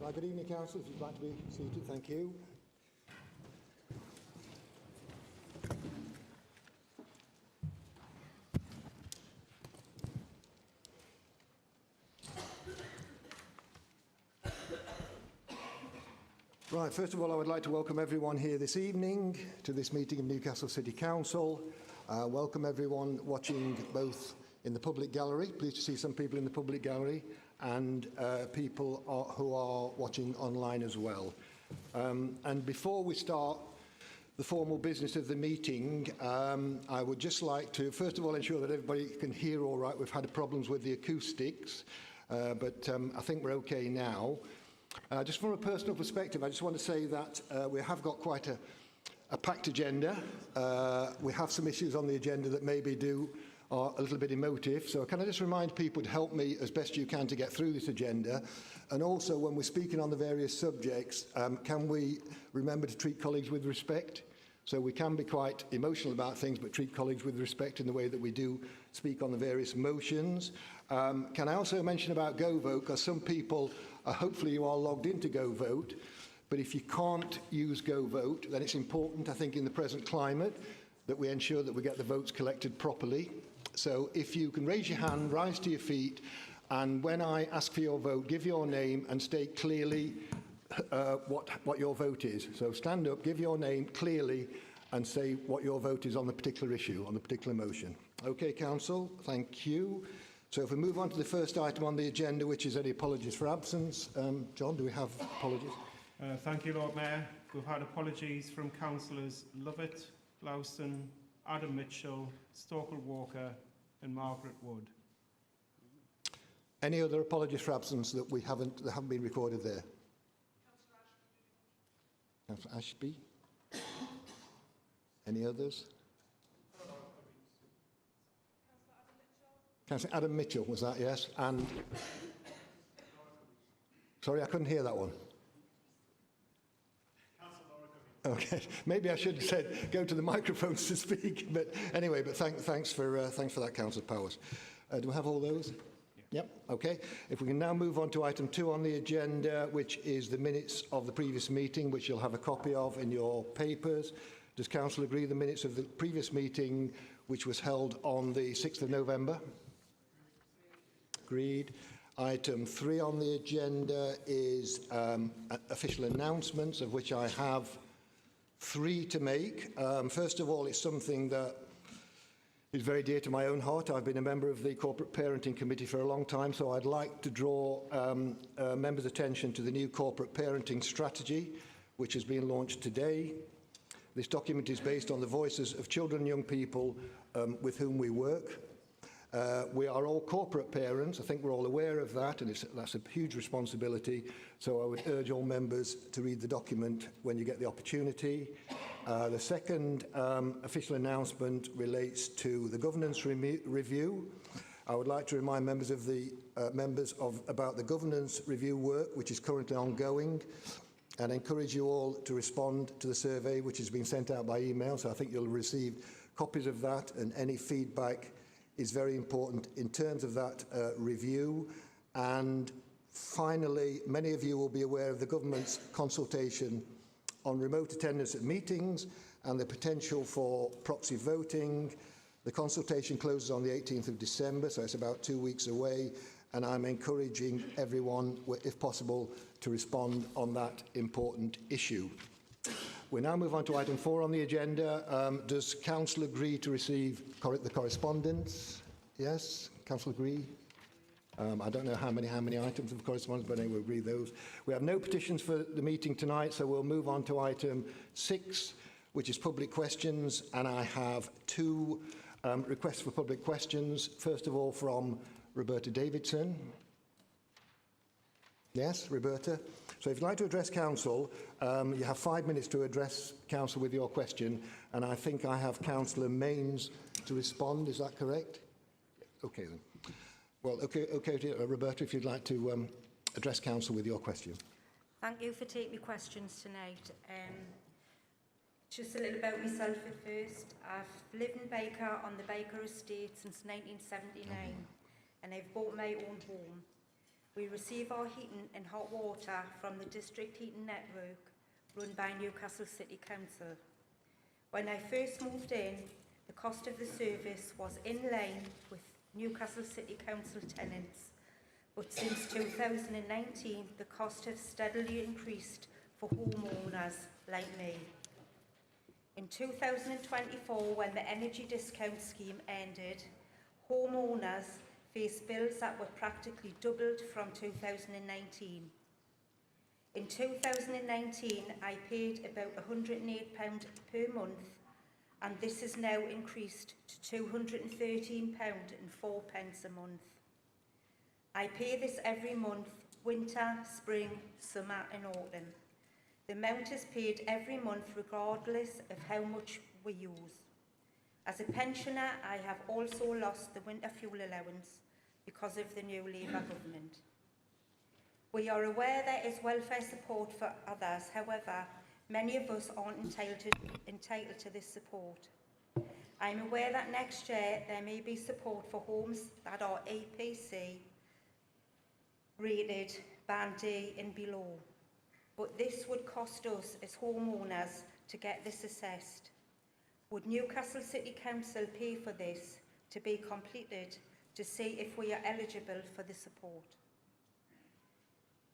Right, good evening, Council. If you'd like to be seated, thank you. Right, first of all, I would like to welcome everyone here this evening to this meeting of Newcastle City Council. Welcome everyone watching both in the public gallery. Pleased to see some people in the public gallery and people who are watching online as well. And before we start the formal business of the meeting, I would just like to, first of all, ensure that everybody can hear all right. We've had problems with the acoustics, but I think we're okay now. Just from a personal perspective, I just want to say that we have got quite a packed agenda. We have some issues on the agenda that maybe are a little bit emotive. So can I just remind people to help me as best you can to get through this agenda? And also, when we're speaking on the various subjects, can we remember to treat colleagues with respect? So we can be quite emotional about things, but treat colleagues with respect in the way that we do speak on the various motions. Can I also mention about Go Vote? Because some people, hopefully you are logged into Go Vote, but if you can't use Go Vote, then it's important, I think, in the present climate, that we ensure that we get the votes collected properly. So if you can raise your hand, rise to your feet, and when I ask for your vote, give your name and state clearly what your vote is. So stand up, give your name clearly, and say what your vote is on the particular issue, on the particular motion. Okay, Council, thank you. So if we move on to the first item on the agenda, which is any apologies for absence. John, do we have apologies? Thank you, Lord Mayor. We've had apologies from Councillors Lovett, Glowston, Adam Mitchell, Stokell Walker and Margaret Wood. Any other apologies for absence that haven't been recorded there? Councillor Ashby. Any others? Councillor Adam Mitchell, was that, yes? And sorry, I couldn't hear that one. Okay, maybe I should have said go to the microphones to speak, but anyway, but thanks for that, Councillor Powers. Do we have all those? Yep, okay. If we can now move on to item 2 on the agenda, which is the minutes of the previous meeting, which you'll have a copy of in your papers. Does Council agree the minutes of the previous meeting, which was held on the 6th of November? Agreed. Item 3 on the agenda is official announcements, of which I have 3 to make. First of all, it's something that is very dear to my own heart. I've been a member of the Corporate Parenting Committee for a long time, so I'd like to draw members' attention to the new Corporate Parenting Strategy, which has been launched today. This document is based on the voices of children and young people with whom we work. We are all corporate parents. I think we're all aware of that, and that's a huge responsibility. So I would urge all members to read the document when you get the opportunity. The second official announcement relates to the governance review. I would like to remind members about the governance review work, which is currently ongoing, and encourage you all to respond to the survey, which has been sent out by email. So I think you'll receive copies of that, and any feedback is very important in terms of that review. And finally, many of you will be aware of the government's consultation on remote attendance at meetings and the potential for proxy voting. The consultation closes on the 18th of December, so it's about 2 weeks away, and I'm encouraging everyone, if possible, to respond on that important issue. We now move on to item 4 on the agenda. Does Council agree to receive the correspondence? Yes, Council agree? I don't know how many items of correspondence, but anyway, we'll read those. We have no petitions for the meeting tonight, so we'll move on to item 6, which is public questions, and I have 2 requests for public questions. First of all, from Roberta Davidson. Yes, Roberta. So if you'd like to address Council, you have 5 minutes to address Council with your question, and I think I have Councillor Mains to respond. Is that correct? Okay then. Well, okay, Roberta, if you'd like to address Council with your question. Thank you for taking my questions tonight. Just a little about myself at first. I've lived in Baker on the Baker estate since 1979, and I've bought my own home. We receive our heating and hot water from the district heating network run by Newcastle City Council. When I first moved in, the cost of the service was in line with Newcastle City Council tenants, but since 2019, the cost has steadily increased for homeowners like me. In 2024, when the energy discount scheme ended, homeowners faced bills that were practically doubled from 2019. In 2019, I paid about £108 per month, and this is now increased to £213.04 a month. I pay this every month, winter, spring, summer and autumn. The amount is paid every month regardless of how much we use. As a pensioner, I have also lost the winter fuel allowance because of the new Labour government. We are aware there is welfare support for others, however, many of us aren't entitled to this support. I'm aware that next year there may be support for homes that are APC rated Band D and below, but this would cost us as homeowners to get this assessed. Would Newcastle City Council pay for this to be completed to see if we are eligible for the support?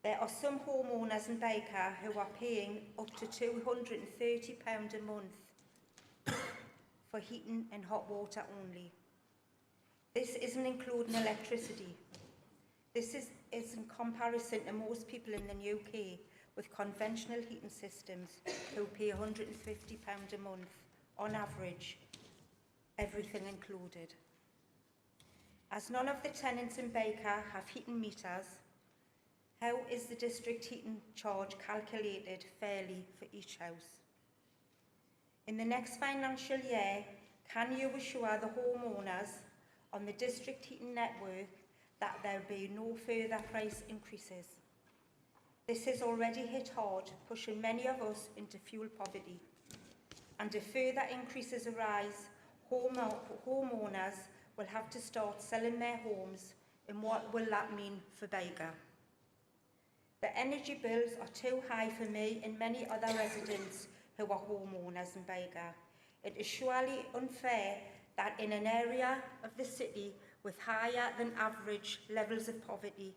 There are some homeowners in Baker who are paying up to £230 a month for heating and hot water only. This isn't including electricity. This is in comparison to most people in the UK with conventional heating systems who pay £150 a month on average, everything included. As none of the tenants in Baker have heating meters, how is the district heating charge calculated fairly for each house? In the next financial year, can you assure the homeowners on the district heating network that there will be no further price increases? This has already hit hard, pushing many of us into fuel poverty. And if further increases arise, homeowners will have to start selling their homes, and what will that mean for Baker? The energy bills are too high for me and many other residents who are homeowners in Baker. It is surely unfair that in an area of the city with higher than average levels of poverty,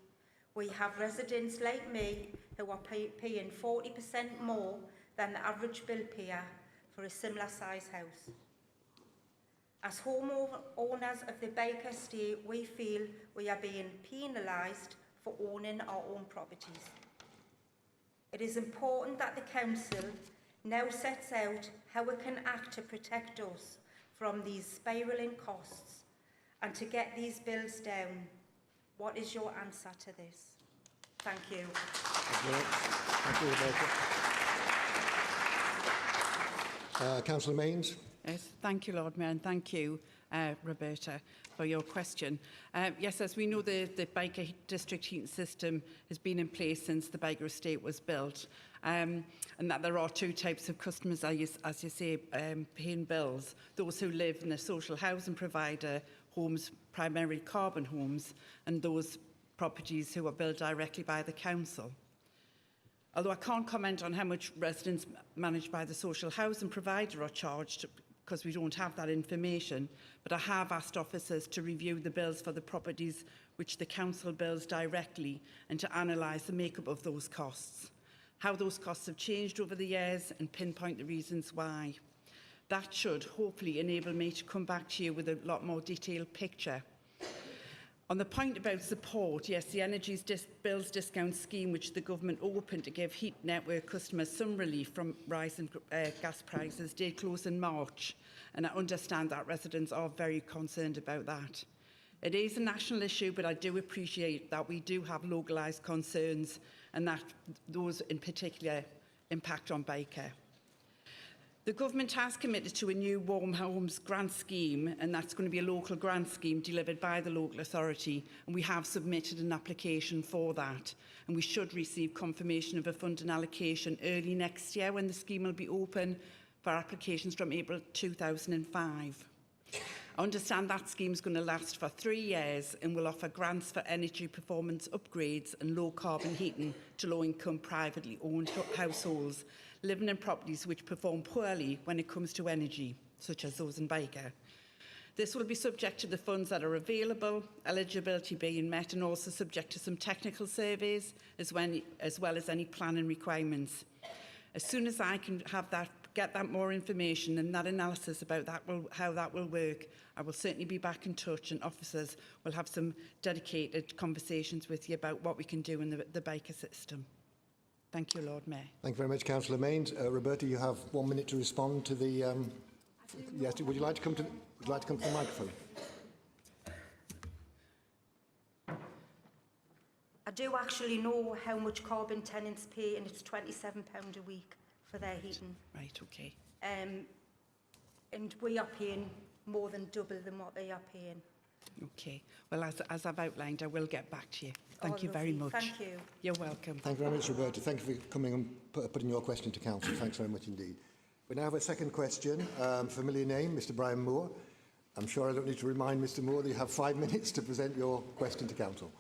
we have residents like me who are paying 40% more than the average bill payer for a similar size house. As homeowners of the Baker estate, we feel we are being penalised for owning our own properties. It is important that the council now sets out how it can act to protect us from these spiralling costs and to get these bills down. What is your answer to this? Thank you. Thank you, Rebecca. Councillor Mains. Yes, thank you, Lord Mayor, and thank you, Roberta, for your question. Yes, as we know, the Baker district heating system has been in place since the Baker estate was built, and that there are two types of customers, as you say, paying bills: those who live in a social housing provider homes, primarily carbon homes, and those properties who are built directly by the council. Although I can't comment on how much residents managed by the social housing provider are charged, because we don't have that information, but I have asked officers to review the bills for the properties which the council bills directly and to analyse the makeup of those costs, how those costs have changed over the years and pinpoint the reasons why. That should hopefully enable me to come back to you with a lot more detailed picture. On the point about support, yes, the Energy Bills Discount Scheme, which the government opened to give heat network customers some relief from rising gas prices, did close in March, and I understand that residents are very concerned about that. It is a national issue, but I do appreciate that we do have localised concerns and that those in particular impact on Baker. The government has committed to a new Warm Homes grant scheme, and that's going to be a local grant scheme delivered by the local authority, and we have submitted an application for that, and we should receive confirmation of a funding allocation early next year when the scheme will be open for applications from April 2005. I understand that scheme is going to last for 3 years and will offer grants for energy performance upgrades and low carbon heating to low-income privately owned households living in properties which perform poorly when it comes to energy, such as those in Byker. This will be subject to the funds that are available, eligibility being met, and also subject to some technical surveys as well as any planning requirements. As soon as I can get that more information and that analysis about how that will work, I will certainly be back in touch, and officers will have some dedicated conversations with you about what we can do in the Byker system. Thank you, Lord Mayor. Thank you very much, Councillor Mains. Roberta, you have 1 minute to respond to the... yes, would you like to come to the microphone? I do actually know how much carbon tenants pay, and it's £27 a week for their heating. Right, okay. And we are paying more than double than what they are paying. Okay. Well, as I've outlined, I will get back to you. Thank you lovely. very much. Thank you. You're welcome. Thank you very much, Roberta. Thank you for coming and putting your question to Council. Thanks very much indeed. We now have a second question. Familiar name, Mr Brian Moore. I'm sure I don't need to remind Mr Moore that you have 5 minutes to present your question to Council.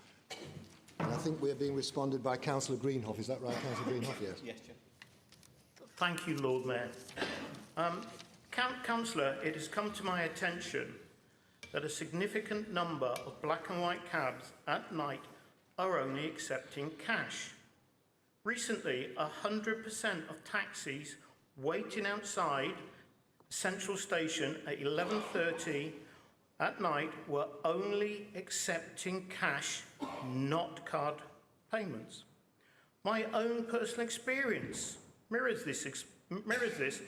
And I think we're being responded by Councillor Greenhoff. Is that right, Councillor Greenhoff? Yes. Yes, Chair. Thank you, Lord Mayor. Councillor, it has come to my attention that a significant number of black and white cabs at night are only accepting cash. Recently, 100% of taxis waiting outside Central Station at 11:30 at night were only accepting cash, not card payments. My own personal experience mirrors this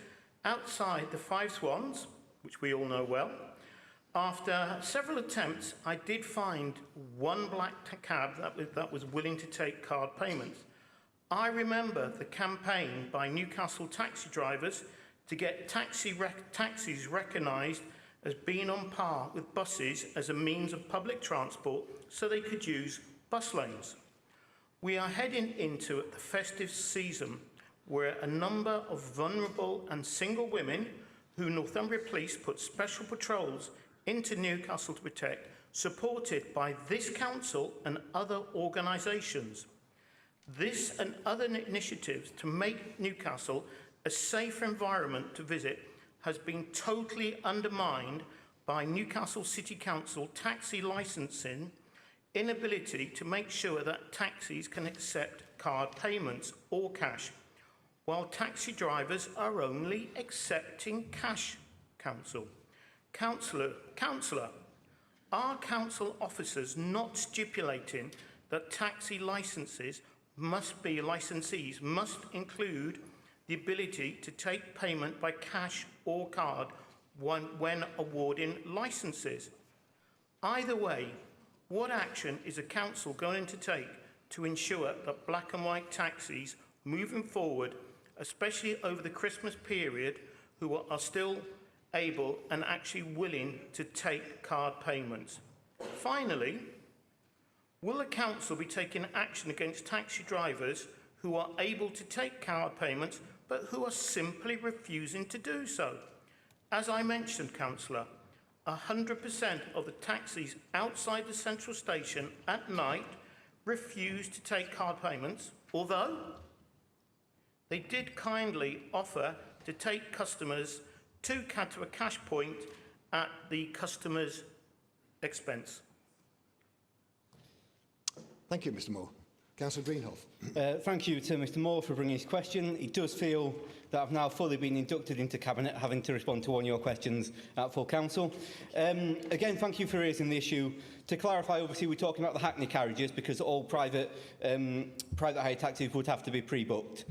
outside the Five Swans, which we all know well. After several attempts, I did find one black cab that was willing to take card payments. I remember the campaign by Newcastle taxi drivers to get taxis recognised as being on par with buses as a means of public transport so they could use bus lanes. We are heading into the festive season where a number of vulnerable and single women who Northumbria Police put special patrols into Newcastle to protect, supported by this council and other organisations. This and other initiatives to make Newcastle a safer environment to visit has been totally undermined by Newcastle City Council taxi licensing inability to make sure that taxis can accept card payments or cash, while taxi drivers are only accepting cash. Councillor, are council officers not stipulating that taxi licensees must include the ability to take payment by cash or card when awarding licenses? Either way, what action is the council going to take to ensure that black and white taxis moving forward, especially over the Christmas period, who are still able and actually willing to take card payments? Finally, will the council be taking action against taxi drivers who are able to take card payments but who are simply refusing to do so? As I mentioned, Councillor, 100% of the taxis outside the central station at night refuse to take card payments, although they did kindly offer to take customers to a cash point at the customer's expense. Thank you, Mr Moore. Councillor Greenhoff. Thank you to Mr Moore for bringing his question. It does feel that I've now fully been inducted into Cabinet, having to respond to one of your questions at full council. Again, thank you for raising the issue. To clarify, obviously, we're talking about the Hackney carriages because all private hire taxis would have to be pre-booked.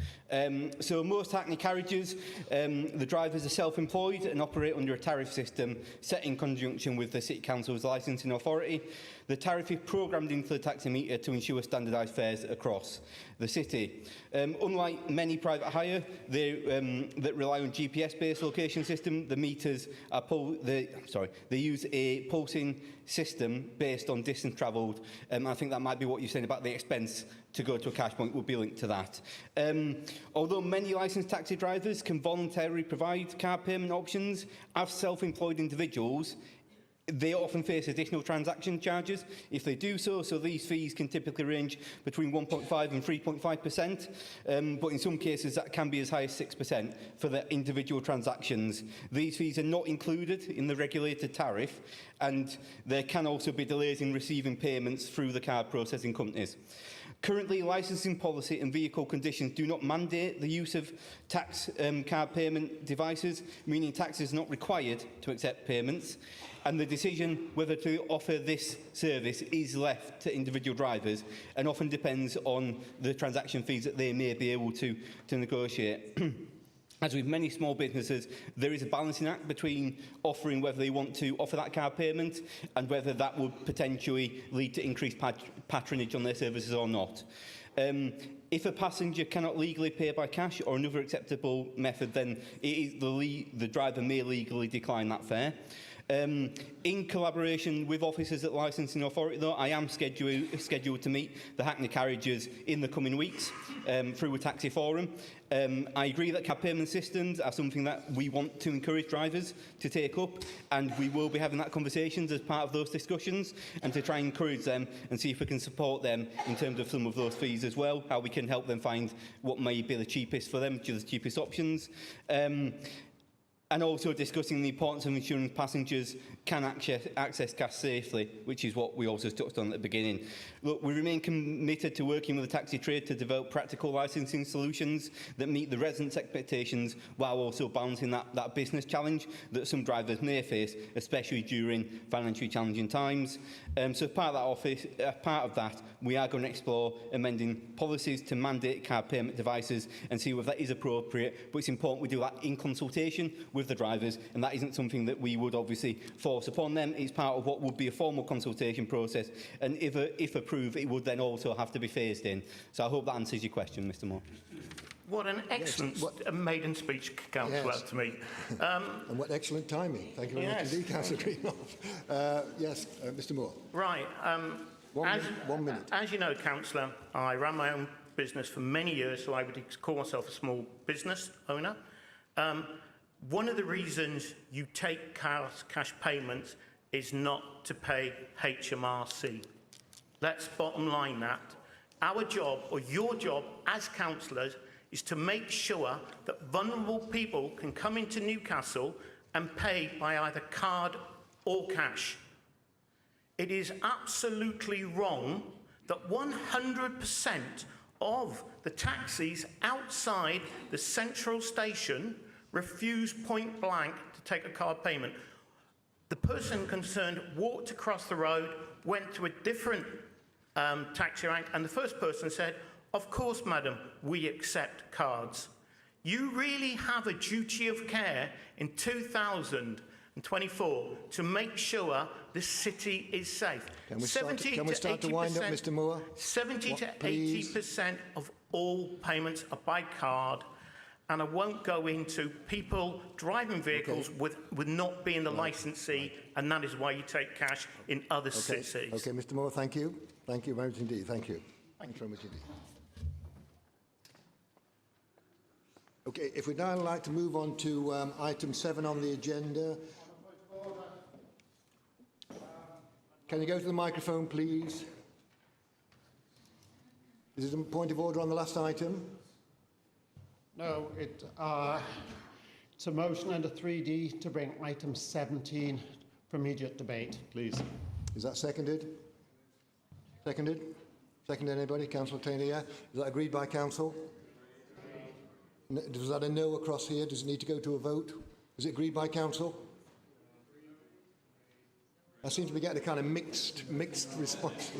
So most Hackney carriages, the drivers are self-employed and operate under a tariff system set in conjunction with the City Council's licensing authority. The tariff is programmed into the taxi meter to ensure standardised fares across the city. Unlike many private hire that rely on GPS-based location system, the meters are they use a pulsing system based on distance travelled. I think that might be what you're saying about the expense to go to a cash point would be linked to that. Although many licensed taxi drivers can voluntarily provide car payment options, as self-employed individuals, they often face additional transaction charges if they do so. So these fees can typically range between 1.5 and 3.5%, but in some cases that can be as high as 6% for the individual transactions. These fees are not included in the regulated tariff, and there can also be delays in receiving payments through the card processing companies. Currently, licensing policy and vehicle conditions do not mandate the use of tax card payment devices, meaning tax is not required to accept payments, and the decision whether to offer this service is left to individual drivers and often depends on the transaction fees that they may be able to negotiate. As with many small businesses, there is a balancing act between offering whether they want to offer that card payment and whether that would potentially lead to increased patronage on their services or not. If a passenger cannot legally pay by cash or another acceptable method, then the driver may legally decline that fare. In collaboration with officers at Licensing Authority, though, I am scheduled to meet the Hackney carriages in the coming weeks through a taxi forum. I agree that cab payment systems are something that we want to encourage drivers to take up, and we will be having that conversations as part of those discussions and to try and encourage them and see if we can support them in terms of some of those fees as well, how we can help them find what may be the cheapest for them, the cheapest options. And also discussing the importance of ensuring passengers can access cash safely, which is what we also touched on at the beginning. Look, we remain committed to working with the taxi trade to develop practical licensing solutions that meet the residents' expectations while also balancing that business challenge that some drivers may face, especially during financially challenging times. So as part of that, we are going to explore amending policies to mandate card payment devices and see whether that is appropriate. But it's important we do that in consultation with the drivers, and that isn't something that we would obviously force upon them. It's part of what would be a formal consultation process, and if approved, it would then also have to be phased in. So I hope that answers your question, Mr. Moore. What an excellent maiden speech, Councillor, to me. And what excellent timing. Thank you very much indeed, Councillor Greenhoff. Yes, Mr. Moore. Right. 1 minute. As you know, Councillor, I ran my own business for many years, so I would call myself a small business owner. One of the reasons you take cash payments is not to pay HMRC. Let's bottom line that. Our job, or your job as councillors, is to make sure that vulnerable people can come into Newcastle and pay by either card or cash. It is absolutely wrong that 100% of the taxis outside the central station refuse point blank to take a card payment. The person concerned walked across the road, went to a different taxi rank, and the first person said, "Of course, madam, we accept cards." You really have a duty of care in 2024 to make sure the city is safe. Can we start to wind up, Mr. Moore? 70 to 80% of all payments are by card. And I won't go into people driving vehicles with not being the licensee, and that is why you take cash in other cities. Okay, Mr. Moore, thank you. Thank you very much indeed. Thank you. Thank you very much indeed. Okay, if we'd now like to move on to item 7 on the agenda. Can you go to the microphone, please? Is it a point of order on the last item? No, it's a motion under 3D to bring item 17 for immediate debate, please. Is that seconded? Seconded? Seconded anybody? Councillor Taylor, yeah? Is that agreed by council? Was that a no across here? Does it need to go to a vote? Is it agreed by council? I seem to be getting a kind of mixed response.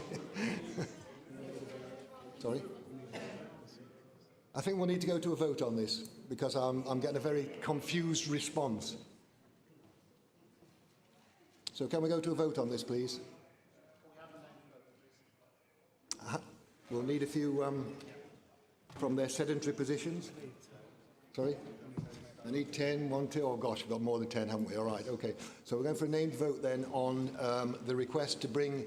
Sorry? I think we'll need to go to a vote on this because I'm getting a very confused response. So can we go to a vote on this, please? We'll need a few from their sedentary positions. Sorry? I need 10, 1, 2. Oh gosh, we've got more than 10, haven't we? All right, okay. So we're going for a named vote then on the request to bring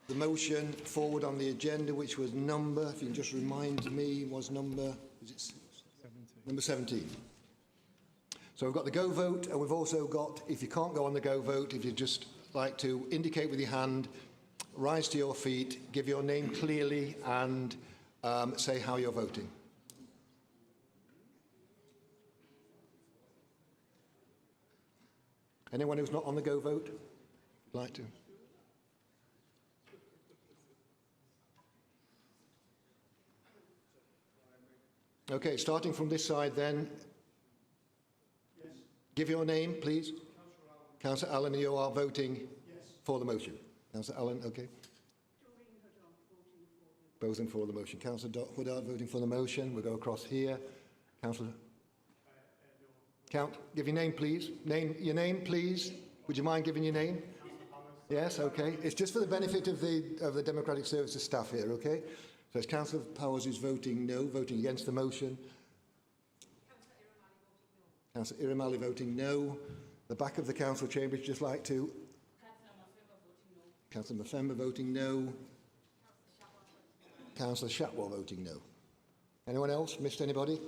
the motion forward on the agenda, which was number, if you can just remind me, was number, is it 17. Number 17. So we've got the go vote, and we've also got, if you can't go on the go vote, if you just like to indicate with your hand, rise to your feet, give your name clearly and say how you're voting. Anyone who's not on the go vote? Like to? Okay, starting from this side then. Yes. Give your name, please. Councillor Allen, you are voting for the motion. Councillor Allen, okay. Voting for the motion. Councillor Woodard voting for the motion. We'll go across here. Councillor. Give your name, please. Your name, please. Would you mind giving your name? Yes, okay. It's just for the benefit of the Democratic Services staff here, okay? So it's Councillor Powers who's voting no, voting against the motion. Councillor Iramali voting no. The back of the council chamber would just like to. Councillor Mafemba voting no. Councillor Shatwell voting no. Anyone else? Missed anybody?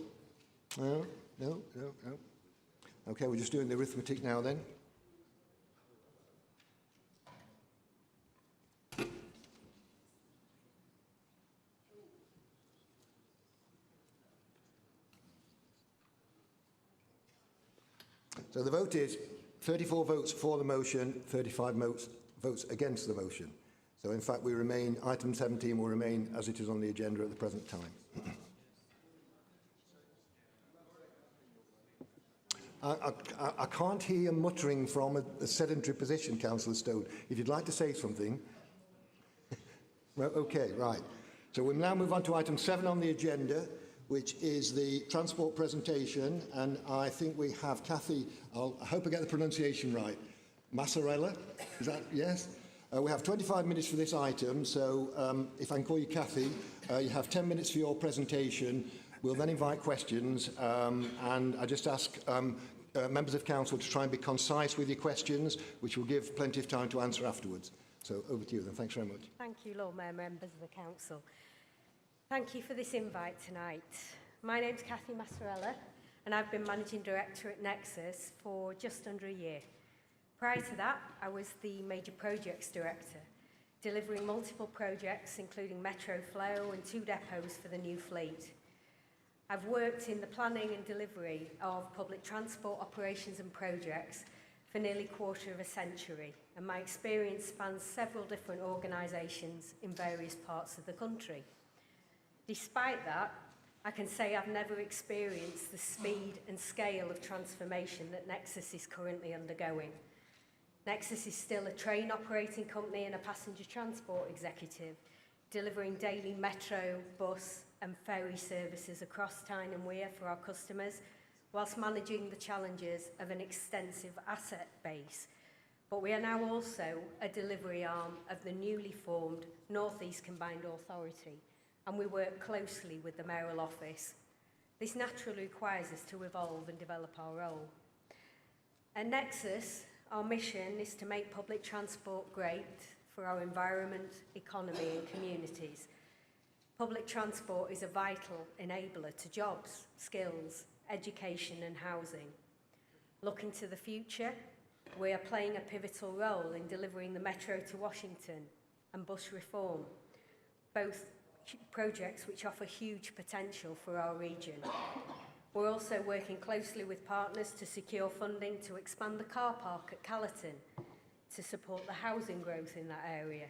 No? No? No? No? Okay, we're just doing the arithmetic now then. So the vote is 34 votes for the motion, 35 votes against the motion. So in fact, item 17 will remain as it is on the agenda at the present time. I can't hear you muttering from a sedentary position, Councillor Stone. If you'd like to say something. Well, okay, right. So we'll now move on to item 7 on the agenda, which is the transport presentation. And I think we have Kathy, I hope I get the pronunciation right, Massarella? Is that, yes? We have 25 minutes for this item, so if I can call you Kathy, you have 10 minutes for your presentation. We'll then invite questions, and I just ask members of council to try and be concise with your questions, which will give plenty of time to answer afterwards. So over to you then. Thanks very much. Thank you, Lord Mayor, members of the council. Thank you for this invite tonight. My name's Kathy Massarella, and I've been Managing Director at Nexus for just under a year. Prior to that, I was the Major Projects Director, delivering multiple projects, including Metro Flow and 2 depots for the new fleet. I've worked in the planning and delivery of public transport operations and projects for nearly a quarter of a century, and my experience spans several different organisations in various parts of the country. Despite that, I can say I've never experienced the speed and scale of transformation that Nexus is currently undergoing. Nexus is still a train operating company and a passenger transport executive, delivering daily metro, bus and ferry services across Tyne and Wear for our customers, whilst managing the challenges of an extensive asset base. But we are now also a delivery arm of the newly formed North East Combined Authority, and we work closely with the mayoral office. This naturally requires us to evolve and develop our role. At Nexus, our mission is to make public transport great for our environment, economy and communities. Public transport is a vital enabler to jobs, skills, education and housing. Looking to the future, we are playing a pivotal role in delivering the Metro to Washington and bus reform, both projects which offer huge potential for our region. We're also working closely with partners to secure funding to expand the car park at Callerton to support the housing growth in that area.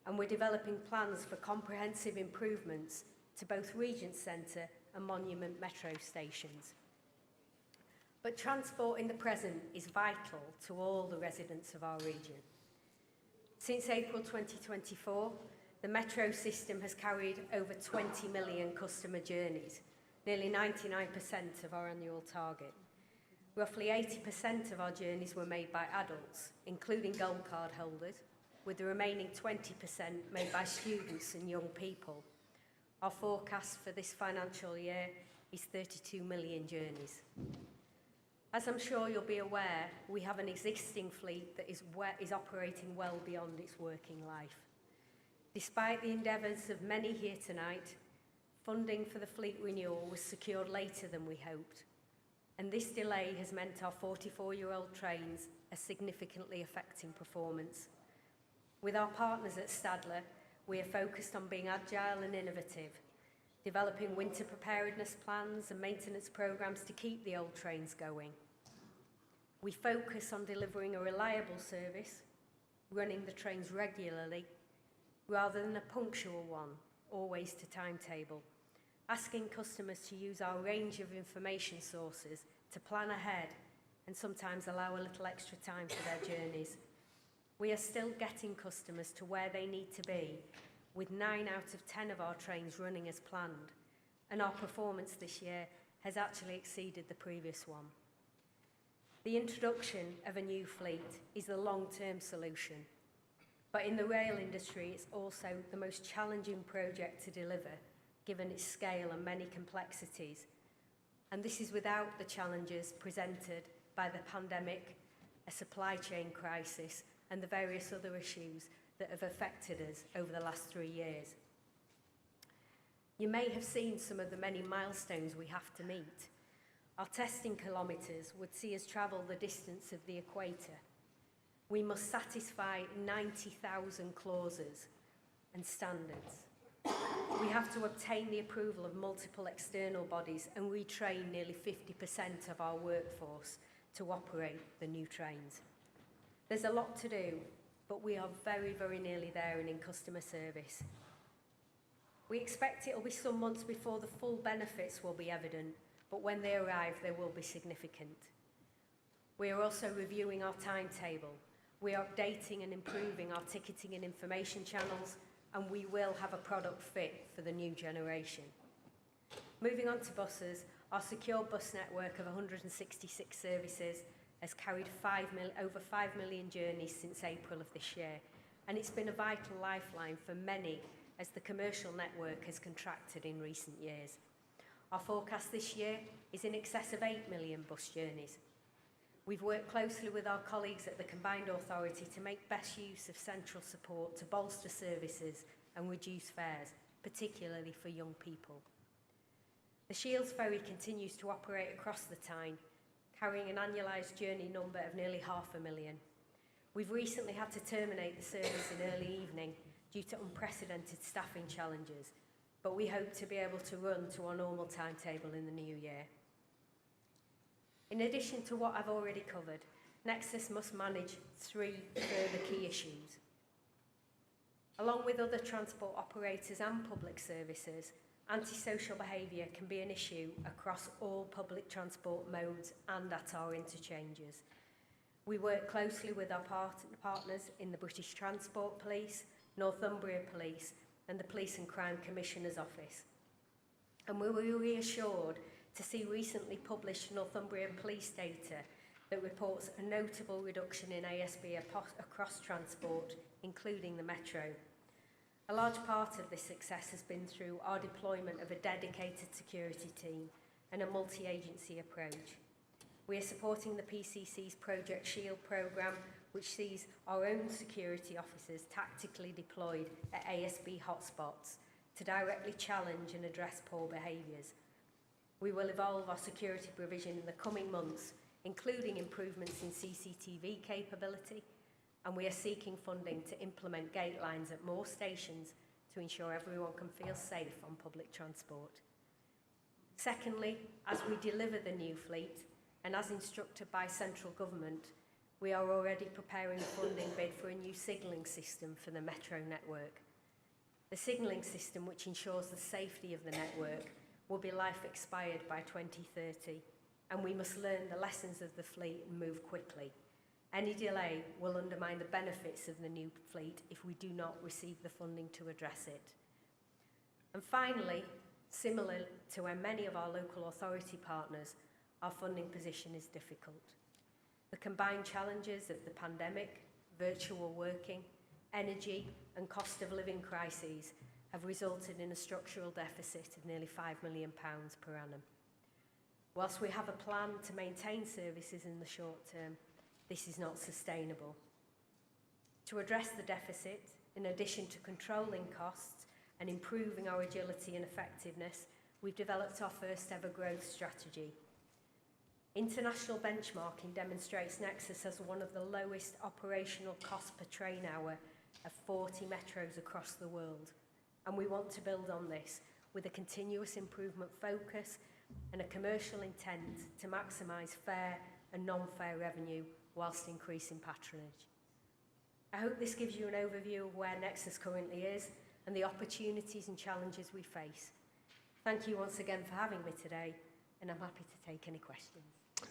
And we're developing plans for comprehensive improvements to both Regent Centre and Monument Metro stations. But transport in the present is vital to all the residents of our region. Since April 2024, the Metro system has carried over 20 million customer journeys, nearly 99% of our annual target. Roughly 80% of our journeys were made by adults, including gold card holders, with the remaining 20% made by students and young people. Our forecast for this financial year is 32 million journeys. As I'm sure you'll be aware, we have an existing fleet that is operating well beyond its working life. Despite the endeavours of many here tonight, funding for the fleet renewal was secured later than we hoped. and this delay has meant our 44-year-old trains are significantly affecting performance. With our partners at Stadler, we are focused on being agile and innovative, developing winter preparedness plans and maintenance programmes to keep the old trains going. We focus on delivering a reliable service, running the trains regularly, rather than a punctual one, always to timetable, asking customers to use our range of information sources to plan ahead and sometimes allow a little extra time for their journeys. We are still getting customers to where they need to be, with 9 out of 10 of our trains running as planned, and our performance this year has actually exceeded the previous one. The introduction of a new fleet is the long-term solution, but in the rail industry it's also the most challenging project to deliver, given its scale and many complexities. And this is without the challenges presented by the pandemic, a supply chain crisis, and the various other issues that have affected us over the last 3 years. You may have seen some of the many milestones we have to meet. Our testing kilometres would see us travel the distance of the equator. We must satisfy 90,000 clauses and standards. We have to obtain the approval of multiple external bodies and retrain nearly 50% of our workforce to operate the new trains. There's a lot to do, but we are very, very nearly there and in customer service. We expect it will be some months before the full benefits will be evident, but when they arrive, they will be significant. We are also reviewing our timetable. We are updating and improving our ticketing and information channels, and we will have a product fit for the new generation. Moving on to buses, our secure bus network of 166 services has carried over 5 million journeys since April of this year, and it's been a vital lifeline for many as the commercial network has contracted in recent years. Our forecast this year is in excess of 8 million bus journeys. We've worked closely with our colleagues at the Combined Authority to make best use of central support to bolster services and reduce fares, particularly for young people. The Shields Ferry continues to operate across the Tyne, carrying an annualised journey number of nearly 500,000. We've recently had to terminate the service in early evening due to unprecedented staffing challenges, but we hope to be able to run to our normal timetable in the new year. In addition to what I've already covered, Nexus must manage 3 further key issues. Along with other transport operators and public services, antisocial behaviour can be an issue across all public transport modes and at our interchanges. We work closely with our partners in the British Transport Police, Northumbria Police and the Police and Crime Commissioner's Office. And we were reassured to see recently published Northumbrian police data that reports a notable reduction in ASB across transport, including the Metro. A large part of this success has been through our deployment of a dedicated security team and a multi-agency approach. We are supporting the PCC's Project Shield programme, which sees our own security officers tactically deployed at ASB hotspots to directly challenge and address poor behaviours. We will evolve our security provision in the coming months, including improvements in CCTV capability, and we are seeking funding to implement gate lines at more stations to ensure everyone can feel safe on public transport. Secondly, as we deliver the new fleet, and as instructed by central government, we are already preparing a funding bid for a new signalling system for the Metro network. The signalling system, which ensures the safety of the network, will be life expired by 2030, and we must learn the lessons of the fleet and move quickly. Any delay will undermine the benefits of the new fleet if we do not receive the funding to address it. And finally, similar to where many of our local authority partners, our funding position is difficult. The combined challenges of the pandemic, virtual working, energy and cost of living crises have resulted in a structural deficit of nearly £5 million per annum. Whilst we have a plan to maintain services in the short term, this is not sustainable. To address the deficit, in addition to controlling costs and improving our agility and effectiveness, we've developed our first ever growth strategy. International benchmarking demonstrates Nexus has one of the lowest operational costs per train hour of 40 metros across the world. And we want to build on this with a continuous improvement focus and a commercial intent to maximise fair and non-fair revenue whilst increasing patronage. I hope this gives you an overview of where Nexus currently is and the opportunities and challenges we face. Thank you once again for having me today, and I'm happy to take any questions.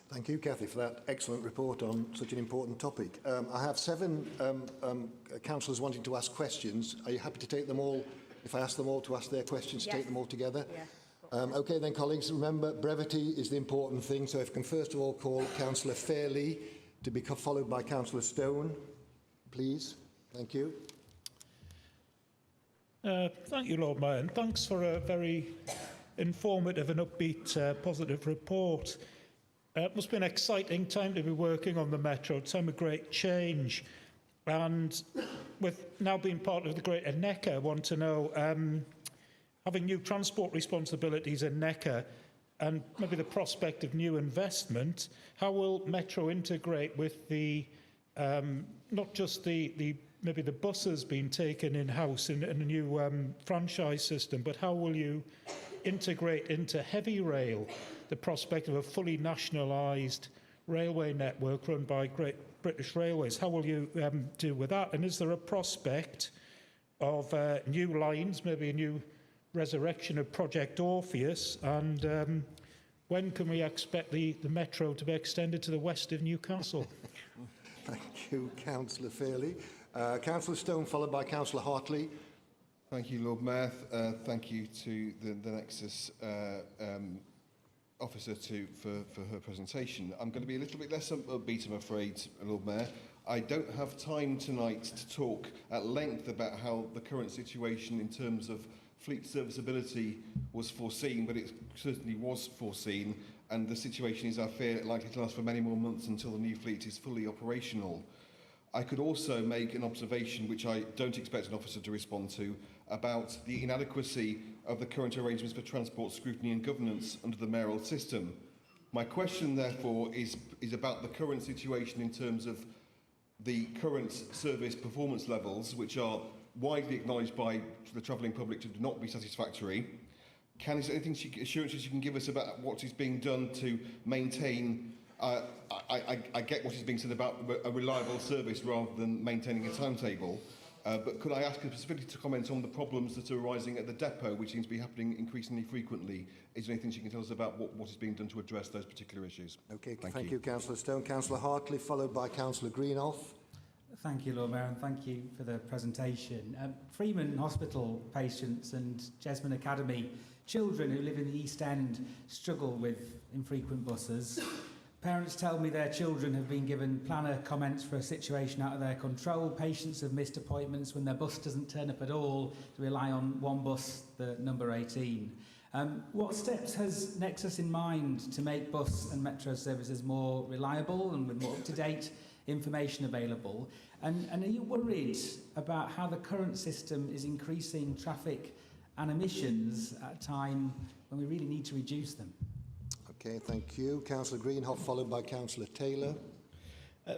Thank you, Cathy, for that excellent report on such an important topic. I have 7 councillors wanting to ask questions. Are you happy to take them all? If I ask them all to ask their questions, Yes. take them all together? Yeah. OK then, colleagues, remember brevity is the important thing. So if I can first of all call Councillor Fairley to be followed by Councillor Stone, please. Thank you. Thank you, Lord Mayor, and thanks for a very informative and upbeat, positive report. It must be an exciting time to be working on the Metro, a time of great change. And with now being part of the Greater Necker, I want to know, having new transport responsibilities in Necker and maybe the prospect of new investment, how will Metro integrate with the, not just maybe the buses being taken in-house in a new franchise system, but how will you integrate into heavy rail the prospect of a fully nationalised railway network run by Great British Railways? How will you deal with that? And is there a prospect of new lines, maybe a new resurrection of Project Orpheus? And when can we expect the Metro to be extended to the west of Newcastle? Thank you, Councillor Fairley. Councillor Stone, followed by Councillor Hartley. Thank you, Lord Mayor. Thank you to the Nexus officer for her presentation. I'm going to be a little bit less upbeat, I'm afraid, Lord Mayor. I don't have time tonight to talk at length about how the current situation in terms of fleet serviceability was foreseen, but it certainly was foreseen, and the situation is, I fear, likely to last for many more months until the new fleet is fully operational. I could also make an observation, which I don't expect an officer to respond to, about the inadequacy of the current arrangements for transport scrutiny and governance under the mayoral system. My question, therefore, is about the current situation in terms of the current service performance levels, which are widely acknowledged by the travelling public to not be satisfactory. Is there anything assurances you can give us about what is being done to maintain? I get what is being said about a reliable service rather than maintaining a timetable. But could I ask you specifically to comment on the problems that are arising at the depot, which seems to be happening increasingly frequently? Is there anything you can tell us about what is being done to address those particular issues? OK, thank you, Councillor Stone. Councillor Hartley, followed by Councillor Greenoff. Thank you, Lord Mayor, and thank you for the presentation. Freeman Hospital patients and Jesmond Academy children who live in the East End struggle with infrequent buses. Parents tell me their children have been given planner comments for a situation out of their control. Patients have missed appointments when their bus doesn't turn up at all to rely on one bus, the number 18. What steps has Nexus in mind to make bus and metro services more reliable and with more up-to-date information available? And are you worried about how the current system is increasing traffic and emissions at a time when we really need to reduce them? OK, thank you. Councillor Greenhoff, followed by Councillor Taylor.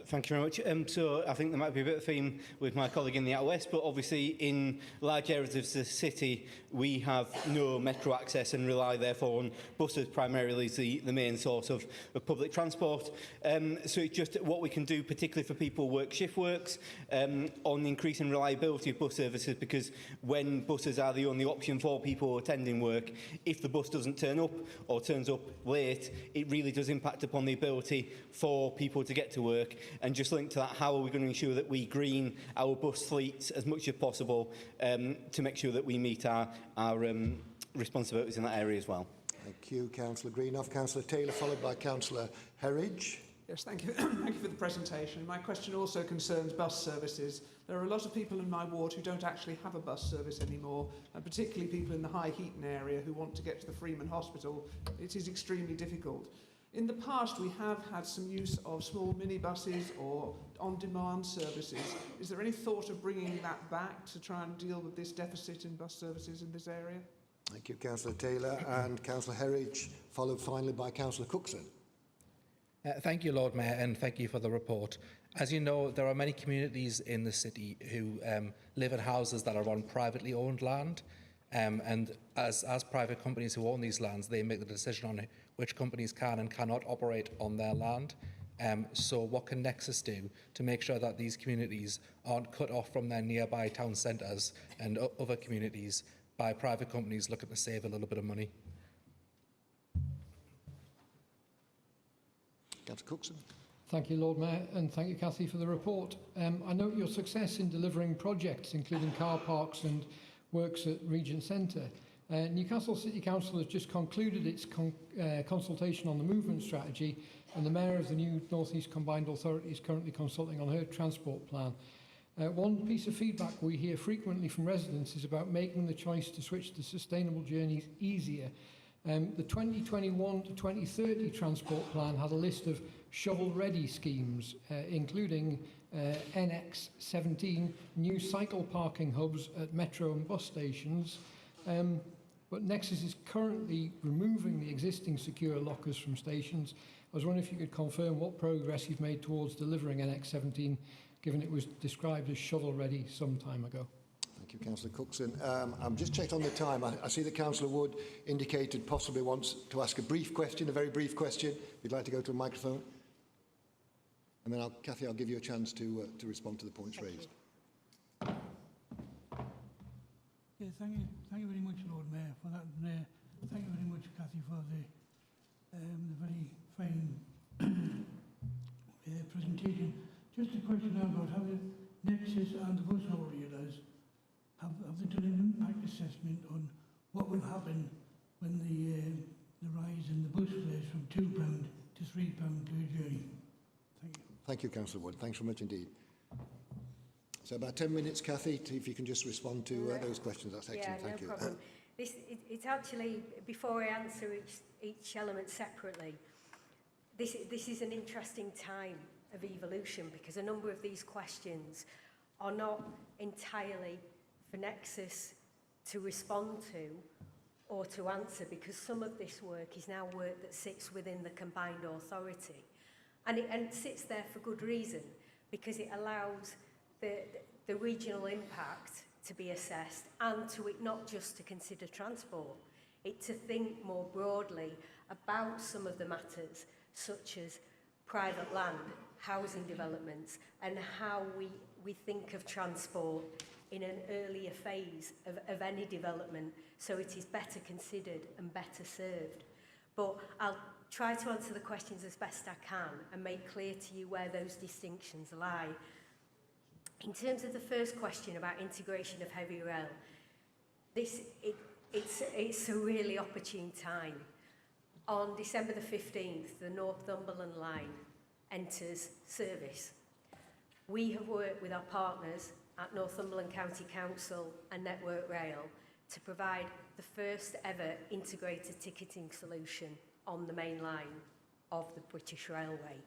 Thank you very much. So I think there might be a bit of theme with my colleague in the Out West, but obviously in large areas of the city we have no metro access and rely therefore on buses primarily as the main source of public transport. So it's just what we can do, particularly for people who work shift works, on increasing reliability of bus services, because when buses are the only option for people attending work, if the bus doesn't turn up or turns up late, it really does impact upon the ability for people to get to work. And just linked to that, how are we going to ensure that we green our bus fleets as much as possible to make sure that we meet our responsibilities in that area as well? Thank you, Councillor Greenoff. Councillor Taylor, followed by Councillor Herridge. Yes, thank you. Thank you for the presentation. My question also concerns bus services. There are a lot of people in my ward who don't actually have a bus service anymore, and particularly people in the High Heaton area who want to get to the Freeman Hospital. It is extremely difficult. In the past, we have had some use of small minibuses or on-demand services. Is there any thought of bringing that back to try and deal with this deficit in bus services in this area? Thank you, Councillor Taylor. And Councillor Herridge, followed finally by Councillor Cookson. Thank you, Lord Mayor, and thank you for the report. As you know, there are many communities in the city who live in houses that are on privately owned land, and as private companies who own these lands, they make the decision on which companies can and cannot operate on their land. So what can Nexus do to make sure that these communities aren't cut off from their nearby town centres and other communities by private companies looking to save a little bit of money? Councillor Cookson. Thank you, Lord Mayor, and thank you, Cathy, for the report. I note your success in delivering projects, including car parks and works at Regent Centre. Newcastle City Council has just concluded its consultation on the movement strategy, and the Mayor of the new North East Combined Authority is currently consulting on her transport plan. One piece of feedback we hear frequently from residents is about making the choice to switch to sustainable journeys easier. The 2021 to 2030 transport plan had a list of shovel-ready schemes, including NX17, new cycle parking hubs at metro and bus stations. But Nexus is currently removing the existing secure lockers from stations. I was wondering if you could confirm what progress you've made towards delivering NX17, given it was described as shovel-ready some time ago. Thank you, Councillor Cookson. I'm just checked on the time. I see that Councillor Wood indicated possibly wants to ask a brief question, a very brief question. If you'd like to go to a microphone. And then, Cathy, I'll give you a chance to respond to the points raised. Yeah, thank you very much, Lord Mayor, for that. And, thank you very much, Cathy, for the very fine presentation. Just a question about how the Nexus and the bus operators have they done an impact assessment on what will happen when the rise in the bus fares from £2 to £3 per journey? Thank you. Thank you, Councillor Wood. Thanks very much indeed. So about 10 minutes, Cathy, if you can just respond to those questions. That's excellent. Yeah, Thank you. No problem. It's actually, before I answer each element separately, this is an interesting time of evolution, because a number of these questions are not entirely for Nexus to respond to or to answer, because some of this work is now work that sits within the combined authority. And it sits there for good reason, because it allows the regional impact to be assessed, and to it not just to consider transport, it to think more broadly about some of the matters such as private land, housing developments, and how we think of transport in an earlier phase of any development, so it is better considered and better served. But I'll try to answer the questions as best I can and make clear to you where those distinctions lie. In terms of the first question about integration of heavy rail, it's a really opportune time. On December the 15th, the Northumberland line enters service. We have worked with our partners at Northumberland County Council and Network Rail to provide the first ever integrated ticketing solution on the main line of the British Railway.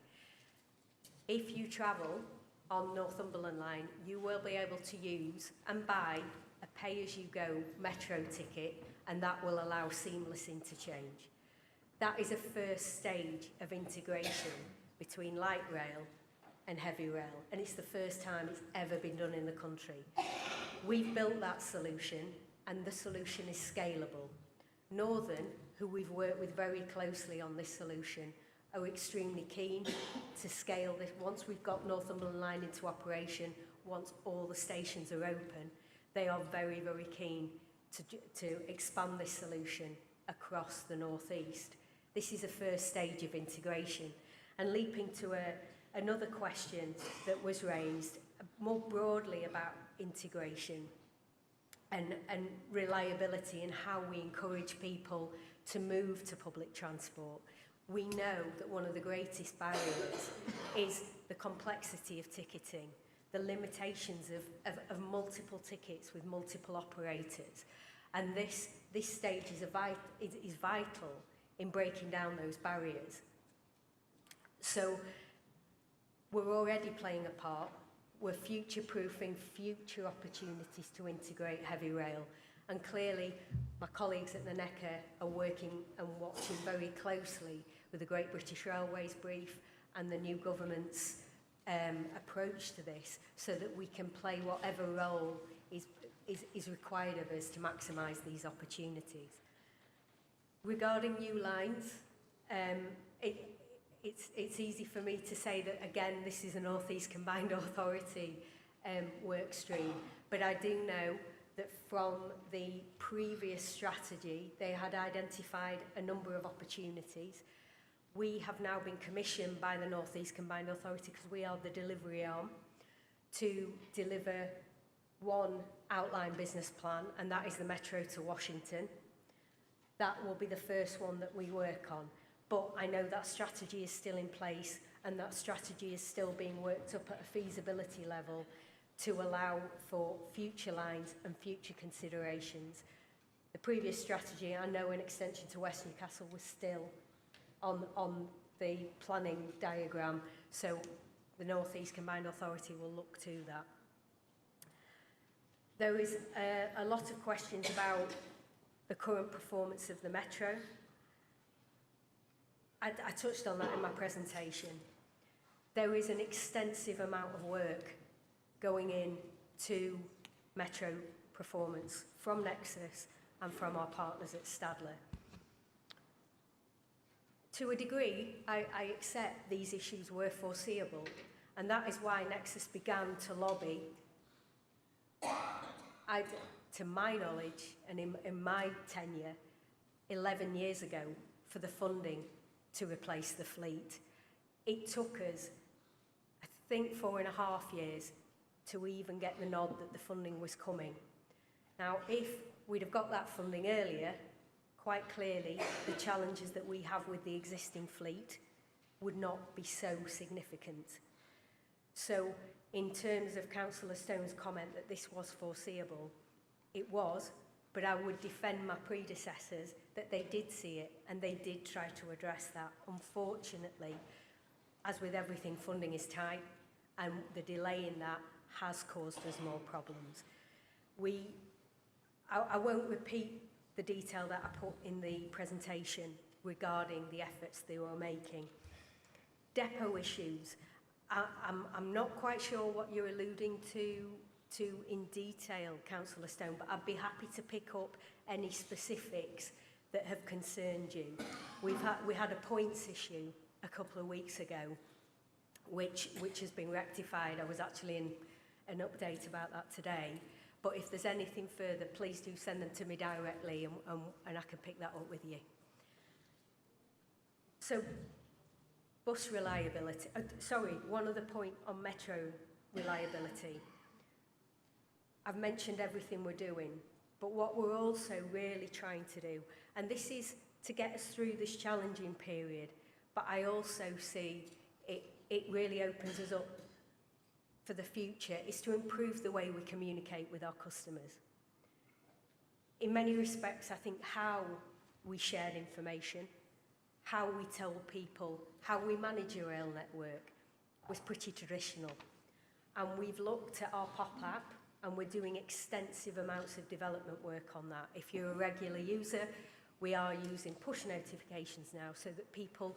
If you travel on Northumberland line, you will be able to use and buy a pay-as-you-go metro ticket, and that will allow seamless interchange. That is a first stage of integration between light rail and heavy rail, and it's the first time it's ever been done in the country. We've built that solution, and the solution is scalable. Northern, who we've worked with very closely on this solution, are extremely keen to scale this. Once we've got Northumberland line into operation, once all the stations are open, they are very, very keen to expand this solution across the North East. This is a first stage of integration. And leaping to another question that was raised more broadly about integration and reliability, and how we encourage people to move to public transport. We know that one of the greatest barriers is the complexity of ticketing, the limitations of multiple tickets with multiple operators. And this stage is vital in breaking down those barriers. So we're already playing a part. We're future-proofing future opportunities to integrate heavy rail. And clearly, my colleagues at the NECA are working and watching very closely with with the Great British Railways brief and the new government's approach to this, so that we can play whatever role is required of us to maximise these opportunities. Regarding new lines, it's easy for me to say that, again, this is a North East Combined Authority work stream, but I do know that from the previous strategy, they had identified a number of opportunities. We have now been commissioned by the North East Combined Authority, because we are the delivery arm, to deliver one outline business plan, and that is the Metro to Washington. That will be the first one that we work on. But I know that strategy is still in place, and that strategy is still being worked up at a feasibility level to allow for future lines and future considerations. The previous strategy, I know an extension to West Newcastle was still on the planning diagram, so the North East Combined Authority will look to that. There is a lot of questions about the current performance of the Metro. I touched on that in my presentation. There is an extensive amount of work going in to Metro performance from Nexus and from our partners at Stadler. To a degree, I accept these issues were foreseeable, and that is why Nexus began to lobby, to my knowledge and in my tenure, 11 years ago, for the funding to replace the fleet. It took us, I think, 4.5 years to even get the nod that the funding was coming. Now, if we'd have got that funding earlier, quite clearly, the challenges that we have with the existing fleet would not be so significant. So, in terms of Councillor Stone's comment that this was foreseeable, it was, but I would defend my predecessors that they did see it and they did try to address that. Unfortunately, as with everything, funding is tight, and the delay in that has caused us more problems. I won't repeat the detail that I put in the presentation regarding the efforts they were making. Depot issues. I'm not quite sure what you're alluding to in detail, Councillor Stone, but I'd be happy to pick up any specifics that have concerned you. We had a points issue a couple of weeks ago, which has been rectified. I was actually in an update about that today. But if there's anything further, please do send them to me directly, and I can pick that up with you. So, bus reliability. One other point on Metro reliability. I've mentioned everything we're doing, but what we're also really trying to do, and this is to get us through this challenging period, but I also see it really opens us up for the future, is to improve the way we communicate with our customers. In many respects, I think how we shared information, how we told people, how we manage a rail network was pretty traditional. And we've looked at our pop-app, and we're doing extensive amounts of development work on that. If you're a regular user, we are using push notifications now so that people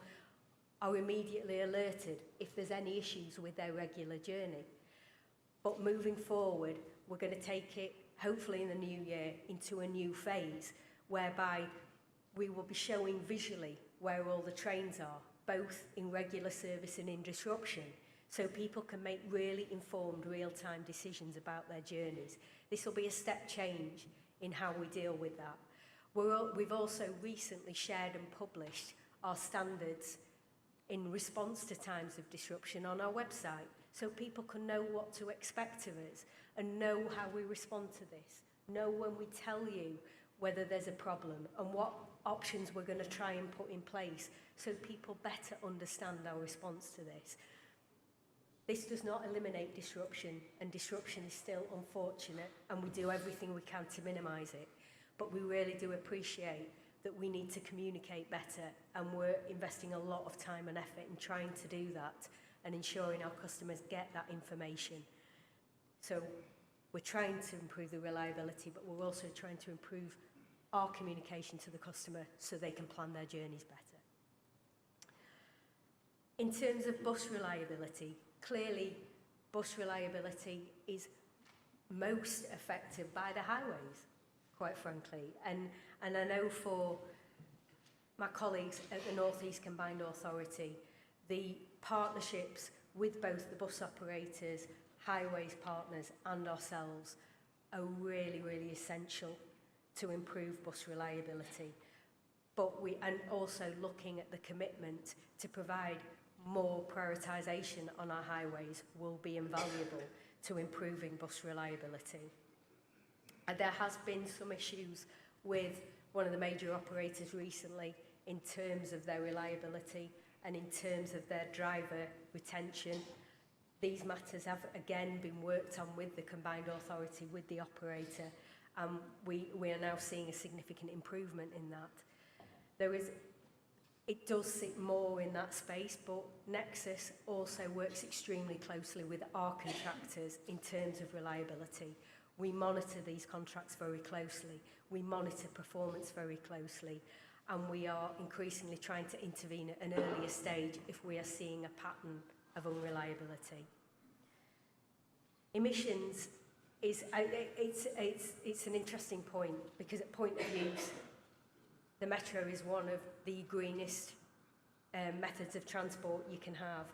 are immediately alerted if there's any issues with their regular journey. But moving forward, we're going to take it, hopefully in the new year, into a new phase, whereby we will be showing visually where all the trains are, both in regular service and in disruption, so people can make really informed real-time decisions about their journeys. This will be a step change in how we deal with that. We've also recently shared and published our standards in response to times of disruption on our website, so people can know what to expect of us and know how we respond to this, know when we tell you whether there's a problem and what options we're going to try and put in place so people better understand our response to this. This does not eliminate disruption, and disruption is still unfortunate, and we do everything we can to minimise it. But we really do appreciate that we need to communicate better, and we're investing a lot of time and effort in trying to do that and ensuring our customers get that information. So we're trying to improve the reliability, but we're also trying to improve our communication to the customer so they can plan their journeys better. In terms of bus reliability, clearly bus reliability is most affected by the highways, quite frankly. And I know for my colleagues at the North East Combined Authority, the partnerships with both the bus operators, highways partners and ourselves are really, really essential to improve bus reliability. And also looking at the commitment to provide more prioritisation on our highways will be invaluable to improving bus reliability. And there has been some issues with one of the major operators recently in terms of their reliability and in terms of their driver retention. These matters have again been worked on with the Combined Authority, with the operator, and we are now seeing a significant improvement in that. It does sit more in that space, but Nexus also works extremely closely with our contractors in terms of reliability. We monitor these contracts very closely. We monitor performance very closely, and we are increasingly trying to intervene at an earlier stage if we are seeing a pattern of unreliability. Emissions is it's an interesting point, because at point of use, the metro is one of the greenest methods of transport you can have.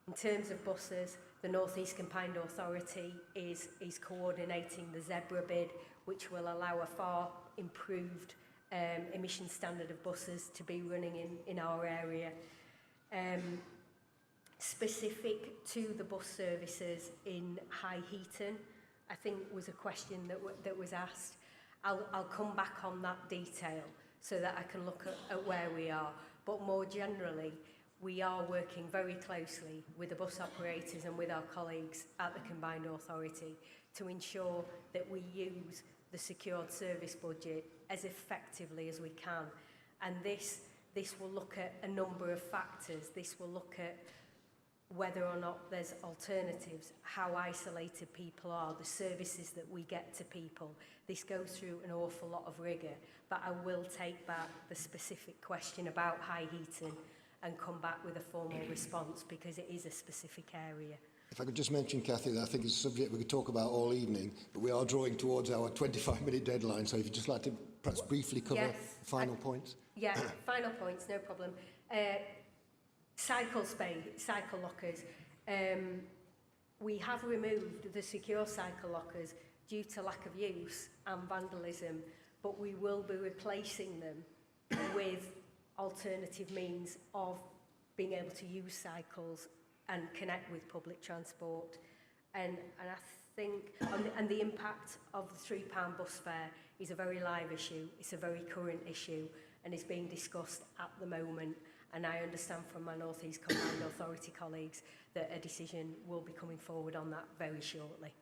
In terms of buses, the North East Combined Authority is coordinating the Zebra bid, which will allow a far improved emission standard of buses to be running in our area. Specific to the bus services in High Heaton, I think was a question that was asked. I'll come back on that detail so that I can look at where we are. But more generally, we are working very closely with the bus operators and with our colleagues at the Combined Authority to ensure that we use the secured service budget as effectively as we can. And this will look at a number of factors. This will look at whether or not there's alternatives, how isolated people are, the services that we get to people. This goes through an awful lot of rigour, but I will take back the specific question about High Heaton and come back with a formal response, because it is a specific area. If I could just mention, Cathy, that I think it's a subject we could talk about all evening, but we are drawing towards our 25-minute deadline, so if you'd just like to perhaps briefly cover final points. Yeah, final points, no problem. Cycle lockers. We have removed the secure cycle lockers due to lack of use and vandalism, but we will be replacing them with alternative means of being able to use cycles and connect with public transport. And I think, and the impact of the £3 bus fare is a very live issue. It's a very current issue and is being discussed at the moment. And I understand from my North East Combined Authority colleagues that a decision will be coming forward on that very shortly.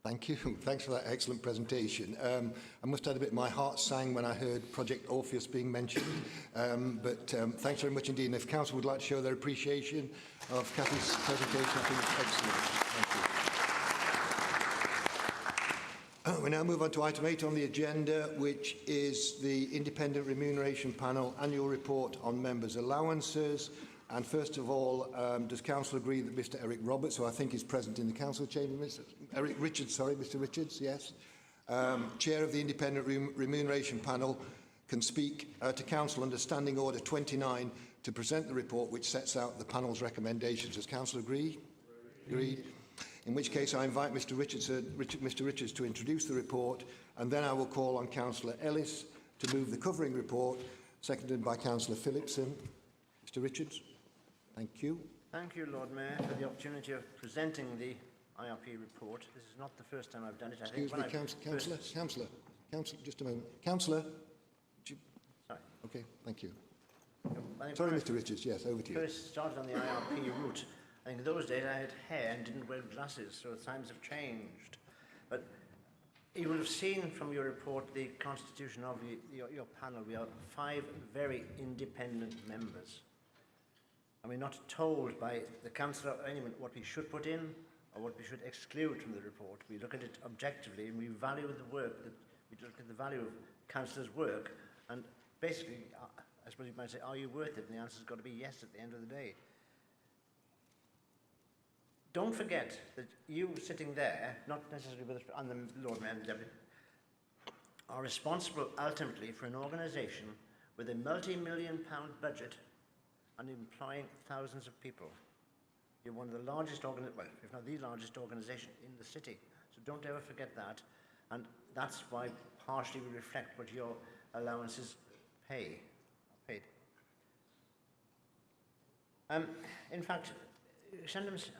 Thank you. Thanks for that excellent presentation. I must admit my heart sang when I heard Project Orpheus being mentioned, but thanks very much indeed. And if Council would like to show their appreciation of Cathy's presentation, I think it's excellent. Thank you. We now move on to item 8 on the agenda, which is the Independent Remuneration Panel Annual Report on Members' Allowances. And first of all, does Council agree that Mr Eric Roberts, who I think is present in the Council chamber, Mr Richards, yes, Chair of the Independent Remuneration Panel, can speak to Council under Standing Order 29 to present the report which sets out the panel's recommendations. Does Council agree? Agreed. In which case I invite Mr Richards to introduce the report, and then I will call on Councillor Ellis to move the covering report, seconded by Councillor Phillipson. Mr Richards. Thank you. Thank you, Lord Mayor, for the opportunity of presenting the IRP report. This is not the first time I've done it. Excuse me, Councillor, just a moment. Councillor. Sorry. Okay, thank you. Sorry, Mr Richards, yes, over to you. First started on the IRP route. I think in those days I had hair and didn't wear glasses, so times have changed. But you will have seen from your report the constitution of your panel. We are 5 very independent members. And we're not told by the councillor or anyone what we should put in or what we should exclude from the report. We look at it objectively and we value the work, we look at the value of councillors' work, and basically I suppose you might say, are you worth it? And the answer's got to be yes at the end of the day. Don't forget that you sitting there, not necessarily with us, and the Lord Mayor and the Deputy, are responsible ultimately for an organisation with a multi-million-pound budget and employing thousands of people. You're one of the largest, well, if not the largest organisation in the city. So don't ever forget that. And that's why partially we reflect what your allowances paid. In fact, sometimes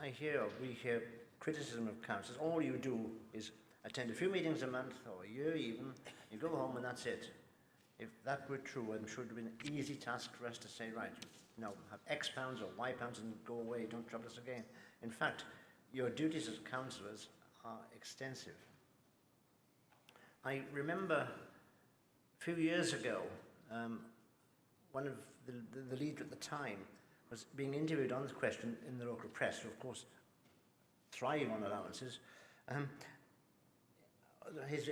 we hear criticism of councils. All you do is attend a few meetings a month or a year even. You go home and that's it. If that were true, I'm sure it would be an easy task for us to say, right, now have X pounds or Y pounds and go away, don't trouble us again. In fact, your duties as councillors are extensive. I remember a few years ago, one of the leader at the time was being interviewed on this question in the local press, who of course thrive on allowances. His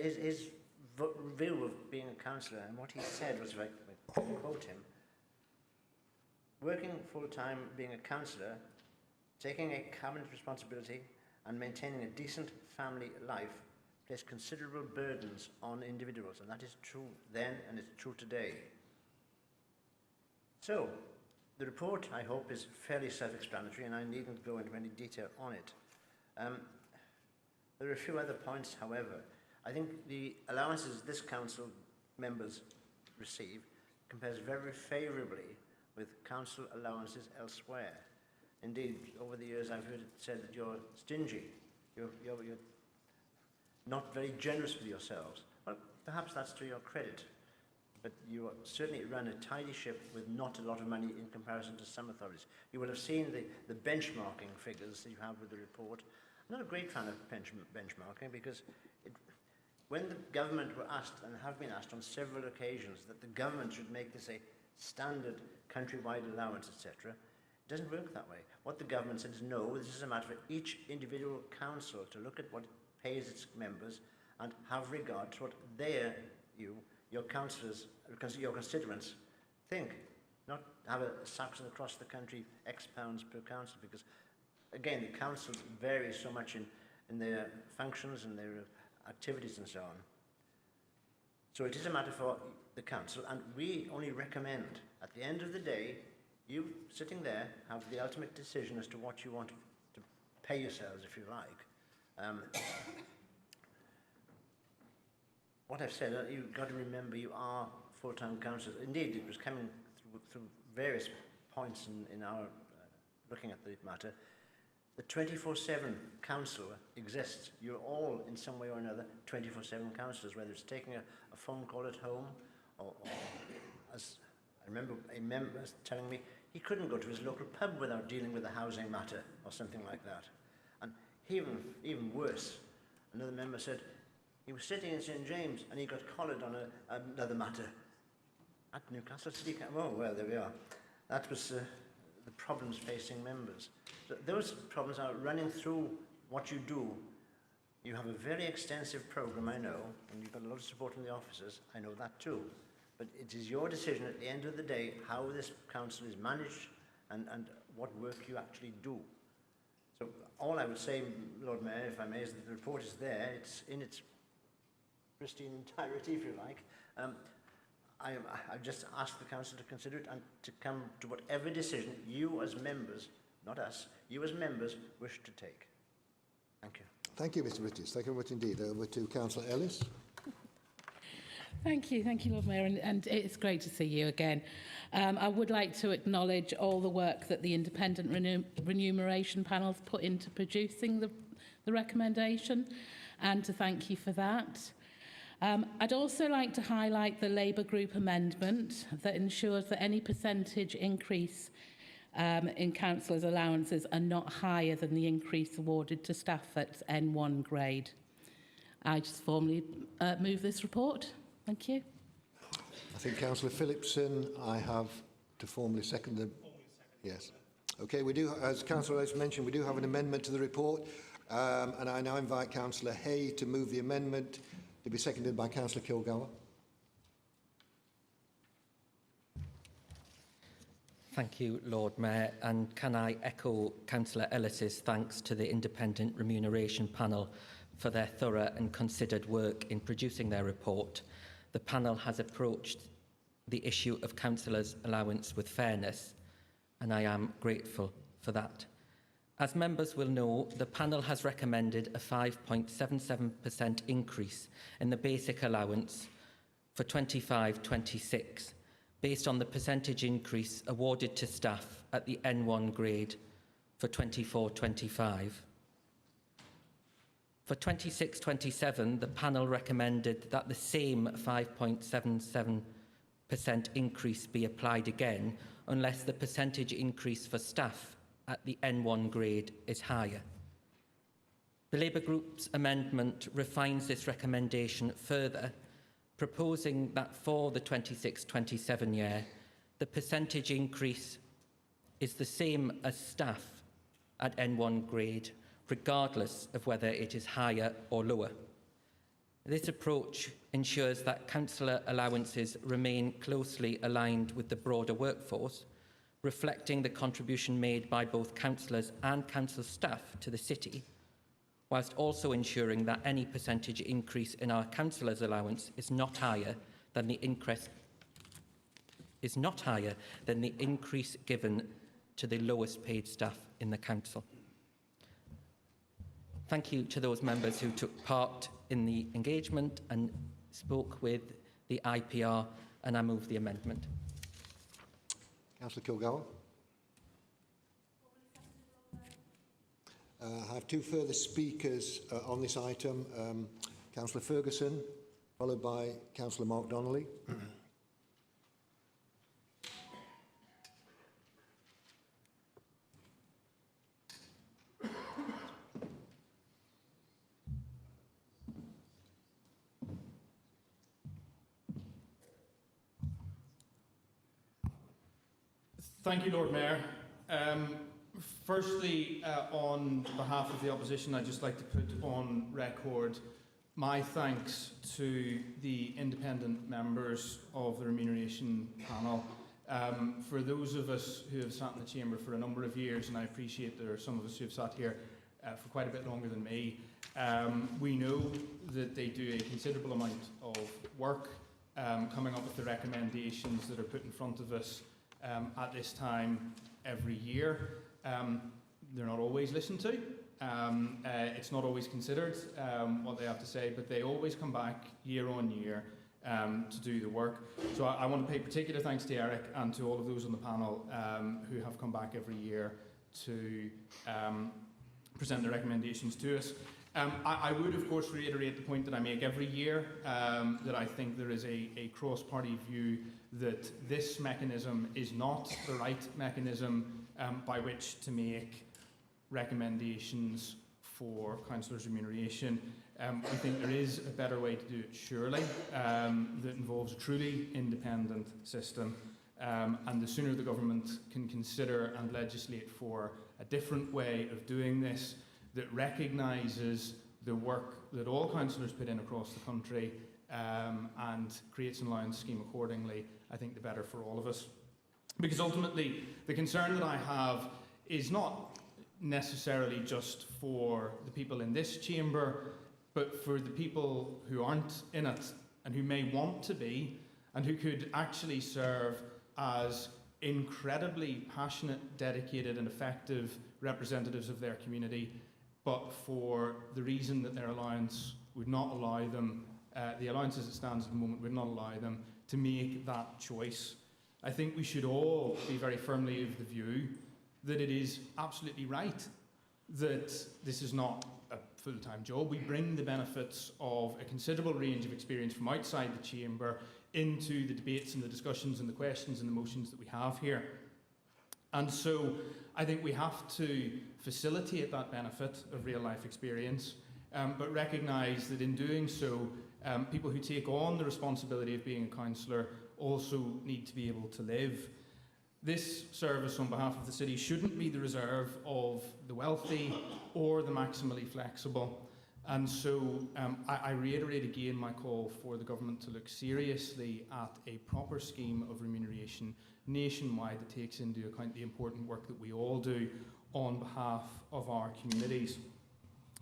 view of being a councillor, and what he said was, if I quote him, working full-time, being a councillor, taking a cabinet responsibility and maintaining a decent family life place considerable burdens on individuals, and that is true then and it's true today. So, the report, I hope, is fairly self-explanatory, and I needn't go into any detail on it. There are a few other points, however. I think the allowances this council members receive compares very favourably with council allowances elsewhere. Indeed, over the years I've heard it said that you're stingy, you're not very generous with yourselves. Well, perhaps that's to your credit, but you certainly run a tidy ship with not a lot of money in comparison to some authorities. You will have seen the benchmarking figures that you have with the report. I'm not a great fan of benchmarking because when the government were asked, and have been asked on several occasions, that the government should make this a standard countrywide allowance, etc., it doesn't work that way. What the government said is, no, this is a matter for each individual council to look at what it pays its members and have regard to what your councillors, your constituents, think. Not have a Saxon across the country, X pounds per council, because, again, the councils vary so much in their functions and their activities and so on. So it is a matter for the council, and we only recommend, at the end of the day, you sitting there have the ultimate decision as to what you want to pay yourselves, if you like. What I've said, you've got to remember you are full-time councillors. Indeed, it was coming through various points in our looking at the matter. The 24/7 council exists. You're all, in some way or another, 24/7 councillors, whether it's taking a phone call at home or as I remember a member telling me he couldn't go to his local pub without dealing with a housing matter or something like that. And even worse, another member said he was sitting in St James and he got collared on another matter at NewcastleCC. Oh, well, there we are. That was the problems facing members. So those problems are running through what you do. You have a very extensive programme, I know, and you've got a lot of support from the officers. I know that too. But it is your decision at the end of the day how this council is managed and what work you actually do. So all I would say, Lord Mayor, if I may, is that the report is there. It's in its pristine entirety, if you like. I've just asked the council to consider it and to come to whatever decision you as members, not us, you as members wish to take. Thank you. Thank you, Mr Bridges. Thank you very much indeed. Over to Councillor Ellis. Thank you, Lord Mayor, and it's great to see you again. I would like to acknowledge all the work that the independent remuneration panels put into producing the recommendation, and to thank you for that. I'd also like to highlight the Labour Group amendment that ensures that any percentage increase in councillors' allowances are not higher than the increase awarded to staff at N1 grade. I just formally move this report. Thank you. I think Councillor Phillipson, I have to formally second the... Yes. Okay, we do, as Councillor Ellis mentioned, we do have an amendment to the report, and I now invite Councillor Hay to move the amendment to be seconded by Councillor Kilgour. Thank you, Lord Mayor. And can I echo Councillor Ellis's thanks to the Independent Remuneration Panel for their thorough and considered work in producing their report. The panel has approached the issue of councillors' allowance with fairness, and I am grateful for that. As members will know, the panel has recommended a 5.77% increase in the basic allowance for 25-26, based on the percentage increase awarded to staff at the N1 grade for 24-25. For 26-27, the panel recommended that the same 5.77% increase be applied again, unless the percentage increase for staff at the N1 grade is higher. The Labour Group's amendment refines this recommendation further, proposing that for the 26-27 year, the percentage increase is the same as staff at N1 grade, regardless of whether it is higher or lower. This approach ensures that councillor allowances remain closely aligned with the broader workforce, reflecting the contribution made by both councillors and council staff to the city, whilst also ensuring that any percentage increase in our councillors' allowance is not higher than the increase given to the lowest paid staff in the council. Thank you to those members who took part in the engagement and spoke with the IPR, and I move the amendment. Councillor Kilgour. I have two further speakers on this item. Councillor Ferguson, followed by Councillor Mark Donnelly. Thank you, Lord Mayor. Firstly, on behalf of the opposition, I'd just like to put on record my thanks to the independent members of the remuneration panel. For those of us who have sat in the chamber for a number of years, and I appreciate there are some of us who have sat here for quite a bit longer than me, we know that they do a considerable amount of work coming up with the recommendations that are put in front of us at this time every year. They're not always listened to. It's not always considered what they have to say, but they always come back year on year to do the work. So I want to pay particular thanks to Eric and to all of those on the panel who have come back every year to present their recommendations to us. I would, of course, reiterate the point that I make every year, that I think there is a cross-party view that this mechanism is not the right mechanism by which to make recommendations for councillors' remuneration. I think there is a better way to do it, surely, that involves a truly independent system. And the sooner the government can consider and legislate for a different way of doing this, that recognises the work that all councillors put in across the country and creates an allowance scheme accordingly, I think the better for all of us. Because ultimately, the concern that I have is not necessarily just for the people in this chamber, but for the people who aren't in it and who may want to be, and who could actually serve as incredibly passionate, dedicated and effective representatives of their community, but for the reason that their allowance would not allow them, the allowance as it stands at the moment would not allow them to make that choice. I think we should all be very firmly of the view that it is absolutely right that this is not a full-time job. We bring the benefits of a considerable range of experience from outside the chamber into the debates and the discussions and the questions and the motions that we have here. And so I think we have to facilitate that benefit of real-life experience, but recognise that in doing so, people who take on the responsibility of being a councillor also need to be able to live. This service on behalf of the city shouldn't be the reserve of the wealthy or the maximally flexible. And so I reiterate again my call for the government to look seriously at a proper scheme of remuneration nationwide that takes into account the important work that we all do on behalf of our communities.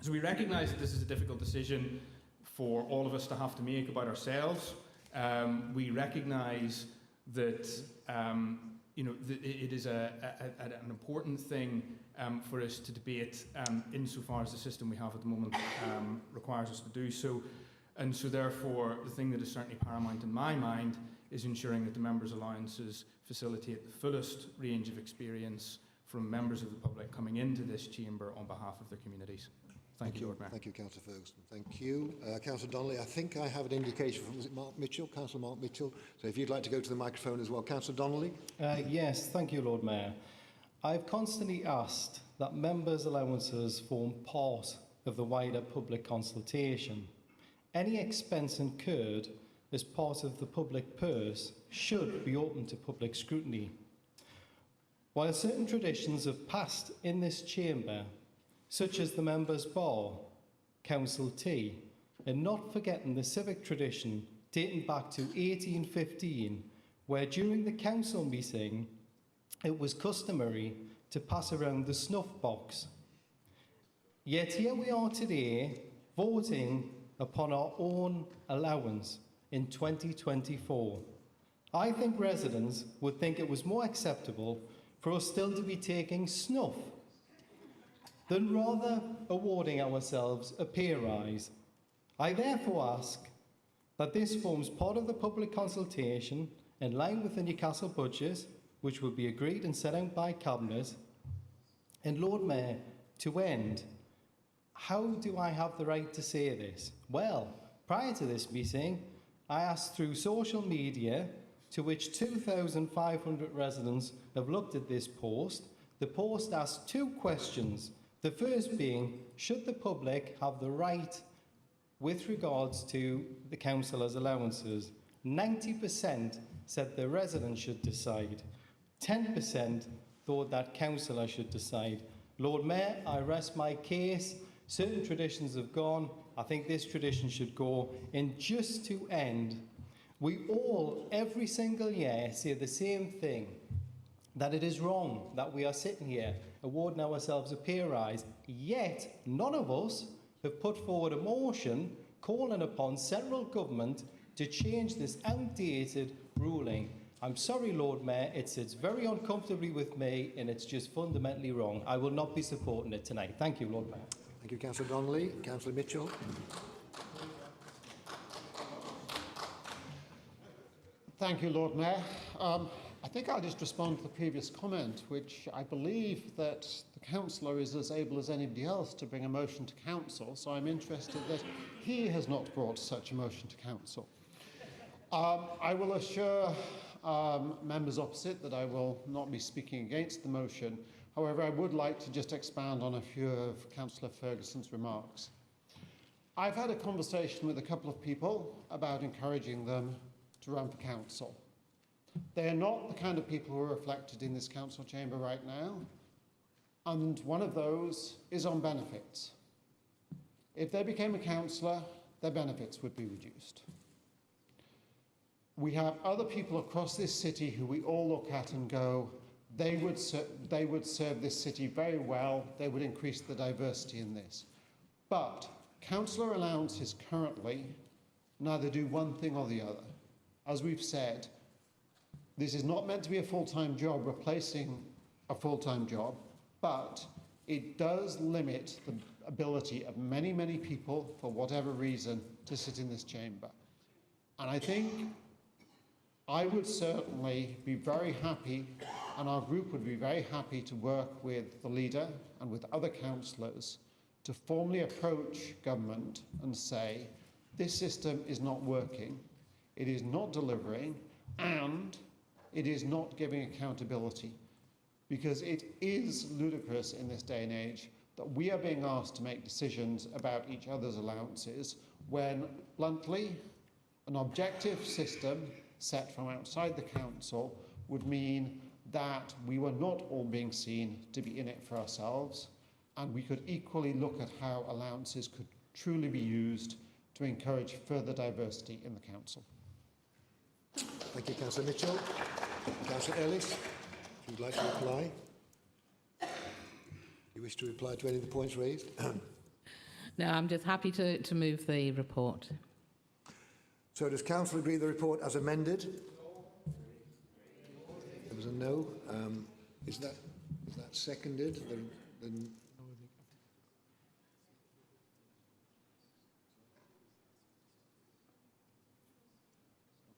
So we recognise that this is a difficult decision for all of us to have to make about ourselves. We recognise that it is an important thing for us to debate insofar as the system we have at the moment requires us to do so. And so therefore, the thing that is certainly paramount in my mind is ensuring that the members' allowances facilitate the fullest range of experience from members of the public coming into this chamber on behalf of their communities. Thank you, Lord Mayor. Thank you, Councillor Ferguson. Thank you. Councillor Donnelly, I think I have an indication from, was it Mark Mitchell? Councillor Mark Mitchell. So if you'd like to go to the microphone as well. Councillor Donnelly. Yes, thank you, Lord Mayor. I've constantly asked that members' allowances form part of the wider public consultation. Any expense incurred as part of the public purse should be open to public scrutiny. While certain traditions have passed in this chamber, such as the members' bar, council tea, and not forgetting the civic tradition dating back to 1815, where during the council meeting it was customary to pass around the snuff box. Yet here we are today, voting upon our own allowance in 2024. I think residents would think it was more acceptable for us still to be taking snuff than rather awarding ourselves a pay rise. I therefore ask that this forms part of the public consultation in line with the Newcastle budget, which will be agreed and set out by Cabinet. And Lord Mayor, to end, how do I have the right to say this? Well, prior to this meeting, I asked through social media, to which 2,500 residents have looked at this post. The post asked two questions. The first being, should the public have the right with regards to the councillors' allowances? 90% said the residents should decide. 10% thought that councillor should decide. Lord Mayor, I rest my case. Certain traditions have gone. I think this tradition should go. And just to end, we all, every single year, say the same thing, that it is wrong that we are sitting here awarding ourselves a pay rise, yet none of us have put forward a motion calling upon central government to change this outdated ruling. I'm sorry, Lord Mayor, it sits very uncomfortably with me and it's just fundamentally wrong. I will not be supporting it tonight. Thank you, Lord Mayor. Thank you, Councillor Donnelly. Councillor Mitchell. Thank you, Lord Mayor. I think I'll just respond to the previous comment, which I believe that the councillor is as able as anybody else to bring a motion to council, so I'm interested that he has not brought such a motion to council. I will assure members opposite that I will not be speaking against the motion. However, I would like to just expand on a few of Councillor Ferguson's remarks. I've had a conversation with a couple of people about encouraging them to run for council. They are not the kind of people who are reflected in this council chamber right now, and one of those is on benefits. If they became a councillor, their benefits would be reduced. We have other people across this city who we all look at and go, they would serve this city very well, they would increase the diversity in this. But councillor allowances currently neither do one thing or the other. As we've said, this is not meant to be a full-time job replacing a full-time job, but it does limit the ability of many, many people, for whatever reason, to sit in this chamber. And I think I would certainly be very happy, and our group would be very happy to work with the leader and with other councillors to formally approach government and say, this system is not working, it is not delivering, and it is not giving accountability. Because it is ludicrous in this day and age that we are being asked to make decisions about each other's allowances when, bluntly, an objective system set from outside the council would mean that we were not all being seen to be in it for ourselves, and we could equally look at how allowances could truly be used to encourage further diversity in the council. Thank you, Councillor Mitchell. Councillor Ellis, if you'd like to reply. You wish to reply to any of the points raised? No, I'm just happy to move the report. So does Council agree the report as amended? There was a no. Is that seconded?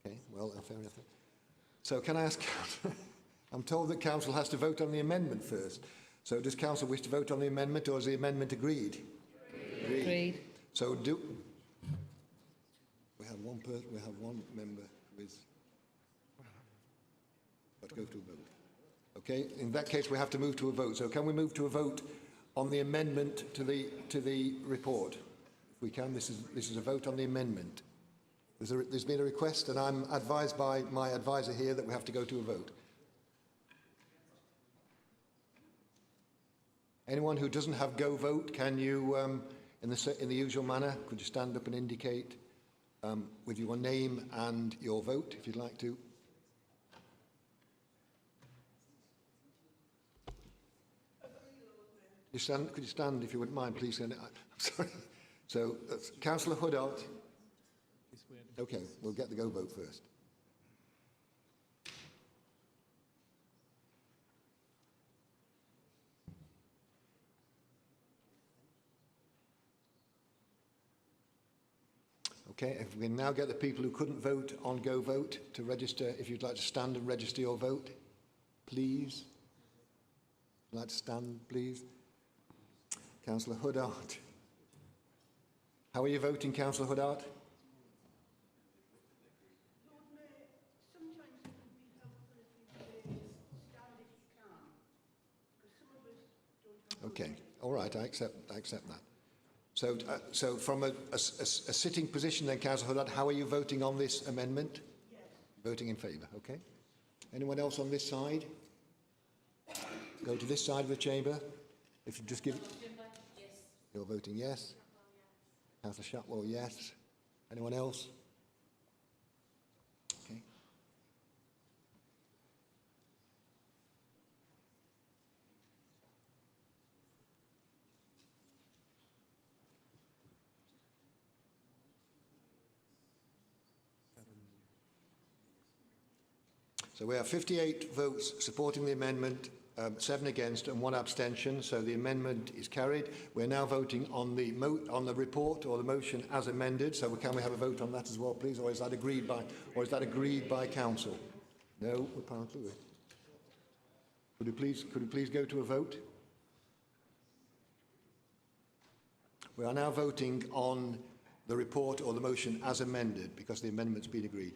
Okay, well, fair enough. So can I ask, I'm told that Council has to vote on the amendment first. So does Council wish to vote on the amendment, or is the amendment agreed? Agreed. So we have one member with, but go to a vote. Okay, in that case we have to move to a vote. So can we move to a vote on the amendment to the report? If we can, this is a vote on the amendment. There's been a request, and I'm advised by my advisor here that we have to go to a vote. Anyone who doesn't have go vote, can you, in the usual manner, could you stand up and indicate with your name and your vote, if you'd like to? Could you stand, if you wouldn't mind, please? I'm sorry. So, that's Councillor Huddart. Okay, we'll get the go vote first. Okay, if we can now get the people who couldn't vote on go vote to register, if you'd like to stand and register your vote, please. If you'd like to stand, please. Councillor Huddart. How are you voting, Councillor Huddart? Okay, all right, I accept that. So, so from a sitting position then, Councillor Huddart, how are you voting on this amendment? Yes. Voting in favour, okay. Anyone else on this side? Go to this side of the chamber. If you just give... Yes. You're voting yes. Councillor Shapwell, yes. Anyone else? Okay. So we have 58 votes supporting the amendment, 7 against and 1 abstention. So the amendment is carried. We're now voting on the report or the motion as amended. So can we have a vote on that as well, please? Or is that agreed by Council? No, apparently. Could we please go to a vote? We are now voting on the report or the motion as amended because the amendment's been agreed.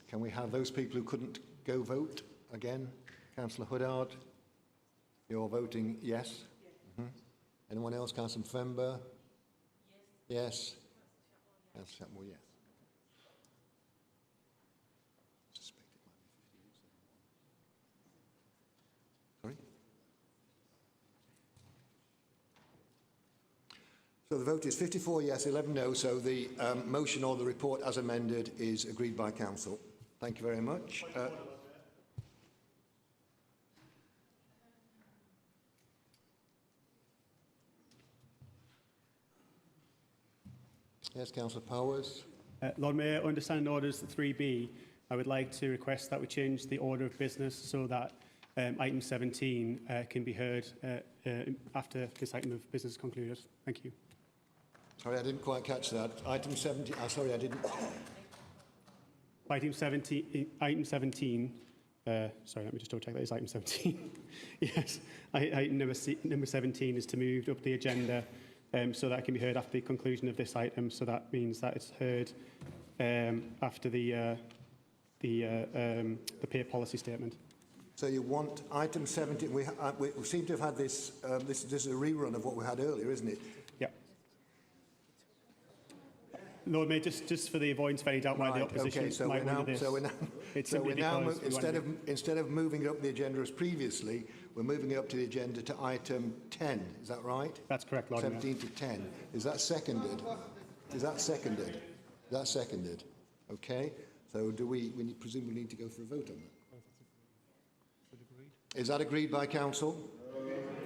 Can we have those people who couldn't go vote again? Councillor Huddart, you're voting yes? Mm-hmm. Anyone else? Councillor Fember? Yes. Councillor Shapwell, yes. Sorry? So the vote is 54 yes, 11 no, so the motion or the report as amended is agreed by Council. Thank you very much. Yes, Councillor Powers. Lord Mayor, understanding orders 3B, I would like to request that we change the order of business so that item 17 can be heard after this item of business is concluded. Thank you. Sorry, I didn't quite catch that. Item 17. Sorry, I didn't. Item 17. Sorry, let me just double check that is item 17. Yes, item number 17 is to move up the agenda so that it can be heard after the conclusion of this item. So that means that it's heard after the peer policy statement. So you want item 17. We seem to have had this. This is a rerun of what we had earlier, isn't it? Yeah. Lord Mayor, just for the avoidance of any doubt why the opposition okay, so might we're now, win this. so we're now, It's so we're simply now because instead of moving it up the agenda as previously, we're moving it up to the agenda to item 10. Is that right? That's correct, Lord 17 Mayor. to 10. Is that seconded? Is that seconded? Is that seconded? Okay. So do we presumably need to go for a vote on that? Is that agreed by council?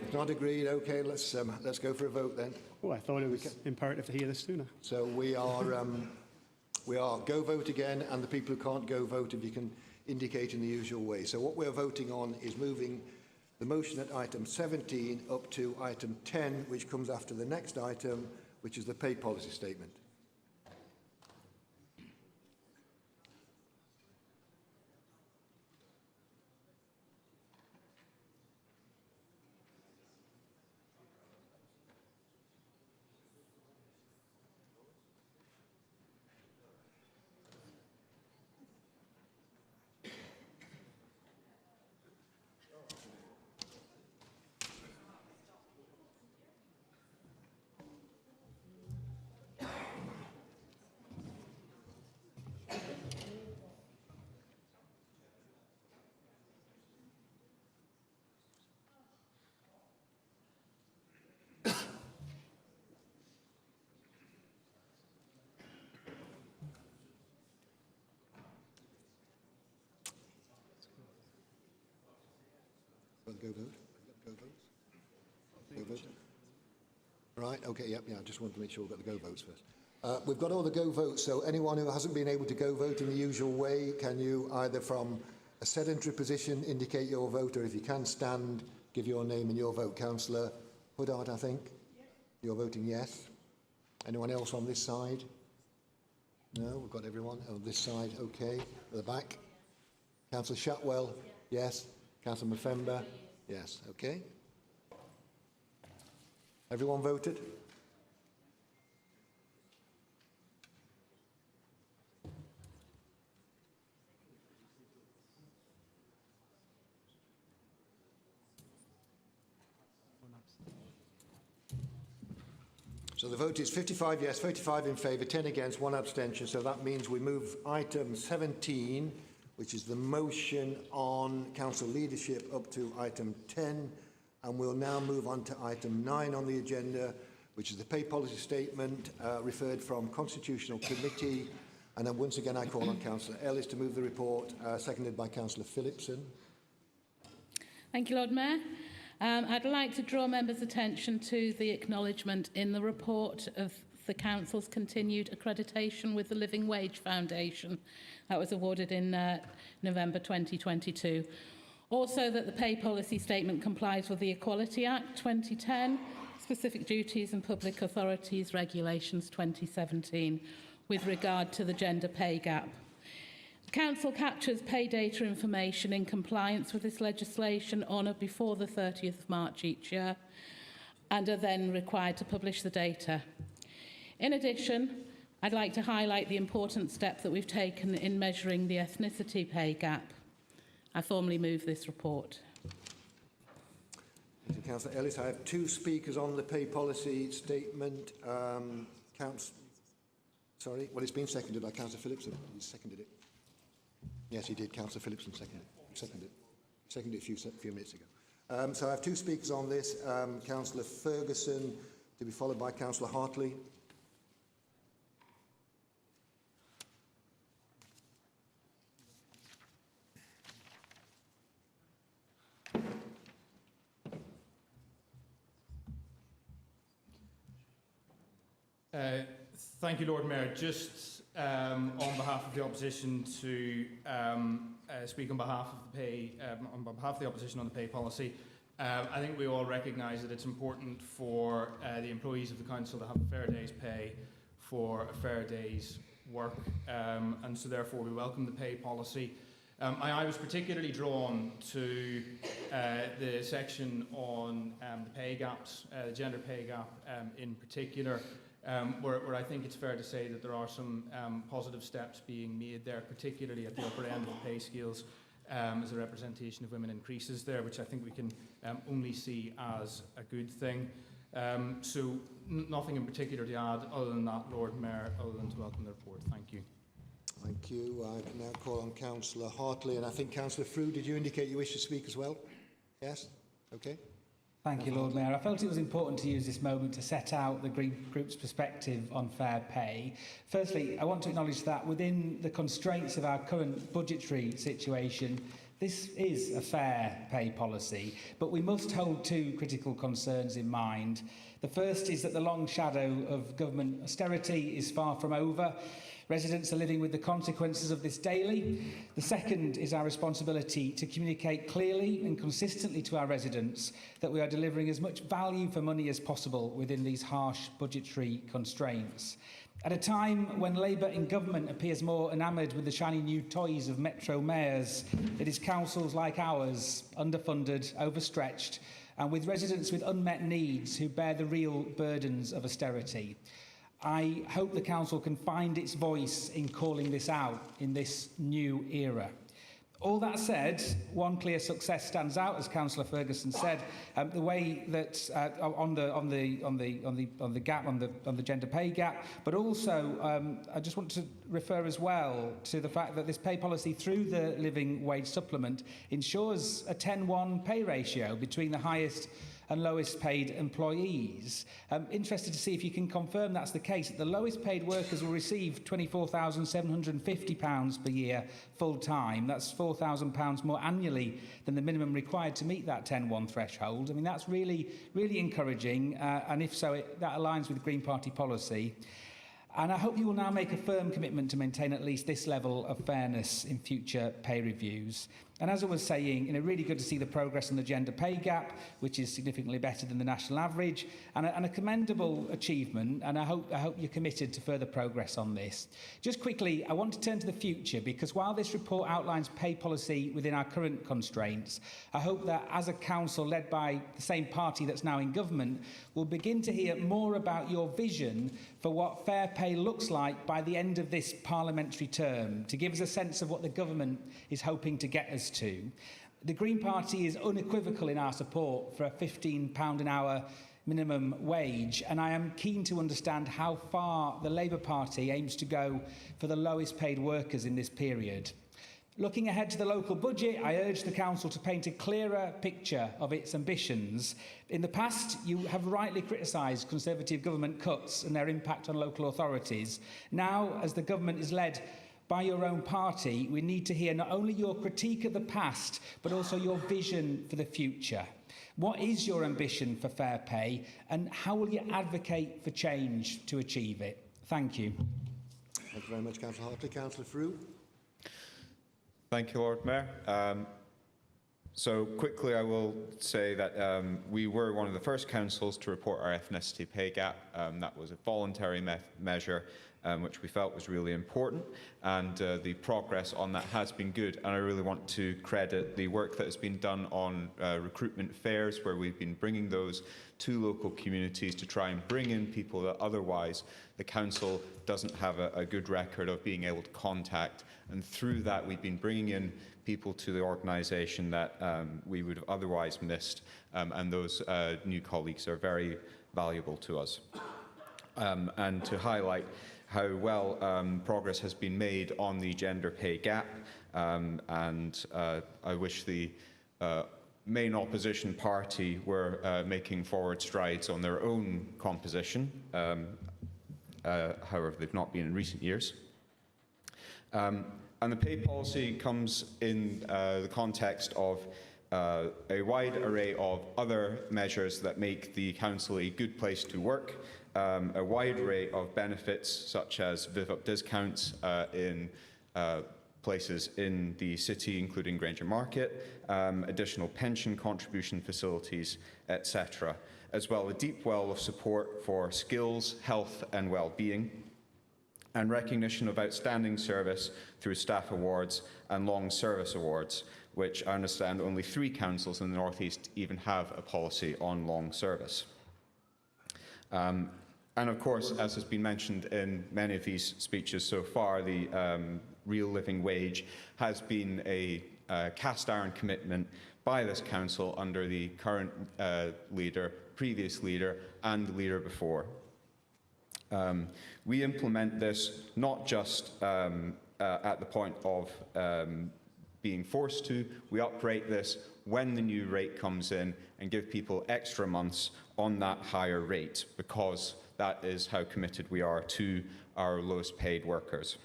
If not agreed, okay, let's go for a vote then. Oh, I thought it was imperative to hear this sooner. So we are go vote again, and the people who can't go vote, if you can indicate in the usual way. So what we're voting on is moving the motion at item 17 up to item 10, which comes after the next item, which is the pay policy statement. Go vote. Go votes. Go vote. Right. Okay. Yep. Yeah. I just wanted to make sure we've got the go votes first. We've got all the go votes. So anyone who hasn't been able to go vote in the usual way, can you either from a sedentary position indicate your vote, or if you can stand, give your name and your vote. Councillor Huddart, I think. Yes. You're voting yes. Anyone else on this side? No. We've got everyone on this side. Okay. At the back. Councillor Shatwell. Yes. Councillor Mafemba. Yes, okay. Everyone voted? So the vote is 55 yes, 45 in favour, 10 against, 1 abstention. So that means we move item 17, which is the motion on council leadership, up to item 10, and we'll now move on to item 9 on the agenda, which is the pay policy statement referred from Constitutional Committee. And then once again I call on Councillor Ellis to move the report, seconded by Councillor Phillipson. Thank you, Lord Mayor. I'd like to draw members' attention to the acknowledgement in the report of the Council's continued accreditation with the Living Wage Foundation. That was awarded in November 2022. Also, that the pay policy statement complies with the Equality Act 2010, Specific Duties and Public Authorities Regulations 2017, with regard to the gender pay gap. The Council captures pay data information in compliance with this legislation on or before the 30th of March each year, and are then required to publish the data. In addition, I'd like to highlight the important step that we've taken in measuring the ethnicity pay gap. I formally move this report. Thank you, Councillor Ellis. I have 2 speakers on the pay policy statement. Sorry, well, it's been seconded by Councillor Phillipson. He seconded it. Yes, he did. Councillor Phillipson seconded it. Seconded it a few minutes ago. So I have 2 speakers on this. Councillor Ferguson, to be followed by Councillor Hartley. Thank you, Lord Mayor. Just on behalf of the opposition to speak on behalf of the opposition on the pay policy. I think we all recognise that it's important for the employees of the council to have a fair day's pay for a fair day's work, and so therefore we welcome the pay policy. I was particularly drawn to the section on the pay gaps, the gender pay gap in particular, where I think it's fair to say that there are some positive steps being made there, particularly at the upper end of the pay scales. as a representation of women increases there, which I think we can only see as a good thing. So nothing in particular to add other than that, Lord Mayor, other than to welcome the report. Thank you. Thank you. I can now call on Councillor Hartley, and I think Councillor Frew, did you indicate you wish to speak as well? Yes? Okay. Thank you, Lord Mayor. I felt it was important to use this moment to set out the Green Group's perspective on fair pay. Firstly, I want to acknowledge that within the constraints of our current budgetary situation, this is a fair pay policy, but we must hold two critical concerns in mind. The first is that the long shadow of government austerity is far from over. Residents are living with the consequences of this daily. The second is our responsibility to communicate clearly and consistently to our residents that we are delivering as much value for money as possible within these harsh budgetary constraints. At a time when Labour in government appears more enamoured with the shiny new toys of Metro mayors, it is councils like ours, underfunded, overstretched, and with residents with unmet needs who bear the real burdens of austerity. I hope the Council can find its voice in calling this out in this new era. All that said, one clear success stands out, as Councillor Ferguson said, the way that on the gap, on the gender pay gap, but also I just want to refer as well to the fact that this pay policy through the living wage supplement ensures a 10-1 pay ratio between the highest and lowest paid employees. I'm interested to see if you can confirm that's the case, that the lowest paid workers will receive £24,750 per year full-time. That's £4,000 more annually than the minimum required to meet that 10-1 threshold. I mean, that's really, really encouraging, and if so, that aligns with Green Party policy. And I hope you will now make a firm commitment to maintain at least this level of fairness in future pay reviews. And as I was saying, really good to see the progress on the gender pay gap, which is significantly better than the national average, and a commendable achievement, and I hope you're committed to further progress on this. Just quickly, I want to turn to the future, because while this report outlines pay policy within our current constraints, I hope that as a council led by the same party that's now in government, we'll begin to hear more about your vision for what fair pay looks like by the end of this parliamentary term, to give us a sense of what the government is hoping to get us to. The Green Party is unequivocal in our support for a £15 an hour minimum wage, and I am keen to understand how far the Labour Party aims to go for the lowest paid workers in this period. Looking ahead to the local budget, I urge the Council to paint a clearer picture of its ambitions. In the past, you have rightly criticised Conservative government cuts and their impact on local authorities. Now, as the government is led by your own party, we need to hear not only your critique of the past, but also your vision for the future. What is your ambition for fair pay, and how will you advocate for change to achieve it? Thank you. Thank you very much, Councillor Hartley. Councillor Frew. Thank you, Lord Mayor. So quickly, I will say that we were one of the first councils to report our ethnicity pay gap. That was a voluntary measure, which we felt was really important, and the progress on that has been good. And I really want to credit the work that has been done on recruitment fairs, where we've been bringing those to local communities to try and bring in people that otherwise the council doesn't have a good record of being able to contact. And through that, we've been bringing in people to the organisation that we would have otherwise missed, and those new colleagues are very valuable to us. And to highlight how well progress has been made on the gender pay gap, and I wish the main opposition party were making forward strides on their own composition. However, they've not been in recent years. And the pay policy comes in the context of a wide array of other measures that make the council a good place to work, a wide array of benefits such as VIV-up discounts in places in the city, including Granger Market, additional pension contribution facilities, etc., as well as a deep well of support for skills, health and well-being, and recognition of outstanding service through staff awards and long service awards, which I understand only 3 councils in the North East even have a policy on long service. And of course, as has been mentioned in many of these speeches so far, the real living wage has been a cast iron commitment by this council under the current leader, previous leader, and the leader before. We implement this not just at the point of being forced to, we operate this when the new rate comes in and give people extra months on that higher rate, because that is how committed we are to our lowest paid workers.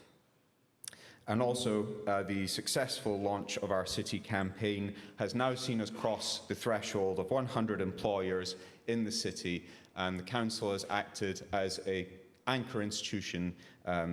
And also, the successful launch of our city campaign has now seen us cross the threshold of 100 employers in the city, and the council has acted as an anchor institution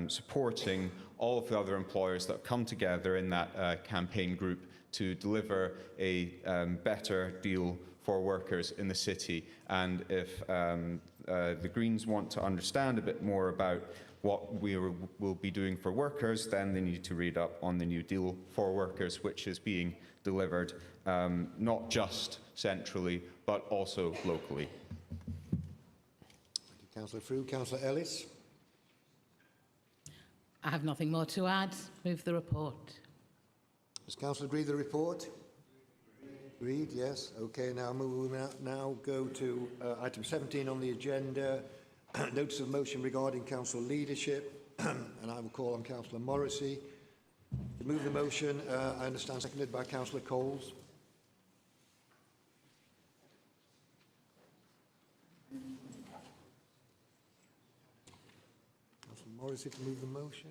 supporting all of the other employers that have come together in that campaign group to deliver a better deal for workers in the city. And if the Greens want to understand a bit more about what we will be doing for workers, then they need to read up on the New Deal for Workers, which is being delivered not just centrally, but also locally. Thank you, Councillor Frew. Councillor Ellis. I have nothing more to add. Move the report. Does Councillor agree with the report? Agreed, yes. Okay, now now go to item 17 on the agenda. Notice of motion regarding council leadership, and I will call on Councillor Morrissey to move the motion. I understand seconded by Councillor Coles. Councillor Morrissey to move the motion.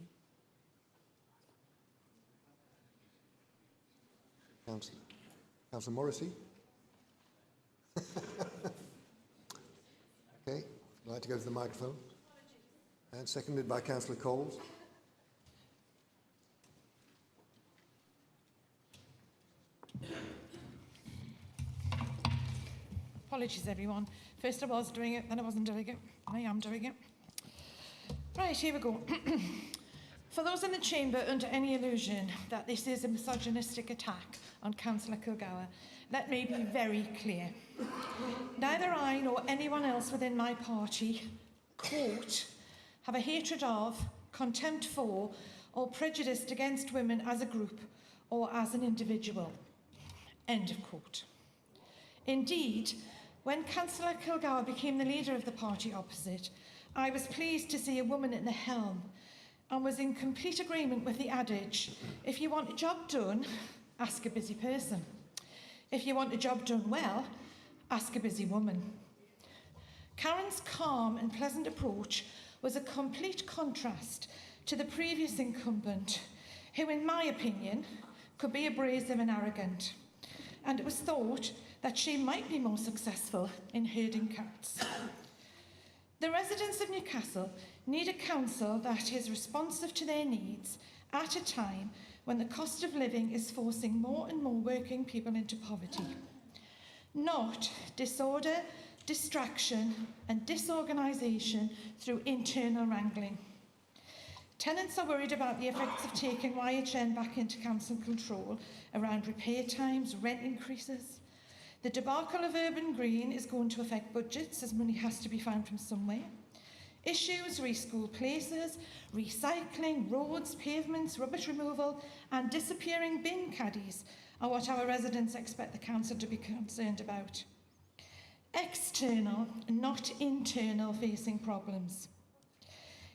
Councillor Morrissey. Okay. I'd like to go to the microphone. And seconded by Councillor Coles. Apologies, everyone. First I was doing it, then I wasn't doing it. I am doing it. Right, here we go. For those in the chamber under any illusion that this is a misogynistic attack on Councillor Kilgour, let me be very clear. Neither I nor anyone else within my party, quote, have a hatred of, contempt for, or prejudice against women as a group or as an individual. End of quote. Indeed, when Councillor Kilgour became the leader of the party opposite, I was pleased to see a woman at the helm and was in complete agreement with the adage, if you want a job done, ask a busy person. If you want a job done well, ask a busy woman. Karen's calm and pleasant approach was a complete contrast to the previous incumbent, who, in my opinion, could be abrasive and arrogant. And it was thought that she might be more successful in herding cats. The residents of Newcastle need a council that is responsive to their needs at a time when the cost of living is forcing more and more working people into poverty. Not disorder, distraction and disorganisation through internal wrangling. Tenants are worried about the effects of taking YHN back into council control around repair times, rent increases. The debacle of Urban Green is going to affect budgets as money has to be found from somewhere. Issues re school places, recycling, roads, pavements, rubbish removal and disappearing bin caddies are what our residents expect the council to be concerned about. External, not internal facing problems.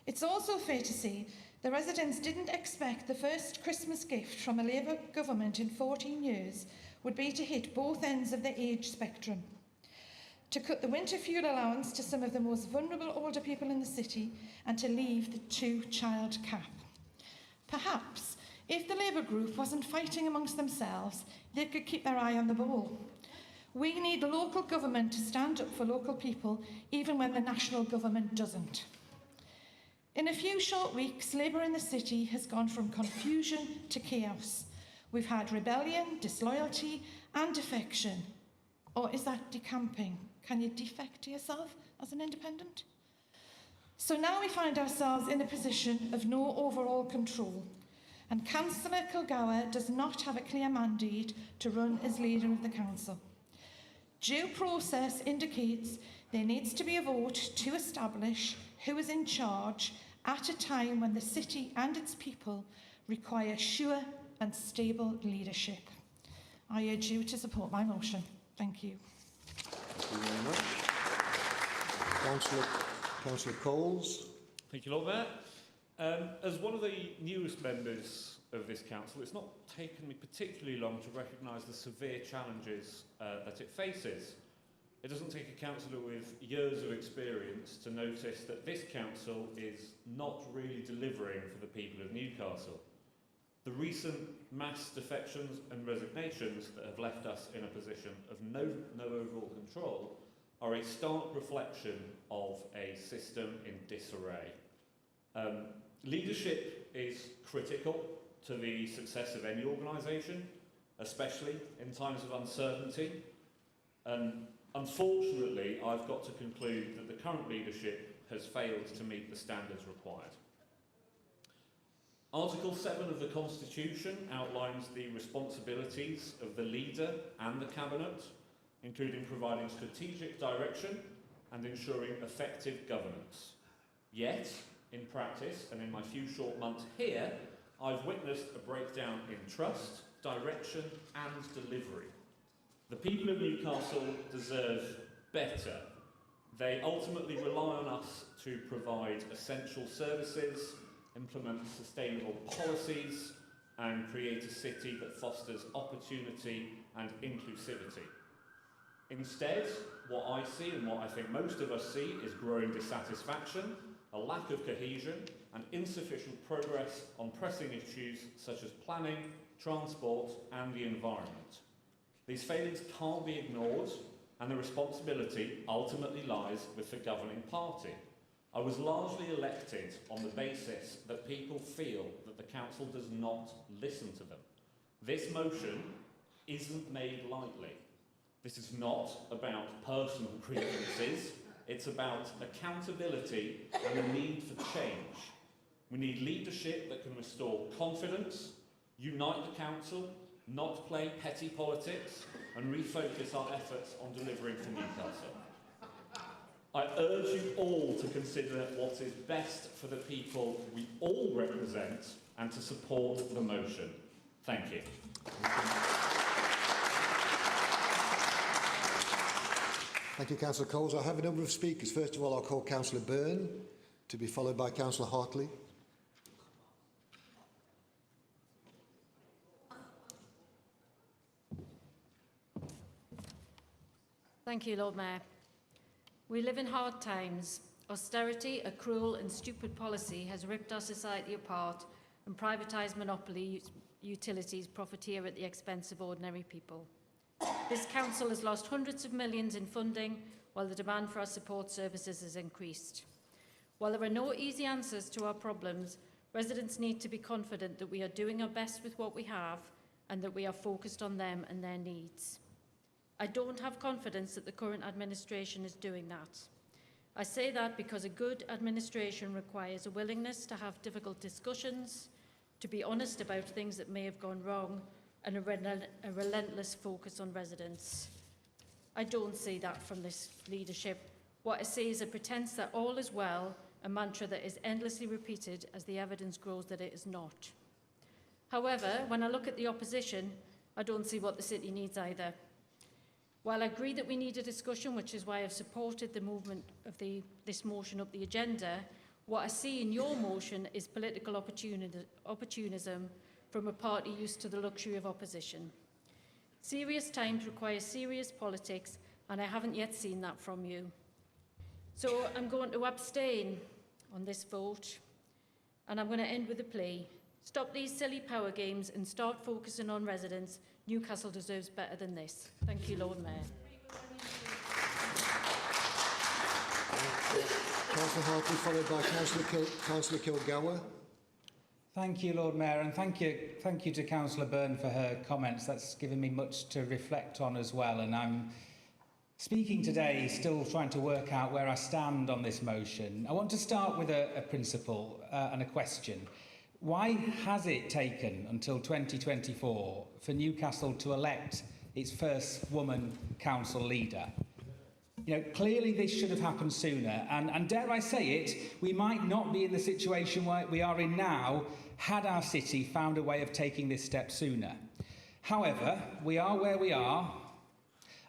It's also fair to say the residents didn't expect the first Christmas gift from a Labour government in 14 years would be to hit both ends of the age spectrum. To cut the winter fuel allowance to some of the most vulnerable older people in the city and to leave the 2-child cap. Perhaps, if the Labour group wasn't fighting amongst themselves, they could keep their eye on the ball. We need local government to stand up for local people, even when the national government doesn't. In a few short weeks, Labour in the city has gone from confusion to chaos. We've had rebellion, disloyalty and defection. Or is that decamping? Can you defect to yourself as an independent? So now we find ourselves in a position of no overall control, and Councillor Kilgour does not have a clear mandate to run as leader of the council. Due process indicates there needs to be a vote to establish who is in charge at a time when the city and its people require sure and stable leadership. I urge you to support my motion. Thank you. Thank you very much. Councillor Coles. Thank you, Lord Mayor. As one of the newest members of this council, it's not taken me particularly long to recognise the severe challenges that it faces. It doesn't take a councillor with years of experience to notice that this council is not really delivering for the people of Newcastle. The recent mass defections and resignations that have left us in a position of no overall control are a stark reflection of a system in disarray. Leadership is critical to the success of any organisation, especially in times of uncertainty. And unfortunately, I've got to conclude that the current leadership has failed to meet the standards required. Article 7 of the Constitution outlines the responsibilities of the leader and the Cabinet, including providing strategic direction and ensuring effective governance. Yet, in practice, and in my few short months here, I've witnessed a breakdown in trust, direction and delivery. The people of Newcastle deserve better. They ultimately rely on us to provide essential services, implement sustainable policies, and create a city that fosters opportunity and inclusivity. Instead, what I see and what I think most of us see is growing dissatisfaction, a lack of cohesion, and insufficient progress on pressing issues such as planning, transport, and the environment. These failings can't be ignored, and the responsibility ultimately lies with the governing party. I was largely elected on the basis that people feel that the council does not listen to them. This motion isn't made lightly. This is not about personal grievances. It's about accountability and the need for change. We need leadership that can restore confidence, unite the council, not play petty politics, and refocus our efforts on delivering for Newcastle. I urge you all to consider what is best for the people we all represent and to support the motion. Thank you. Thank you, Councillor Coles. I have a number of speakers. First of all, I'll call Councillor Byrne, to be followed by Councillor Hartley. Thank you, Lord Mayor. We live in hard times. Austerity, a cruel and stupid policy, has ripped our society apart and privatised monopoly utilities profiteer at the expense of ordinary people. This council has lost hundreds of millions in funding while the demand for our support services has increased. While there are no easy answers to our problems, residents need to be confident that we are doing our best with what we have and that we are focused on them and their needs. I don't have confidence that the current administration is doing that. I say that because a good administration requires a willingness to have difficult discussions, to be honest about things that may have gone wrong, and a relentless focus on residents. I don't see that from this leadership. What I see is a pretense that all is well, a mantra that is endlessly repeated as the evidence grows that it is not. However, when I look at the opposition, I don't see what the city needs either. While I agree that we need a discussion, which is why I've supported the movement of this motion up the agenda, what I see in your motion is political opportunism from a party used to the luxury of opposition. Serious times require serious politics, and I haven't yet seen that from you. So I'm going to abstain on this vote, and I'm going to end with a plea. Stop these silly power games and start focusing on residents. Newcastle deserves better than this. Thank you, Lord Mayor. Councillor Hartley, followed by Councillor Kilgour. Thank you, Lord Mayor, and thank you to Councillor Byrne for her comments. That's given me much to reflect on as well, and I'm speaking today still trying to work out where I stand on this motion. I want to start with a principle and a question. Why has it taken until 2024 for Newcastle to elect its first woman council leader? Clearly this should have happened sooner, and dare I say it, we might not be in the situation where we are in now had our city found a way of taking this step sooner. However, we are where we are.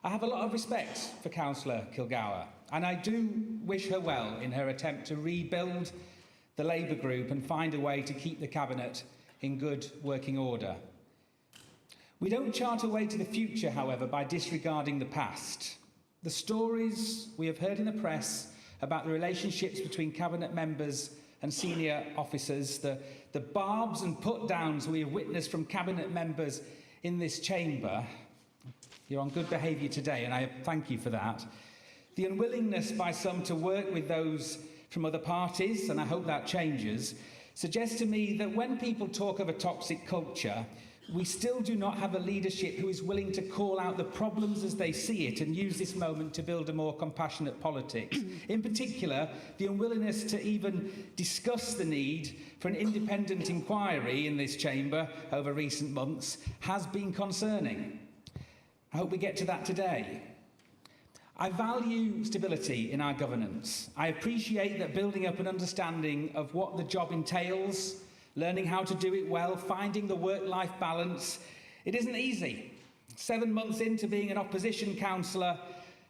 I have a lot of respect for Councillor Kilgour, and I do wish her well in her attempt to rebuild the Labour group and find a way to keep the Cabinet in good working order. We don't chart a way to the future, however, by disregarding the past. The stories we have heard in the press about the relationships between Cabinet members and senior officers, the barbs and put-downs we have witnessed from Cabinet members in this chamber, you're on good behaviour today, and I thank you for that. The unwillingness by some to work with those from other parties, and I hope that changes, suggests to me that when people talk of a toxic culture, we still do not have a leadership who is willing to call out the problems as they see it and use this moment to build a more compassionate politics. In particular, the unwillingness to even discuss the need for an independent inquiry in this chamber over recent months has been concerning. I hope we get to that today. I value stability in our governance. I appreciate that building up an understanding of what the job entails, learning how to do it well, finding the work-life balance. It isn't easy. 7 months into being an opposition councillor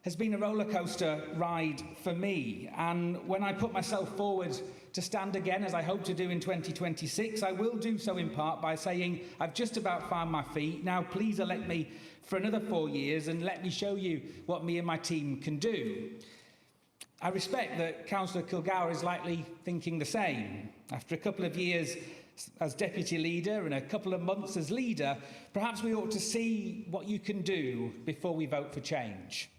has been a rollercoaster ride for me. And when I put myself forward to stand again, as I hope to do in 2026, I will do so in part by saying, I've just about found my feet. Now please elect me for another 4 years and let me show you what me and my team can do. I respect that Councillor Kilgour is likely thinking the same. After a couple of years as deputy leader and a couple of months as leader, perhaps we ought to see what you can do before we vote for change.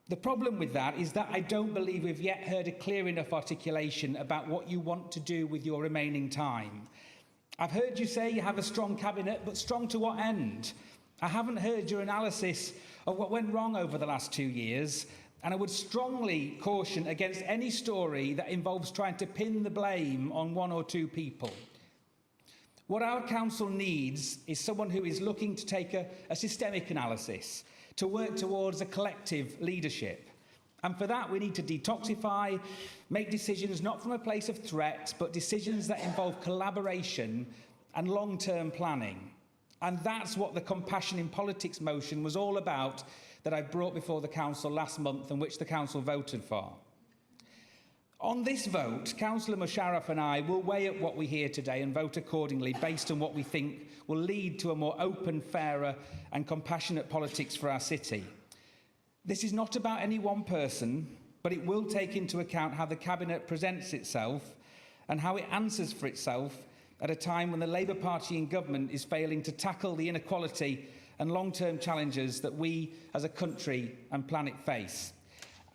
The problem with that is that I don't believe we've yet heard a clear enough articulation about what you want to do with your remaining time. I've heard you say you have a strong cabinet, but strong to what end? I haven't heard your analysis of what went wrong over the last 2 years, and I would strongly caution against any story that involves trying to pin the blame on 1 or 2 people. What our council needs is someone who is looking to take a systemic analysis, to work towards a collective leadership. And for that, we need to detoxify, make decisions not from a place of threat, but decisions that involve collaboration and long-term planning. And that's what the Compassion in Politics motion was all about that I brought before the Council last month and which the Council voted for. On this vote, Councillor Musharraf and I will weigh up what we hear today and vote accordingly based on what we think will lead to a more open, fairer and compassionate politics for our city. This is not about any one person, but it will take into account how the Cabinet presents itself and how it answers for itself at a time when the Labour Party in government is failing to tackle the inequality and long-term challenges that we as a country and planet face.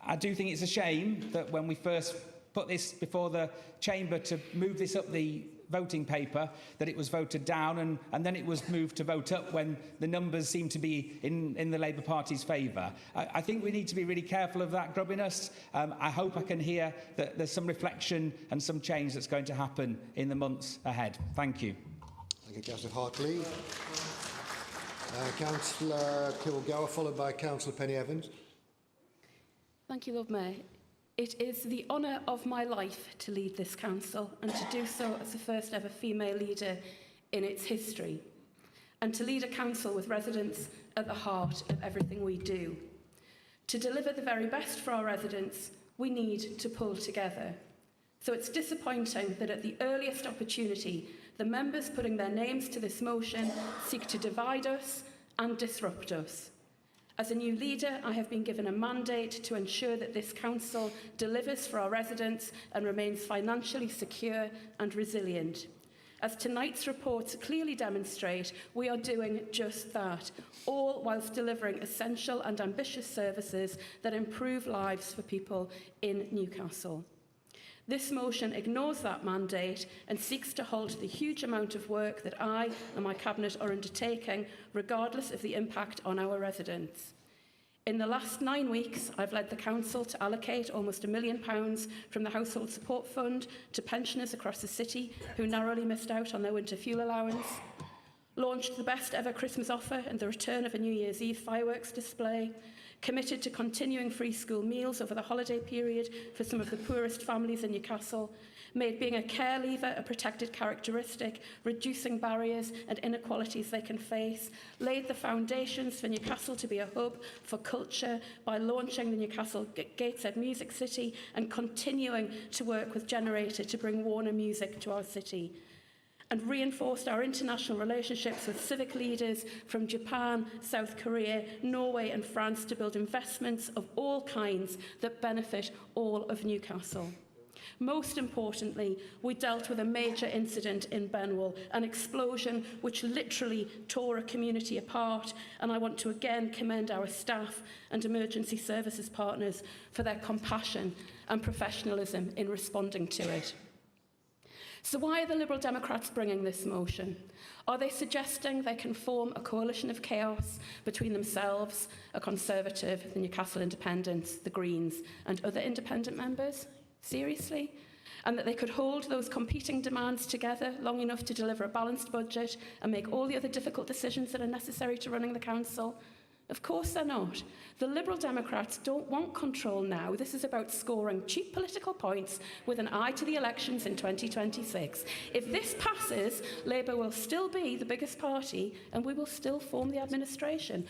I do think it's a shame that when we first put this before the chamber to move this up the voting paper, that it was voted down and then it was moved to vote up when the numbers seem to be in the Labour Party's favour. I think we need to be really careful of that grubbiness. I hope I can hear that there's some reflection and some change that's going to happen in the months ahead. Thank you. Thank you, Councillor Hartley. Councillor Kilgour, followed by Councillor Penny Evans. Thank you, Lord Mayor. It is the honour of my life to lead this council and to do so as the first ever female leader in its history, and to lead a council with residents at the heart of everything we do. To deliver the very best for our residents, we need to pull together. So it's disappointing that at the earliest opportunity, the members putting their names to this motion seek to divide us and disrupt us. As a new leader, I have been given a mandate to ensure that this council delivers for our residents and remains financially secure and resilient. As tonight's reports clearly demonstrate, we are doing just that, all whilst delivering essential and ambitious services that improve lives for people in Newcastle. This motion ignores that mandate and seeks to halt the huge amount of work that I and my Cabinet are undertaking, regardless of the impact on our residents. In the last 9 weeks, I've led the Council to allocate almost £1 million from the Household Support Fund to pensioners across the city who narrowly missed out on their winter fuel allowance, launched the best ever Christmas offer and the return of a New Year's Eve fireworks display, committed to continuing free school meals over the holiday period for some of the poorest families in Newcastle, made being a care leaver a protected characteristic, reducing barriers and inequalities they can face, laid the foundations for Newcastle to be a hub for culture by launching the Newcastle Gateshead Music City and continuing to work with Generator to bring Warner music to our city, and reinforced our international relationships with civic leaders from Japan, South Korea, Norway and France to build investments of all kinds that benefit all of Newcastle. Most importantly, we dealt with a major incident in Benwell, an explosion which literally tore a community apart, and I want to again commend our staff and emergency services partners for their compassion and professionalism in responding to it. So why are the Liberal Democrats bringing this motion? Are they suggesting they can form a coalition of chaos between themselves, a Conservative, the Newcastle Independents, the Greens, and other independent members? Seriously? And that they could hold those competing demands together long enough to deliver a balanced budget and make all the other difficult decisions that are necessary to running the council? Of course they're not. The Liberal Democrats don't want control now. This is about scoring cheap political points with an eye to the elections in 2026. If this passes, Labour will still be the biggest party and we will still form the administration.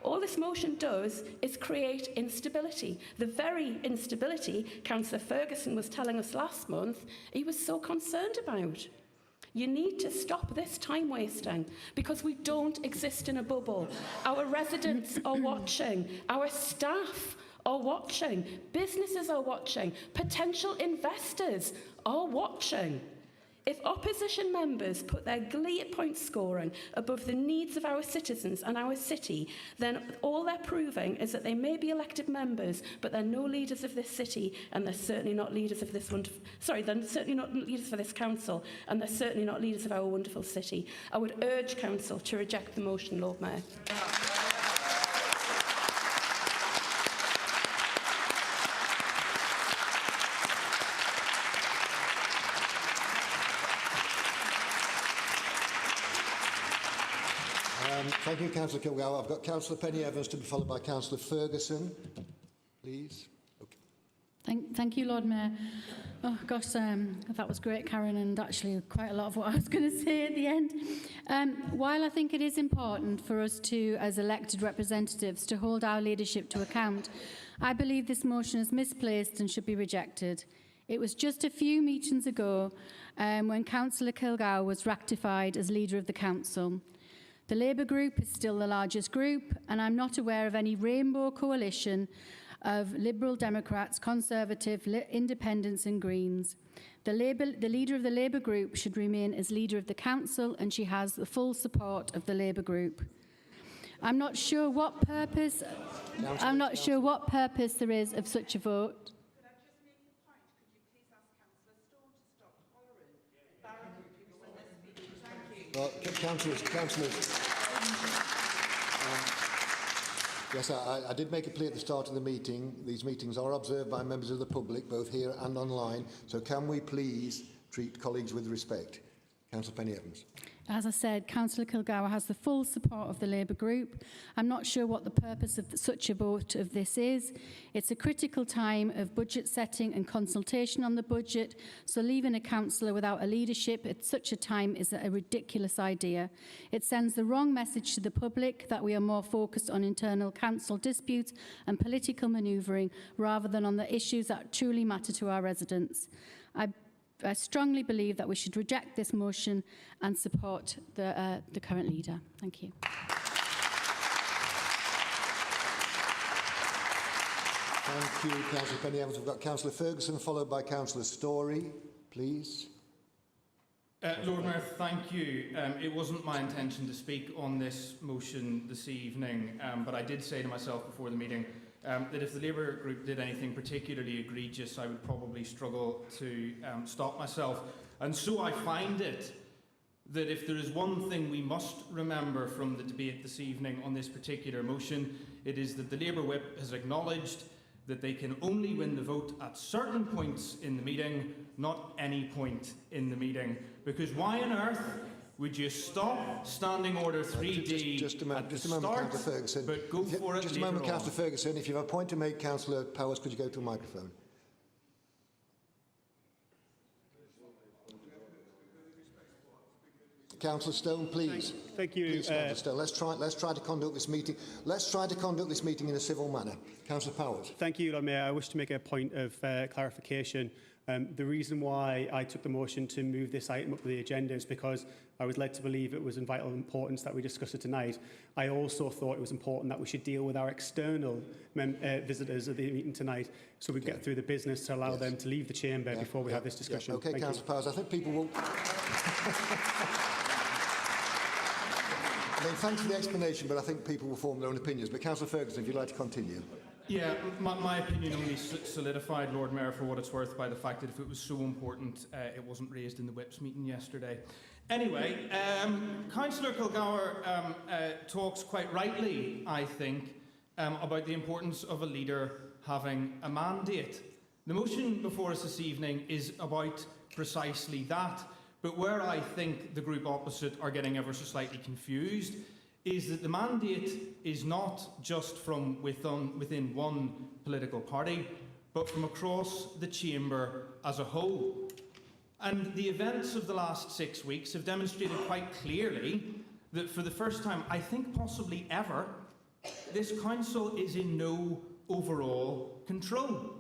All this motion does is create instability. The very instability Councillor Ferguson was telling us last month he was so concerned about. You need to stop this time wasting because we don't exist in a bubble. Our residents are watching. Our staff are watching. Businesses are watching. Potential investors are watching. If opposition members put their glee at point scoring above the needs of our citizens and our city, then all they're proving is that they may be elected members, but they're no leaders of this city, and they're certainly not leaders of this they're certainly not leaders for this council, and they're certainly not leaders of our wonderful city. I would urge council to reject the motion, Lord Mayor. Thank you, Councillor Kilgour. I've got Councillor Penny Evans to be followed by Councillor Ferguson. Please. Okay. Thank you, Lord Mayor. Oh, gosh, that was great, Karen, and actually quite a lot of what I was going to say at the end. While I think it is important for us to, as elected representatives, to hold our leadership to account, I believe this motion is misplaced and should be rejected. It was just a few meetings ago when Councillor Kilgour was ratified as leader of the council. The Labour group is still the largest group, and I'm not aware of any rainbow coalition of Liberal Democrats, Conservative, Independents and Greens. The leader of the Labour group should remain as leader of the council, and she has the full support of the Labour group. I'm not sure what purpose there is of such a vote. Well, councillors. Yes, I did make it clear at the start of the meeting, these meetings are observed by members of the public, both here and online, so can we please treat colleagues with respect? Councillor Penny Evans. As I said, Councillor Kilgour has the full support of the Labour group. I'm not sure what the purpose of such a vote of this is. It's a critical time of budget setting and consultation on the budget, so leaving a councillor without a leadership at such a time is a ridiculous idea. It sends the wrong message to the public that we are more focused on internal council disputes and political manoeuvring rather than on the issues that truly matter to our residents. I strongly believe that we should reject this motion and support the current leader. Thank you. Thank you, Councillor Penny Evans. We've got Councillor Ferguson followed by Councillor Story, please. Lord Mayor, thank you. It wasn't my intention to speak on this motion this evening, but I did say to myself before the meeting that if the Labour group did anything particularly egregious, I would probably struggle to stop myself. And so I find it that if there is one thing we must remember from the debate this evening on this particular motion, it is that the Labour whip has acknowledged that they can only win the vote at certain points in the meeting, not any point in the meeting. Because why on earth would you stop Standing Order 3D just a moment, start, Councillor Ferguson. but go for it Just a later moment, on? Councillor Ferguson. If you have a point to make, Councillor Powers, could you go to a microphone? Councillor Stone, please. Thank you. Please, Councillor Stone. Let's try to conduct this meeting. Let's try to conduct this meeting in a civil manner. Councillor Powers. Thank you, Lord Mayor. I wish to make a point of clarification. The reason why I took the motion to move this item up the agenda is because I was led to believe it was of vital importance that we discuss it tonight. I also thought it was important that we should deal with our external visitors at the meeting tonight, so we get through the business to allow them to leave the chamber before we have this discussion. Okay, Thank Councillor you. Powers. I think people will. I mean, thanks for the explanation, but I think people will form their own opinions. But Councillor Ferguson, if you'd like to continue. Yeah, my opinion only solidified, Lord Mayor, for what it's worth, by the fact that if it was so important, it wasn't raised in the Whips meeting yesterday. Anyway, Councillor Kilgour talks quite rightly, I think, about the importance of a leader having a mandate. The motion before us this evening is about precisely that. But where I think the group opposite are getting ever so slightly confused is that the mandate is not just from within one political party, but from across the chamber as a whole. And the events of the last 6 weeks have demonstrated quite clearly that for the first time, I think possibly ever, this council is in no overall control.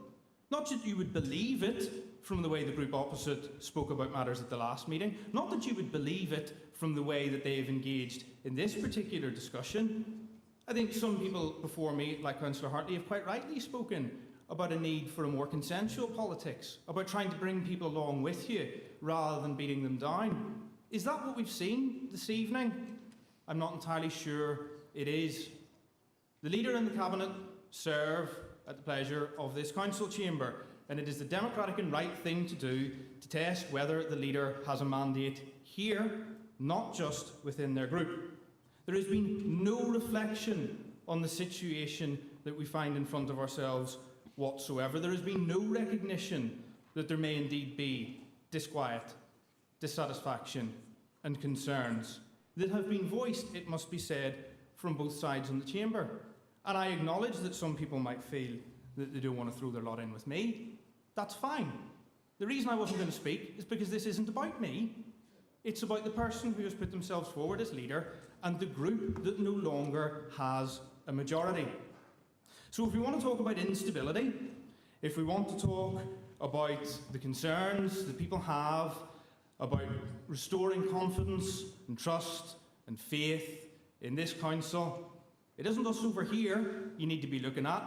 Not that you would believe it from the way the group opposite spoke about matters at the last meeting, not that you would believe it from the way that they have engaged in this particular discussion. I think some people before me, like Councillor Hartley, have quite rightly spoken about a need for a more consensual politics, about trying to bring people along with you rather than beating them down. Is that what we've seen this evening? I'm not entirely sure it is. The Leader and the Cabinet serve at the pleasure of this council chamber, and it is the democratic and right thing to do to test whether the Leader has a mandate here, not just within their group. There has been no reflection on the situation that we find in front of ourselves whatsoever. There has been no recognition that there may indeed be disquiet, dissatisfaction and concerns that have been voiced, it must be said, from both sides in the chamber. And I acknowledge that some people might feel that they don't want to throw their lot in with me. That's fine. The reason I wasn't going to speak is because this isn't about me. It's about the person who has put themselves forward as leader and the group that no longer has a majority. So if we want to talk about instability, if we want to talk about the concerns that people have about restoring confidence and trust and faith in this council, it isn't us over here you need to be looking at.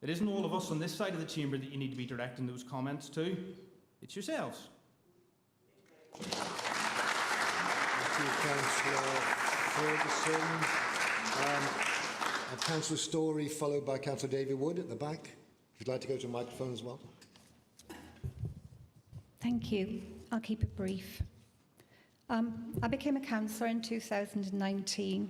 It isn't all of us on this side of the chamber that you need to be directing those comments to. It's yourselves. Thank you, Councillor Ferguson. Councillor Story, followed by Councillor David Wood at the back. If you'd like to go to a microphone as well. Thank you. I'll keep it brief. I became a councillor in 2019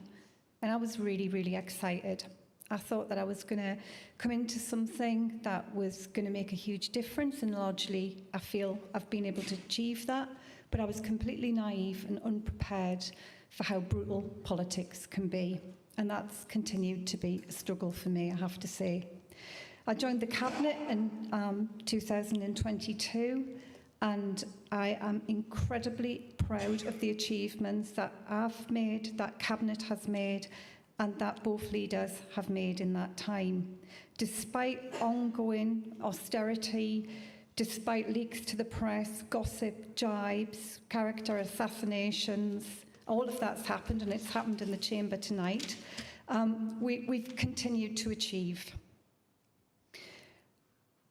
and I was really, really excited. I thought that I was going to come into something that was going to make a huge difference, and largely I feel I've been able to achieve that, but I was completely naive and unprepared for how brutal politics can be, and that's continued to be a struggle for me, I have to say. I joined the Cabinet in 2022, and I am incredibly proud of the achievements that I've made, that Cabinet has made, and that both leaders have made in that time. Despite ongoing austerity, despite leaks to the press, gossip, jibes, character assassinations, all of that's happened, and it's happened in the chamber tonight, we've continued to achieve.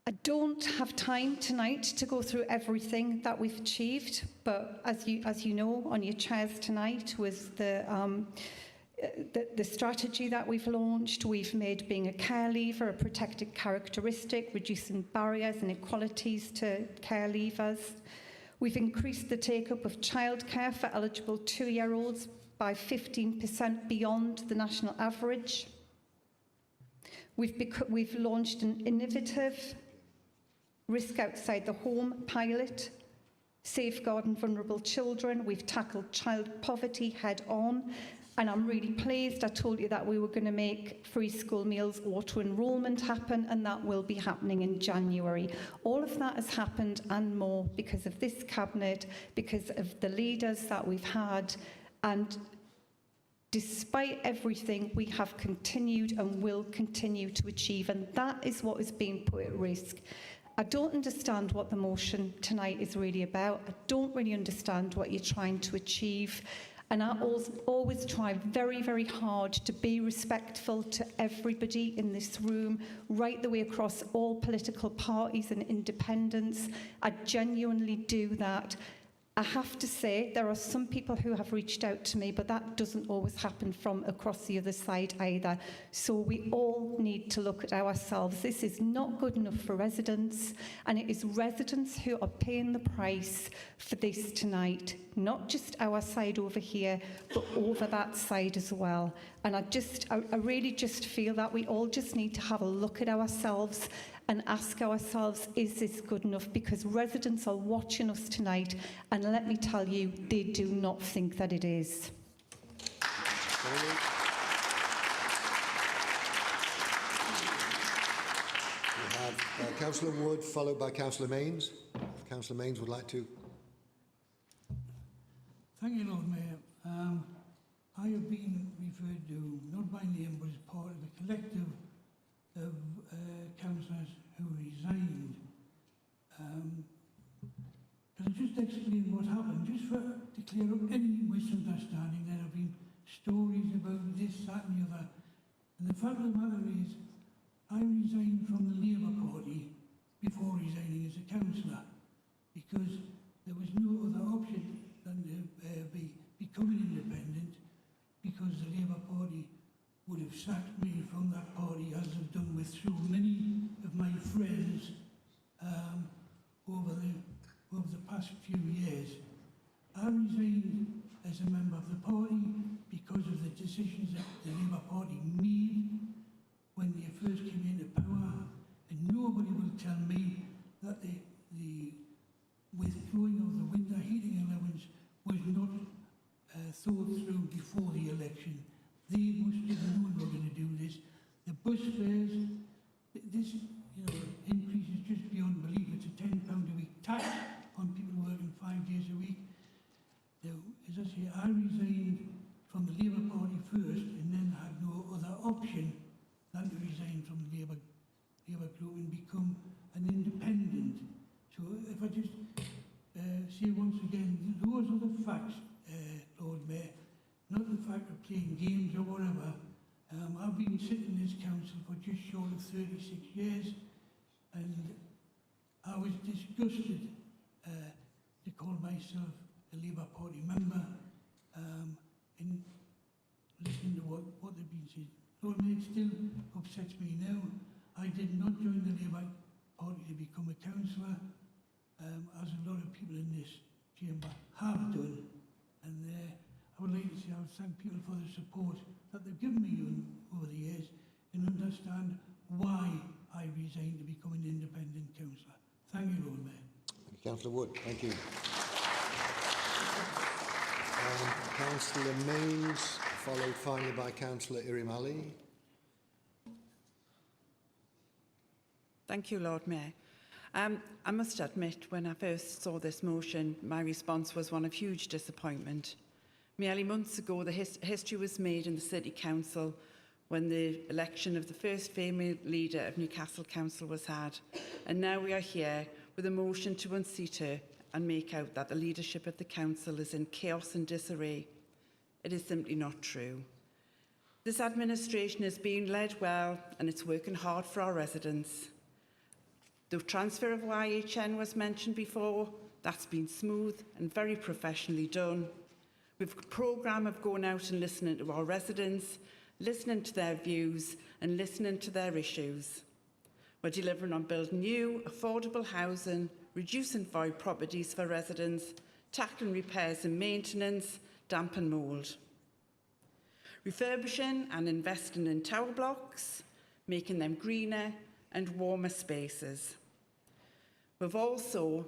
I don't have time tonight to go through everything that we've achieved, but as you know, on your chairs tonight was the strategy that we've launched. We've made being a care leaver a protected characteristic, reducing barriers and inequalities to care leavers. We've increased the take-up of childcare for eligible 2-year-olds by 15% beyond the national average. We've launched an innovative risk outside the home pilot safeguarding vulnerable children. We've tackled child poverty head on. And I'm really pleased. I told you that we were going to make free school meals auto-enrolment happen, and that will be happening in January. All of that has happened and more because of this cabinet, because of the leaders that we've had. And despite everything, we have continued and will continue to achieve, and that is what is being put at risk. I don't understand what the motion tonight is really about. I don't really understand what you're trying to achieve. And I always try very, very hard to be respectful to everybody in this room, right the way across all political parties and independents. I genuinely do that. I have to say, there are some people who have reached out to me, but that doesn't always happen from across the other side either. So we all need to look at ourselves. This is not good enough for residents, and it is residents who are paying the price for this tonight. Not just our side over here, but over that side as well. And I really just feel that we all just need to have a look at ourselves and ask ourselves, is this good enough? Because residents are watching us tonight, and let me tell you, they do not think that it is. We have Councillor Wood, followed by Councillor Mains. If Councillor Mains would like to. Thank you, Lord Mayor. I have been referred to, not by name, but as part of a collective of councillors who resigned. Can I just explain what happened? Just to clear up any misunderstanding. There have been stories about this, that and the other. And the fact of the matter is, I resigned from the Labour Party before resigning as a councillor, because there was no other option than to becoming independent, because the Labour Party would have sacked me from that party, as I've done with so many of my friends over the past few years. I resigned as a member of the party because of the decisions that the Labour Party made when they first came into power, and nobody will tell me that the withdrawing of the winter heating allowance was not thought through before the election. They must have known we're going to do this. The bus fares, this increase is just beyond belief. It's a £10 a week tax on people working 5 days a week. Now, as I say, I resigned from the Labour Party first, and then had no other option than to resign from the Labour group and become an independent. So if I just say once again, those are the facts, Lord Mayor. Not the fact of playing games or whatever. I've been sitting in this council for just short of 36 years, and I was disgusted to call myself a Labour Party member and listening to what they've been saying. Lord Mayor, it still upsets me now. I did not join the Labour Party to become a councillor, as a lot of people in this chamber have done, and I would like to say I would thank people for the support that they've given me over the years, and understand why I resigned to become an independent councillor. Thank you, Lord Mayor. Councillor Wood, thank you. Councillor Mains, followed finally by Councillor Irimali. Thank you, Lord Mayor. I must admit, when I first saw this motion, my response was one of huge disappointment. Merely months ago, the history was made in the City Council when the election of the first female leader of Newcastle Council was had. And now we are here with a motion to unseat her and make out that the leadership of the council is in chaos and disarray. It is simply not true. This administration is being led well, and it's working hard for our residents. The transfer of YHN was mentioned before. That's been smooth and very professionally done. We've a programme of going out and listening to our residents, listening to their views and listening to their issues. We're delivering on building new, affordable housing, reducing void properties for residents, tackling repairs and maintenance, damp and mould. Refurbishing and investing in tower blocks, making them greener and warmer spaces. who have also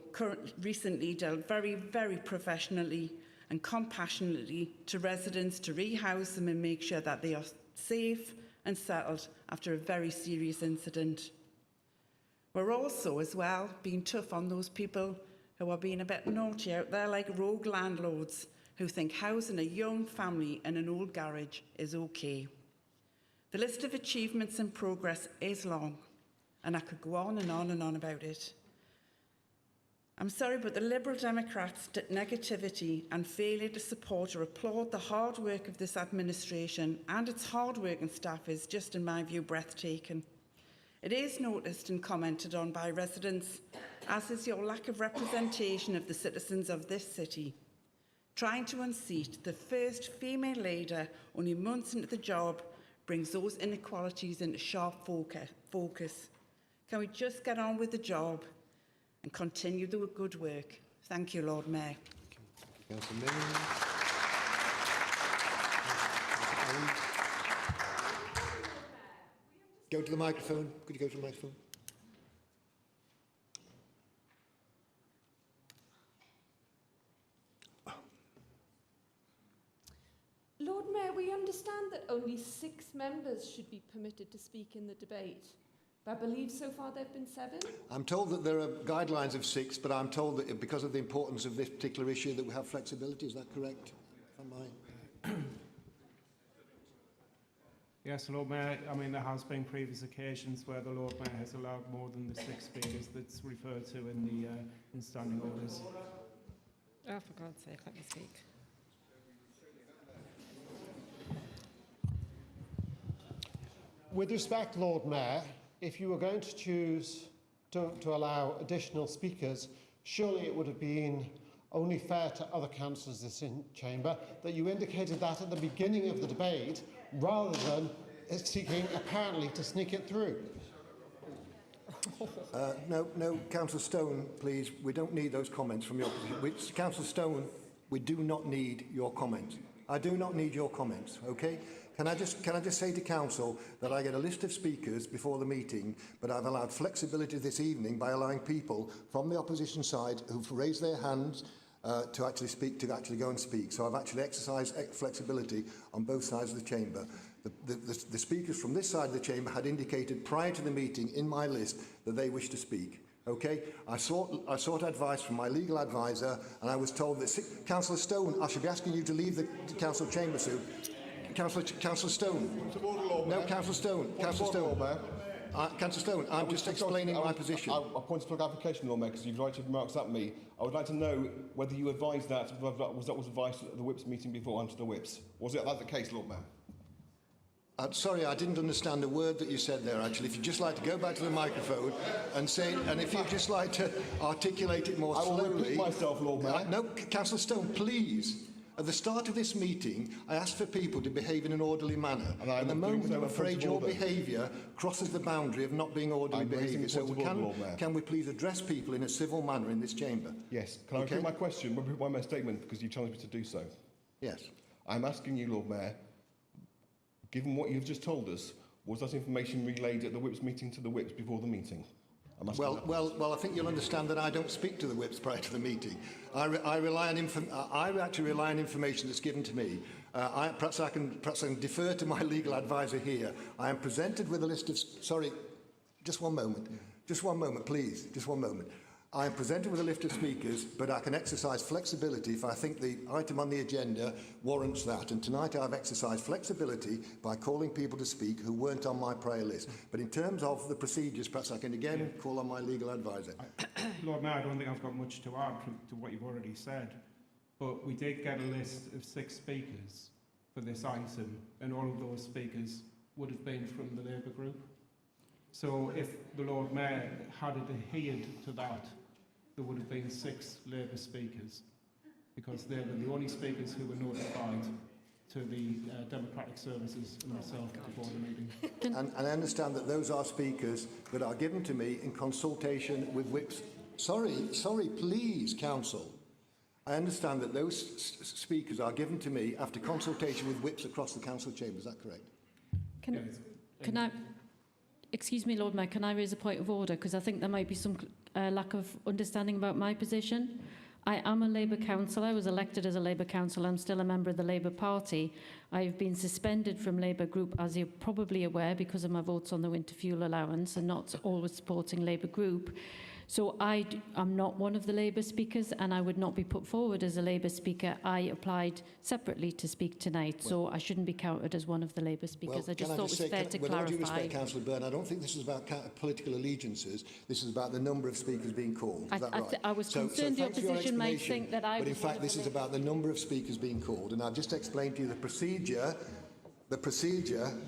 recently dealt very, very professionally and compassionately to residents to rehouse them and make sure that they are safe and settled after a very serious incident. We're also, as well, being tough on those people who are being a bit naughty out there, like rogue landlords who think housing a young family in an old garage is okay. The list of achievements and progress is long, and I could go on and on and on about it. I'm sorry, but the Liberal Democrats' negativity and failure to support or applaud the hard work of this administration and its hard-working staff is just, in my view, breathtaking. It is noticed and commented on by residents, as is your lack of representation of the citizens of this city. Trying to unseat the first female leader only months into the job brings those inequalities into sharp focus. Can we just get on with the job and continue the good work? Thank you, Lord Mayor. Councillor Milne. Go to the microphone. Could you go to the microphone? Lord Mayor, we understand that only 6 members should be permitted to speak in the debate. But I believe so far there have been 7. I'm told that there are guidelines of 6, but I'm told that because of the importance of this particular issue that we have flexibility. Is that correct? Yes, Lord Mayor, I mean, there has been previous occasions where the Lord Mayor has allowed more than the 6 speakers that's referred to in the in standing orders. Oh, for God's sake, let me speak. With respect, Lord Mayor, if you were going to choose to allow additional speakers, surely it would have been only fair to other councillors in this chamber that you indicated that at the beginning of the debate rather than seeking apparently to sneak it through. No, Councillor Stone, please. We don't need those comments from your opposition. Councillor Stone, we do not need your comments. I do not need your comments, okay? Can I just say to Council that I get a list of speakers before the meeting, but I've allowed flexibility this evening by allowing people from the opposition side who've raised their hands to actually speak, to actually go and speak. So I've actually exercised flexibility on both sides of the chamber. The speakers from this side of the chamber had indicated prior to the meeting in my list that they wish to speak. Okay, I sought advice from my legal advisor, and I was told that Councillor Stone, I should be asking you to leave the council chamber soon. Councillor Stone. No, Councillor Stone. Councillor Stone. Councillor Stone, I'm just explaining my position. I point to clarification, Lord Mayor, because you've directed remarks at me. I would like to know whether you advised that, was advice at the Whips meeting before onto the Whips. Was that the case, Lord Mayor? Sorry, I didn't understand a word that you said there, actually. If you'd just like to go back to the microphone and say, and if you'd just like to articulate it more slowly... I will repeat myself, Lord Mayor. No, Councillor Stone, please. At the start of this meeting, I asked for people to behave in an orderly manner. And at the moment, I'm afraid your behaviour crosses the boundary of not being orderly behaviour. So can we please address people in a civil manner in this chamber? Yes. Can I repeat my question, repeat my statement, because you challenged me to do so? Yes. I'm asking you, Lord Mayor, given what you've just told us, was that information relayed at the Whips meeting to the Whips before the meeting? Well, I think you'll understand that I don't speak to the Whips prior to the meeting. I actually rely on information that's given to me. Perhaps I can defer to my legal advisor here. I am presented with a list of... Sorry, just one moment. Just one moment, please. Just one moment. I am presented with a list of speakers, but I can exercise flexibility if I think the item on the agenda warrants that. And tonight I've exercised flexibility by calling people to speak who weren't on my prior list. But in terms of the procedures, perhaps I can again call on my legal advisor. Lord Mayor, I don't think I've got much to add to what you've already said. But we did get a list of 6 speakers for this item, and all of those speakers would have been from the Labour group. So if the Lord Mayor had adhered to that, there would have been 6 Labour speakers, because they were the only speakers who were notified to the Democratic Services and myself before the meeting. And I understand that those are speakers that are given to me in consultation with Whips. Sorry, please, Council. I understand that those speakers are given to me after consultation with Whips across the Council chamber. Is that correct? Can I... Excuse me, Lord Mayor, can I raise a point of order? Because I think there might be some lack of understanding about my position. I am a Labour councillor. I was elected as a Labour councillor. I'm still a member of the Labour Party. I've been suspended from Labour group, as you're probably aware, because of my votes on the winter fuel allowance and not always supporting Labour group. So I'm not one of the Labour speakers, and I would not be put forward as a Labour speaker. I applied separately to speak tonight, so I shouldn't be counted as one of the Labour speakers. I just thought it was fair to with all due clarify. respect, Councillor Byrne, I don't think this is about political allegiances. This is about the number of speakers being called. Is that right? I was concerned the thanks for your opposition might explanation, think that I But in was one fact, of this the is about the number of speakers being called, and I've just explained to you the procedure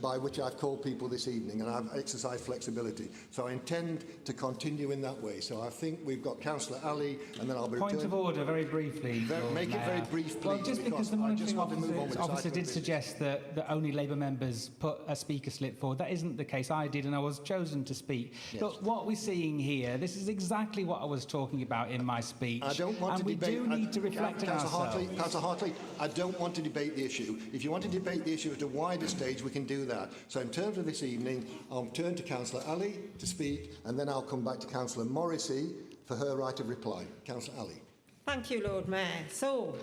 by which I've called people this evening, and I've exercised flexibility. So I intend to continue in that way. So I think we've got Councillor Ali, and then I'll be Point of order, very briefly. Make it very brief, please. Well, just because the I just monitoring want to move on with this officer item of did business. suggest that only Labour members put a speaker slip forward. That isn't the case. I did, and I was chosen to speak. Yes. Look, what we're seeing here, this is exactly what I was talking about in my speech. I don't want to debate. And we do need to reflect on ourselves. Councillor Hartley, I don't want to debate the issue. If you want to debate the issue at a wider stage, we can do that. So in terms of this evening, I'll turn to Councillor Ali to speak, and then I'll come back to Councillor Morrissey for her right of reply. Councillor Ali. Thank you, Lord Mayor. So,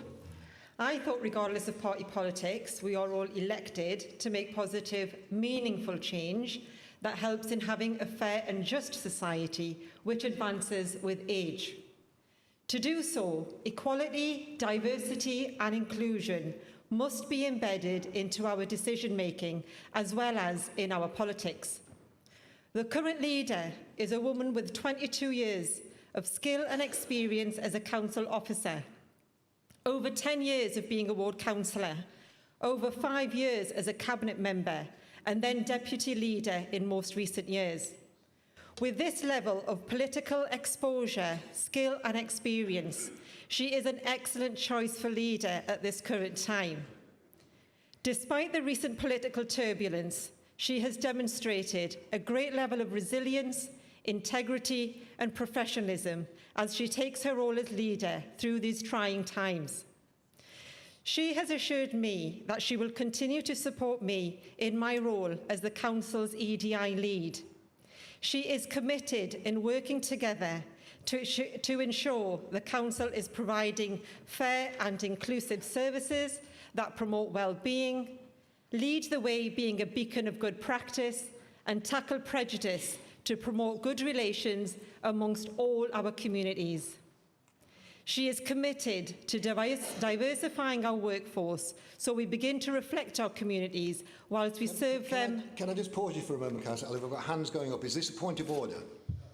I thought regardless of party politics, we are all elected to make positive, meaningful change that helps in having a fair and just society which advances with age. To do so, equality, diversity and inclusion must be embedded into our decision-making as well as in our politics. The current leader is a woman with 22 years of skill and experience as a council officer, over 10 years of being a ward councillor, over 5 years as a cabinet member, and then deputy leader in most recent years. With this level of political exposure, skill and experience, she is an excellent choice for leader at this current time. Despite the recent political turbulence, she has demonstrated a great level of resilience, integrity and professionalism as she takes her role as leader through these trying times. She has assured me that she will continue to support me in my role as the Council's EDI lead. She is committed in working together to ensure the Council is providing fair and inclusive services that promote well-being, lead the way being a beacon of good practice, and tackle prejudice to promote good relations amongst all our communities. She is committed to diversifying our workforce so we begin to reflect our communities whilst we serve them. Can I just pause you for a moment, Councillor Ali? We've got hands going up. Is this a point of order?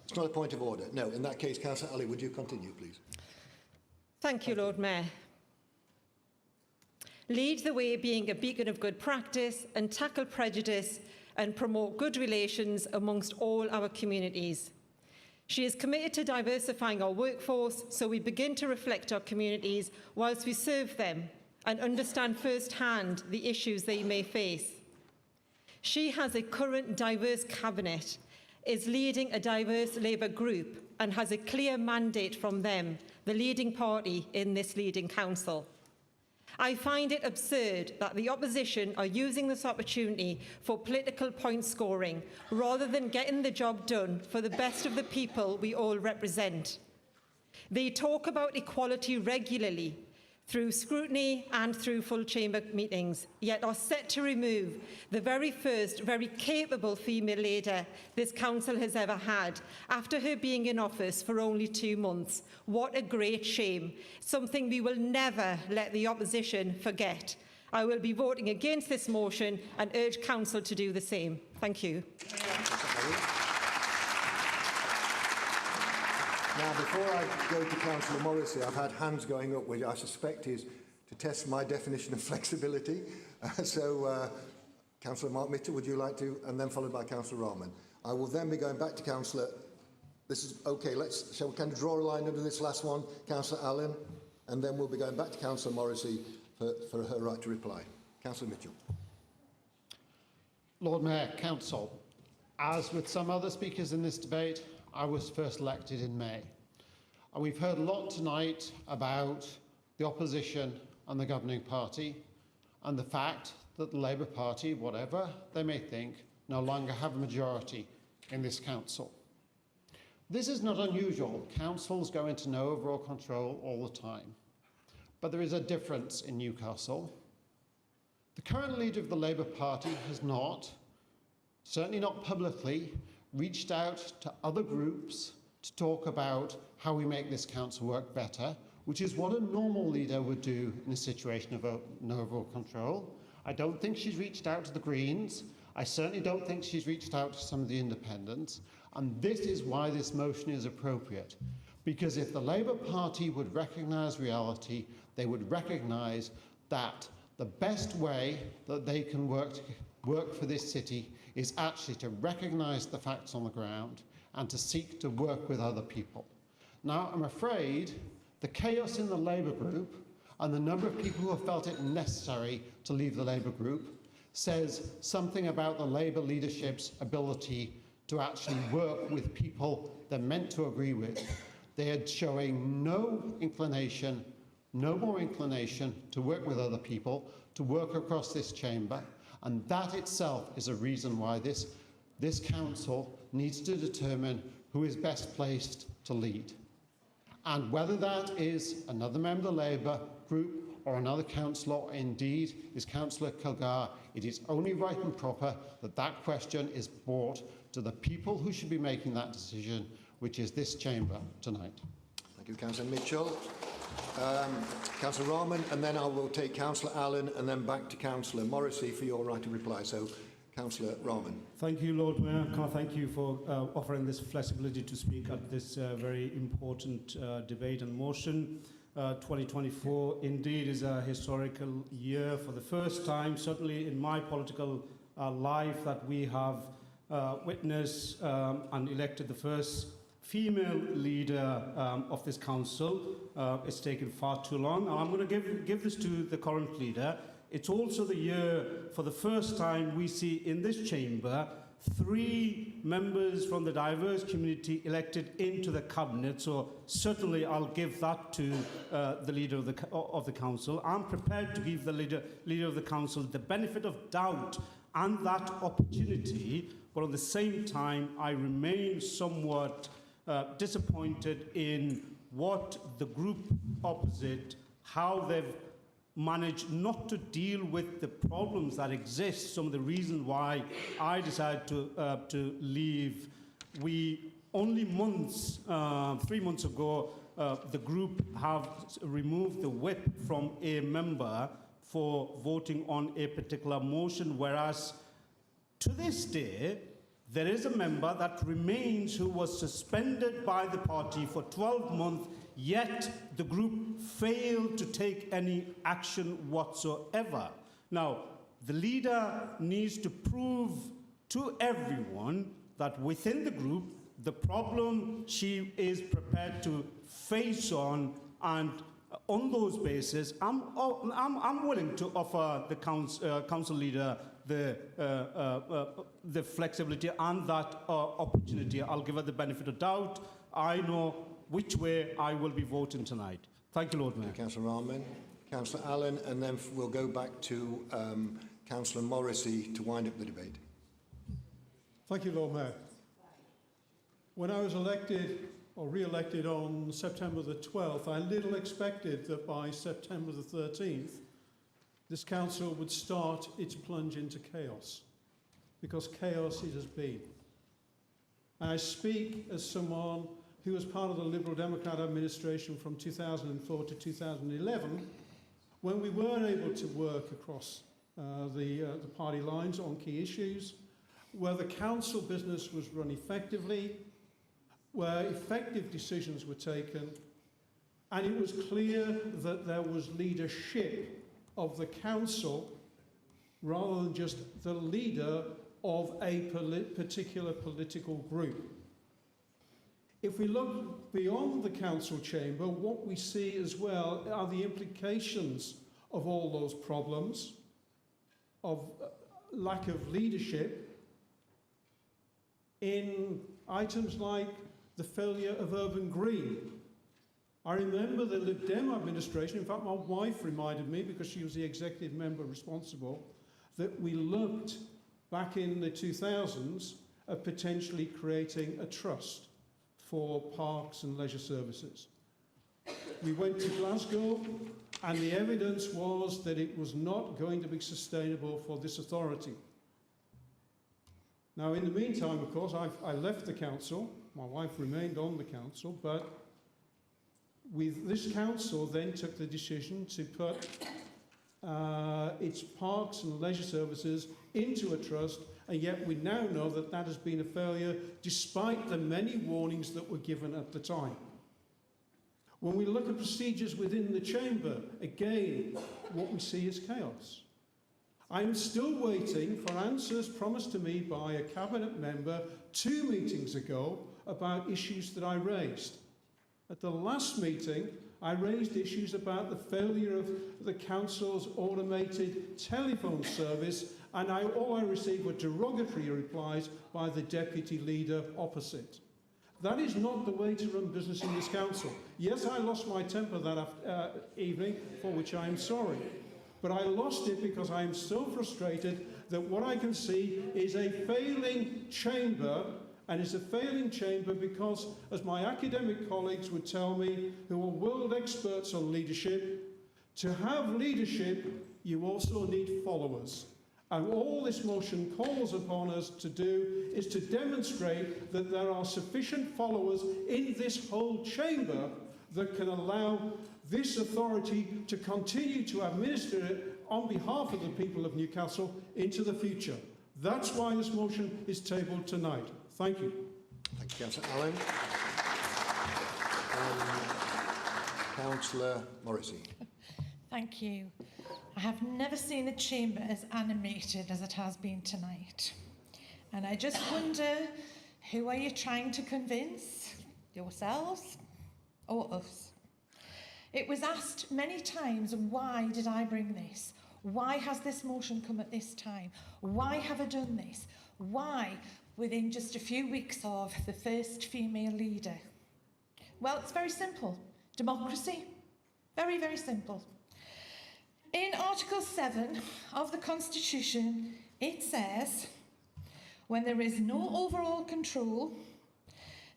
It's not a point of order. No, in that case, Councillor Ali, would you continue, please? Thank you, Lord Mayor. Lead the way being a beacon of good practice and tackle prejudice and promote good relations amongst all our communities. She is committed to diversifying our workforce so we begin to reflect our communities whilst we serve them and understand firsthand the issues they may face. She has a current diverse cabinet, is leading a diverse Labour group and has a clear mandate from them, the leading party in this leading council. I find it absurd that the opposition are using this opportunity for political point scoring rather than getting the job done for the best of the people we all represent. They talk about equality regularly through scrutiny and through full chamber meetings, yet are set to remove the very first, very capable female leader this council has ever had, after her being in office for only 2 months. What a great shame. Something we will never let the opposition forget. I will be voting against this motion and urge council to do the same. Thank you. Now, before I go to Councillor Morrissey, I've had hands going up, which I suspect is to test my definition of flexibility. Councillor Mark Mitchell, would you like to? And then followed by Councillor Rahman. I will then be going back to Councillor... This is okay. Shall we kind of draw a line under this last one, Councillor Allen? And then we'll be going back to Councillor Morrissey for her right to reply. Councillor Mitchell. Lord Mayor, Council, as with some other speakers in this debate, I was first elected in May. And we've heard a lot tonight about the opposition and the governing party and the fact that the Labour Party, whatever they may think, no longer have a majority in this council. This is not unusual. Councils go into no overall control all the time. But there is a difference in Newcastle. The current leader of the Labour Party has not, certainly not publicly, reached out to other groups to talk about how we make this council work better, which is what a normal leader would do in a situation of no overall control. I don't think she's reached out to the Greens. I certainly don't think she's reached out to some of the independents. And this is why this motion is appropriate. Because if the Labour Party would recognise reality, they would recognise that the best way that they can work for this city is actually to recognise the facts on the ground and to seek to work with other people. Now, I'm afraid the chaos in the Labour group and the number of people who have felt it necessary to leave the Labour group says something about the Labour leadership's ability to actually work with people they're meant to agree with. They are showing no inclination, no more inclination to work with other people, to work across this chamber, and that itself is a reason why this council needs to determine who is best placed to lead. And whether that is another member of the Labour group or another councillor, or indeed is Councillor Kilgar, it is only right and proper that that question is brought to the people who should be making that decision, which is this chamber tonight. Thank you, Councillor Mitchell. Councillor Rahman, and then I will take Councillor Allen and then back to Councillor Morrissey for your right to reply. So, Councillor Rahman. Thank you, Lord Mayor. Can I thank you for offering this flexibility to speak at this very important debate and motion. 2024 indeed is a historical year for the first time, certainly in my political life, that we have witnessed and elected the first female leader of this council. It's taken far too long. And I'm going to give this to the current leader. It's also the year, for the first time, we see in this chamber 3 members from the diverse community elected into the cabinet. So certainly I'll give that to the leader of the council. I'm prepared to give the leader of the council the benefit of doubt and that opportunity, but at the same time, I remain somewhat disappointed in what the group opposite, how they've managed not to deal with the problems that exist. Some of the reasons why I decided to leave. We only 3 months ago, the group have removed the whip from a member for voting on a particular motion, whereas to this day, there is a member that remains who was suspended by the party for 12 months, yet the group failed to take any action whatsoever. Now, the leader needs to prove to everyone that within the group, the problem she is prepared to face on, and on those basis, I'm willing to offer the council leader the flexibility and that opportunity. I'll give her the benefit of doubt. I know which way I will be voting tonight. Thank you, Lord Mayor. Councillor Rahman, Councillor Allen, and then we'll go back to Councillor Morrissey to wind up the debate. Thank you, Lord Mayor. When I was elected or re-elected on September the 12th, I little expected that by September the 13th, this council would start its plunge into chaos, because chaos it has been. I speak as someone who was part of the Liberal Democrat administration from 2004 to 2011, when we weren't able to work across the party lines on key issues, where the council business was run effectively, where effective decisions were taken, and it was clear that there was leadership of the council rather than just the leader of a particular political group. If we look beyond the council chamber, what we see as well are the implications of all those problems, of lack of leadership in items like the failure of Urban Green. I remember the Lib Dem administration, in fact my wife reminded me, because she was the executive member responsible, that we looked back in the 2000s of potentially creating a trust for parks and leisure services. We went to Glasgow, and the evidence was that it was not going to be sustainable for this authority. Now, in the meantime, of course, I left the council. My wife remained on the council, but this council then took the decision to put its parks and leisure services into a trust, and yet we now know that that has been a failure despite the many warnings that were given at the time. When we look at procedures within the chamber, again, what we see is chaos. I'm still waiting for answers promised to me by a cabinet member 2 meetings ago about issues that I raised. At the last meeting, I raised issues about the failure of the council's automated telephone service, and all I received were derogatory replies by the deputy leader opposite. That is not the way to run business in this council. Yes, I lost my temper that evening, for which I am sorry. But I lost it because I am so frustrated that what I can see is a failing chamber, and it's a failing chamber because, as my academic colleagues would tell me, who are world experts on leadership, to have leadership, you also need followers. And all this motion calls upon us to do is to demonstrate that there are sufficient followers in this whole chamber that can allow this authority to continue to administer it on behalf of the people of Newcastle into the future. That's why this motion is tabled tonight. Thank you. Thank you, Councillor Allen. Councillor Morrissey. Thank you. I have never seen the chamber as animated as it has been tonight. And I just wonder, who are you trying to convince? Yourselves or us? It was asked many times, why did I bring this? Why has this motion come at this time? Why have I done this? Why, within just a few weeks of the first female leader? Well, it's very simple. Democracy. Very, very simple. In Article 7 of the Constitution, it says, when there is no overall control,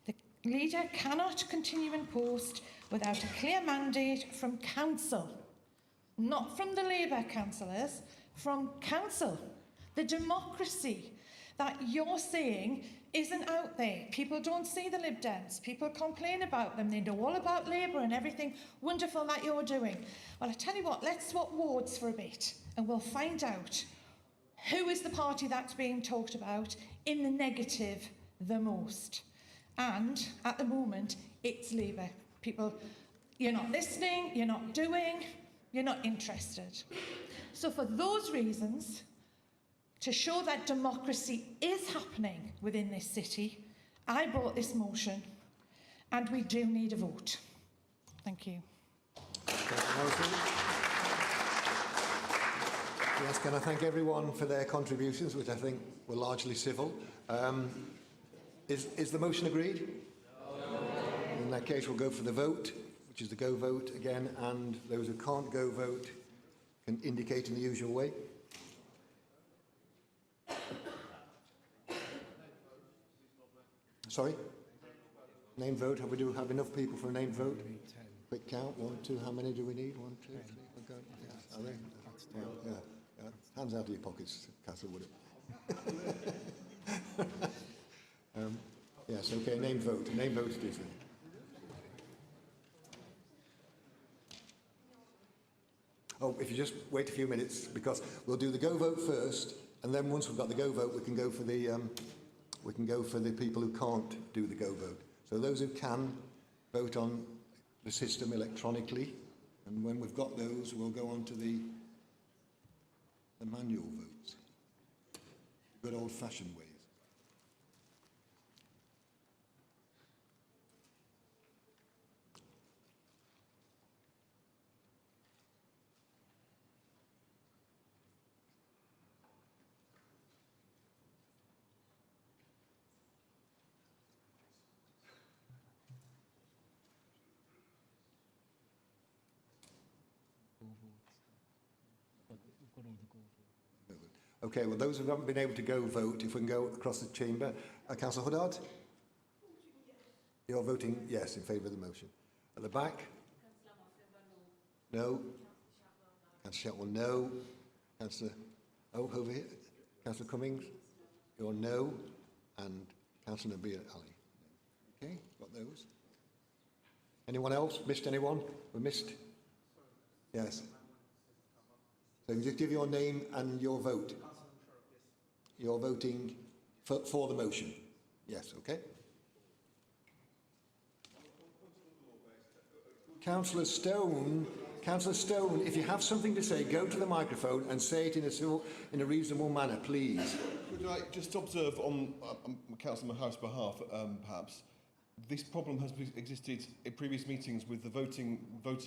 the leader cannot continue in post without a clear mandate from council. Not from the Labour councillors, from council. The democracy that you're saying isn't out there. People don't see the Lib Dems. People complain about them. They know all about Labour and everything wonderful that you're doing. Well, I tell you what, let's swap wards for a bit and we'll find out who is the party that's being talked about in the negative the most. And at the moment, it's Labour. People, you're not listening, you're not doing, you're not interested. So for those reasons, to show that democracy is happening within this city, I brought this motion, and we do need a vote. Thank you. Yes, can I thank everyone for their contributions, which I think were largely civil. Is the motion agreed? No. In that case, we'll go for the vote, which is the go vote again, and those who can't go vote can indicate in the usual way. Sorry? Name vote. Have we have enough people for a name vote? Quick count. 1, 2. How many do we need? 1, 2, 3. Okay. Yes. Are they? Yeah. Hands out of your pockets, Castle, would it? Yes. Okay. Name vote. Name vote it is then. Oh, if you just wait a few minutes, because we'll do the go vote first, and then once we've got the go vote, we can go for the people who can't do the go vote. So those who can vote on the system electronically, and when we've got those, we'll go on to the manual votes. Good old-fashioned ways. But we've got all the go votes. Okay, well, those who haven't been able to go vote, if we can go across the chamber. Councillor Huddard? You're voting yes in favour of the motion. At the back? No. Councillor Shatwell, no. Councillor, over here. Councillor Cummings? You're no. And Councillor Nabil Ali. Okay, got those. Anyone else? Missed anyone? We missed? Yes. So you just give your name and your vote. You're voting for the motion. Yes, okay. Councillor Stone, if you have something to say, go to the microphone and say it in a reasonable manner, please. Would I just observe on Councillor Mahouse's behalf, perhaps, this problem has existed in previous meetings with the voting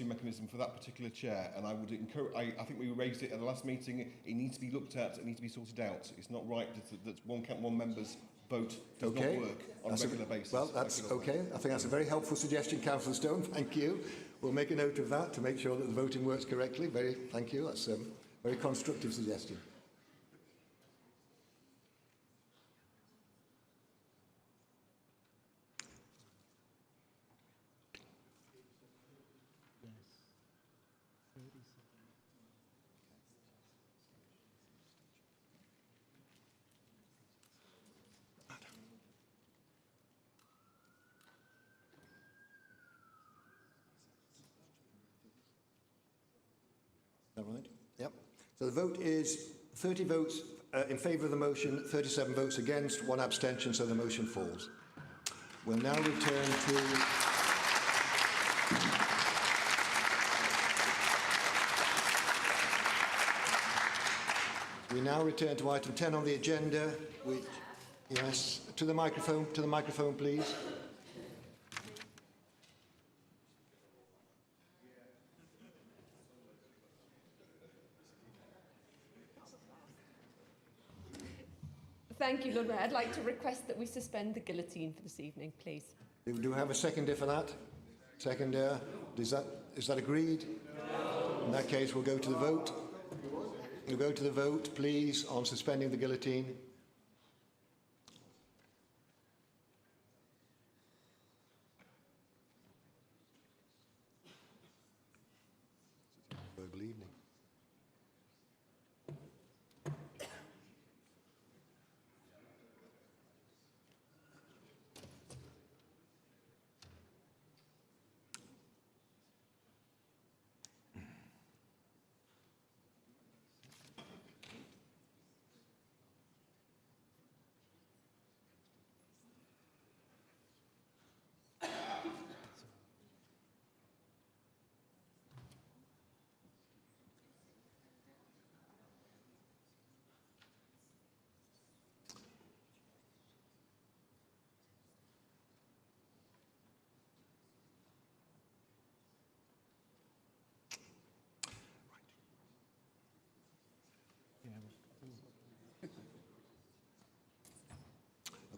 mechanism for that particular chair, and I would encourage. I think we raised it at the last meeting. It needs to be looked at. It needs to be sorted out. It's not right that one member's vote does not work on a regular basis. Well, that's okay. I think that's a very helpful suggestion, Councillor Stone. Thank you. We'll make a note of that to make sure that the voting works correctly. Thank you. That's a very constructive suggestion. Is that right? Yep. So the vote is 30 votes in favour of the motion, 37 votes against, 1 abstention, so the motion falls. We'll now return to... We now return to item 10 on the agenda, which... Yes, to the microphone, please. Thank you, Lord Mayor. I'd like to request that we suspend the guillotine for this evening, please. Do we have a seconder for that? Seconder. Is that agreed? No. In that case, we'll go to the vote. We'll go to the vote, please, on suspending the guillotine. Good evening.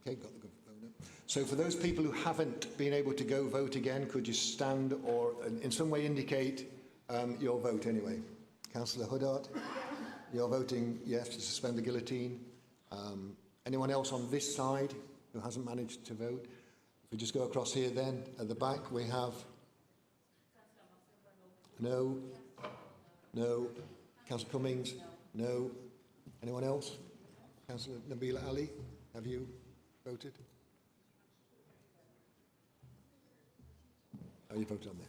Okay, got the good vote. So for those people who haven't been able to go vote again, could you stand or in some way indicate your vote anyway? Councillor Huddard, you're voting yes to suspend the guillotine. Anyone else on this side who hasn't managed to vote? If we just go across here then, at the back we have... No. No. Councillor Cummings? No. Anyone else? Councillor Nabil Ali, have you voted? Oh, you voted on there.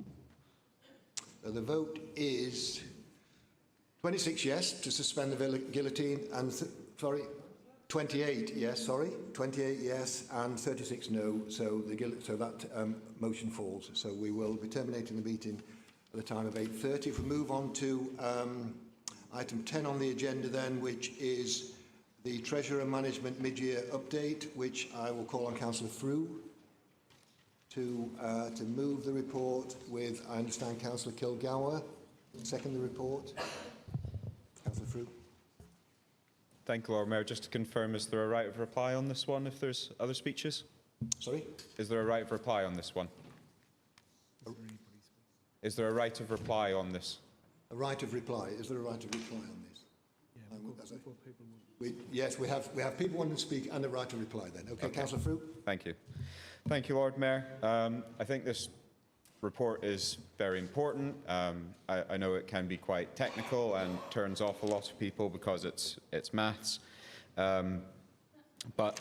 Okay. So the vote is 26 yes to suspend the guillotine and 28 yes, 28 yes and 36 no. So that motion falls. So we will be terminating the meeting at the time of 8:30. If we move on to item 10 on the agenda then, which is the Treasurer Management mid-year update, which I will call on Councillor Frew to move the report with, I understand, Councillor Kilgour. Second the report. Councillor Frew. Thank you, Lord Mayor. Just to confirm, is there a right of reply on this one if there's other speeches? Sorry? Is there a right of reply on this one? Is there a right of reply on this? A right of reply. Is there a right of reply on this? Yes, we have people wanting to speak and a right to reply then. Okay. Councillor Fruit. Thank you. Thank you, Lord Mayor. I think this report is very important. I know it can be quite technical and turns off a lot of people because it's maths. But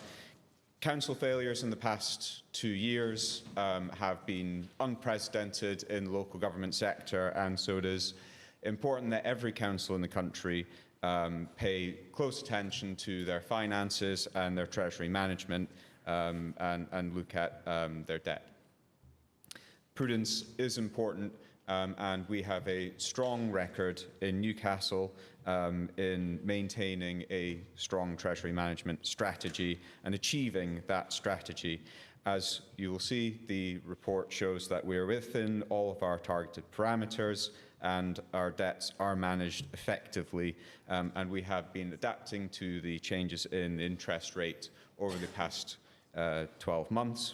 council failures in the past 2 years have been unprecedented in the local government sector, and so it is important that every council in the country pay close attention to their finances and their treasury management and look at their debt. Prudence is important, and we have a strong record in Newcastle in maintaining a strong treasury management strategy and achieving that strategy. As you will see, the report shows that we are within all of our targeted parameters and our debts are managed effectively, and we have been adapting to the changes in interest rate over the past 12 months.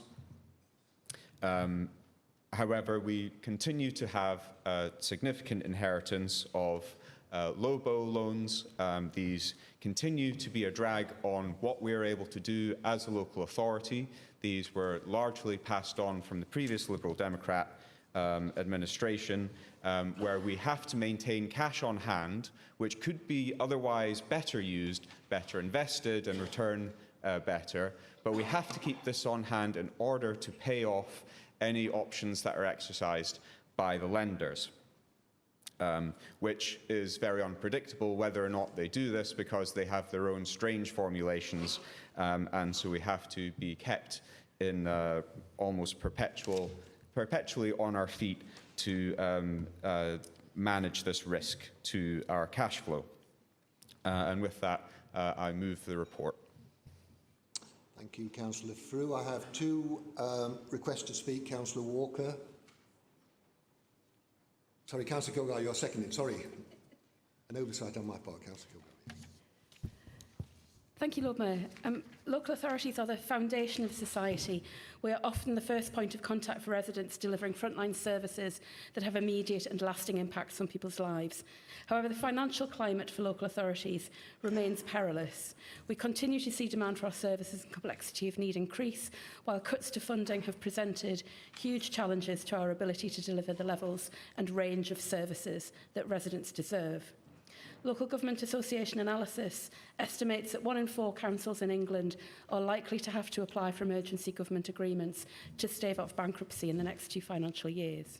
However, we continue to have a significant inheritance of LOBO loans. These continue to be a drag on what we're able to do as a local authority. These were largely passed on from the previous Liberal Democrat administration, where we have to maintain cash on hand, which could be otherwise better used, better invested and return better. But we have to keep this on hand in order to pay off any options that are exercised by the lenders, which is very unpredictable whether or not they do this because they have their own strange formulations, and so we have to be kept in almost perpetually on our feet to manage this risk to our cash flow. And with that, I move the report. Thank you, Councillor Frew. I have two requests to speak. Councillor Walker. Sorry, Councillor Kilgar, you're seconding. Sorry. An oversight on my part, Councillor Kilgar. Thank you, Lord Mayor. Local authorities are the foundation of society. We are often the first point of contact for residents, delivering frontline services that have immediate and lasting impacts on people's lives. However, the financial climate for local authorities remains perilous. We continue to see demand for our services and complexity of need increase, while cuts to funding have presented huge challenges to our ability to deliver the levels and range of services that residents deserve. Local Government Association analysis estimates that 1 in 4 councils in England are likely to have to apply for emergency government agreements to stave off bankruptcy in the next 2 financial years.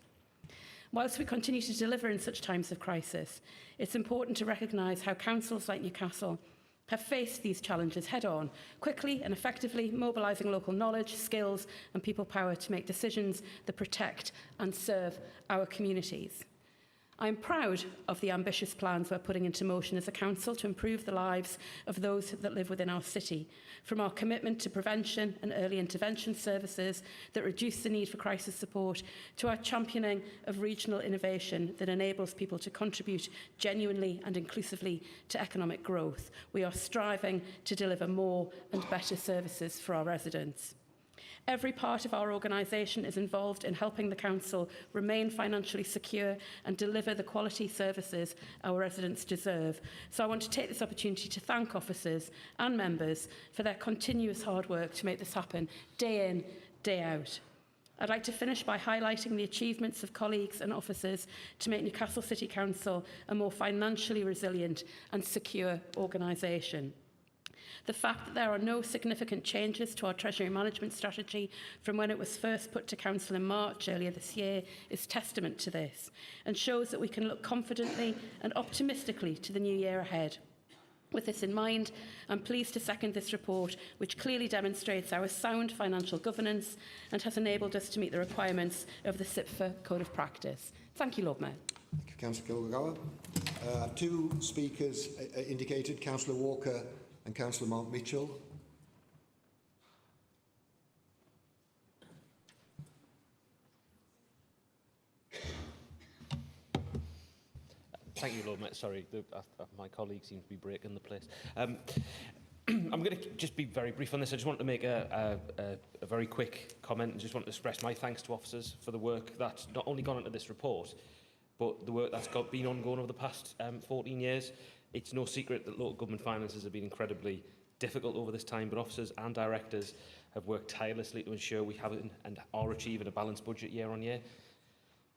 Whilst we continue to deliver in such times of crisis, it's important to recognise how councils like Newcastle have faced these challenges head-on, quickly and effectively mobilising local knowledge, skills and people power to make decisions that protect and serve our communities. I'm proud of the ambitious plans we're putting into motion as a council to improve the lives of those that live within our city, from our commitment to prevention and early intervention services that reduce the need for crisis support, to our championing of regional innovation that enables people to contribute genuinely and inclusively to economic growth. We are striving to deliver more and better services for our residents. Every part of our organisation is involved in helping the council remain financially secure and deliver the quality services our residents deserve. So I want to take this opportunity to thank officers and members for their continuous hard work to make this happen day in, day out. I'd like to finish by highlighting the achievements of colleagues and officers to make Newcastle City Council a more financially resilient and secure organisation. The fact that there are no significant changes to our treasury management strategy from when it was first put to Council in March earlier this year is testament to this and shows that we can look confidently and optimistically to the new year ahead. With this in mind, I'm pleased to second this report, which clearly demonstrates our sound financial governance and has enabled us to meet the requirements of the SIPFA Code of Practice. Thank you, Lord Mayor. Thank you, Councillor Kilgar. Two speakers indicated, Councillor Walker and Councillor Mark Mitchell. Thank you, Lord Mayor. Sorry, my colleagues seem to be breaking the place. I'm going to just be very brief on this. I just want to make a very quick comment and just want to express my thanks to officers for the work that's not only gone into this report, but the work that's been ongoing over the past 14 years. It's no secret that local government finances have been incredibly difficult over this time, but officers and directors have worked tirelessly to ensure we have and are achieving a balanced budget year on year.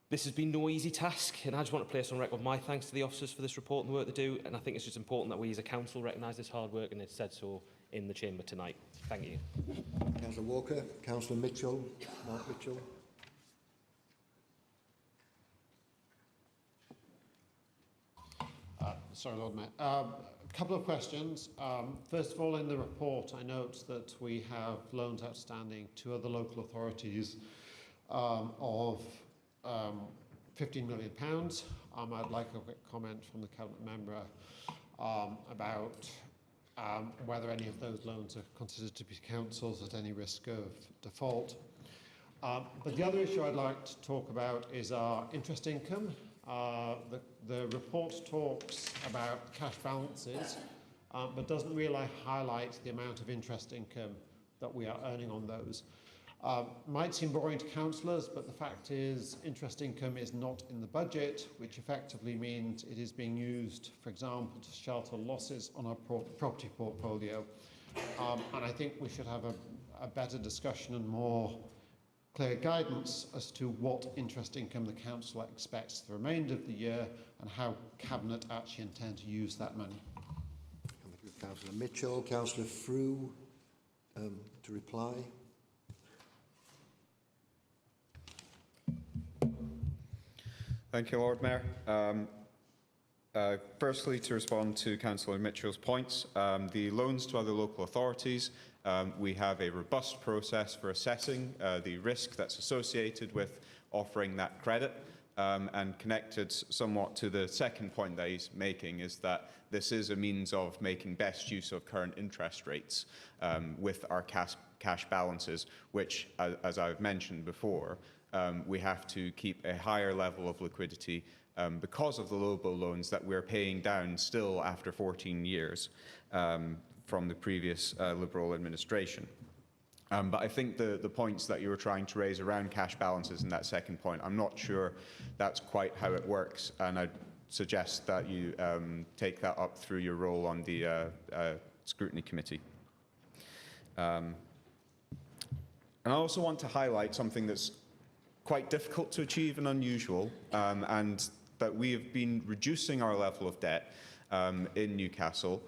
This has been no easy task, and I just want to place on record my thanks to the officers for this report and the work they do, and I think it's just important that we as a council recognise this hard work, and it's said so in the chamber tonight. Thank you. Councillor Walker, Councillor Mitchell, Mark Mitchell. Sorry, Lord Mayor. A couple of questions. First of all, in the report, I note that we have loans outstanding to other local authorities of £15 million. I'd like a quick comment from the Cabinet member about whether any of those loans are considered to be councils at any risk of default. But the other issue I'd like to talk about is our interest income. The report talks about cash balances, but doesn't really highlight the amount of interest income that we are earning on those. Might seem boring to councillors, but the fact is interest income is not in the budget, which effectively means it is being used, for example, to shelter losses on our property portfolio. And I think we should have a better discussion and more clear guidance as to what interest income the council expects for the remainder of the year and how Cabinet actually intend to use that money. Councillor Mitchell, Councillor Frew to reply. Thank you, Lord Mayor. Firstly, to respond to Councillor Mitchell's points, the loans to other local authorities, we have a robust process for assessing the risk that's associated with offering that credit. And connected somewhat to the second point that he's making is that this is a means of making best use of current interest rates with our cash balances, which, as I've mentioned before, we have to keep a higher level of liquidity because of the LOBO loans that we're paying down still after 14 years from the previous Liberal administration. But I think the points that you were trying to raise around cash balances in that second point, I'm not sure that's quite how it works, and I'd suggest that you take that up through your role on the Scrutiny Committee. And I also want to highlight something that's quite difficult to achieve and unusual, and that we have been reducing our level of debt in Newcastle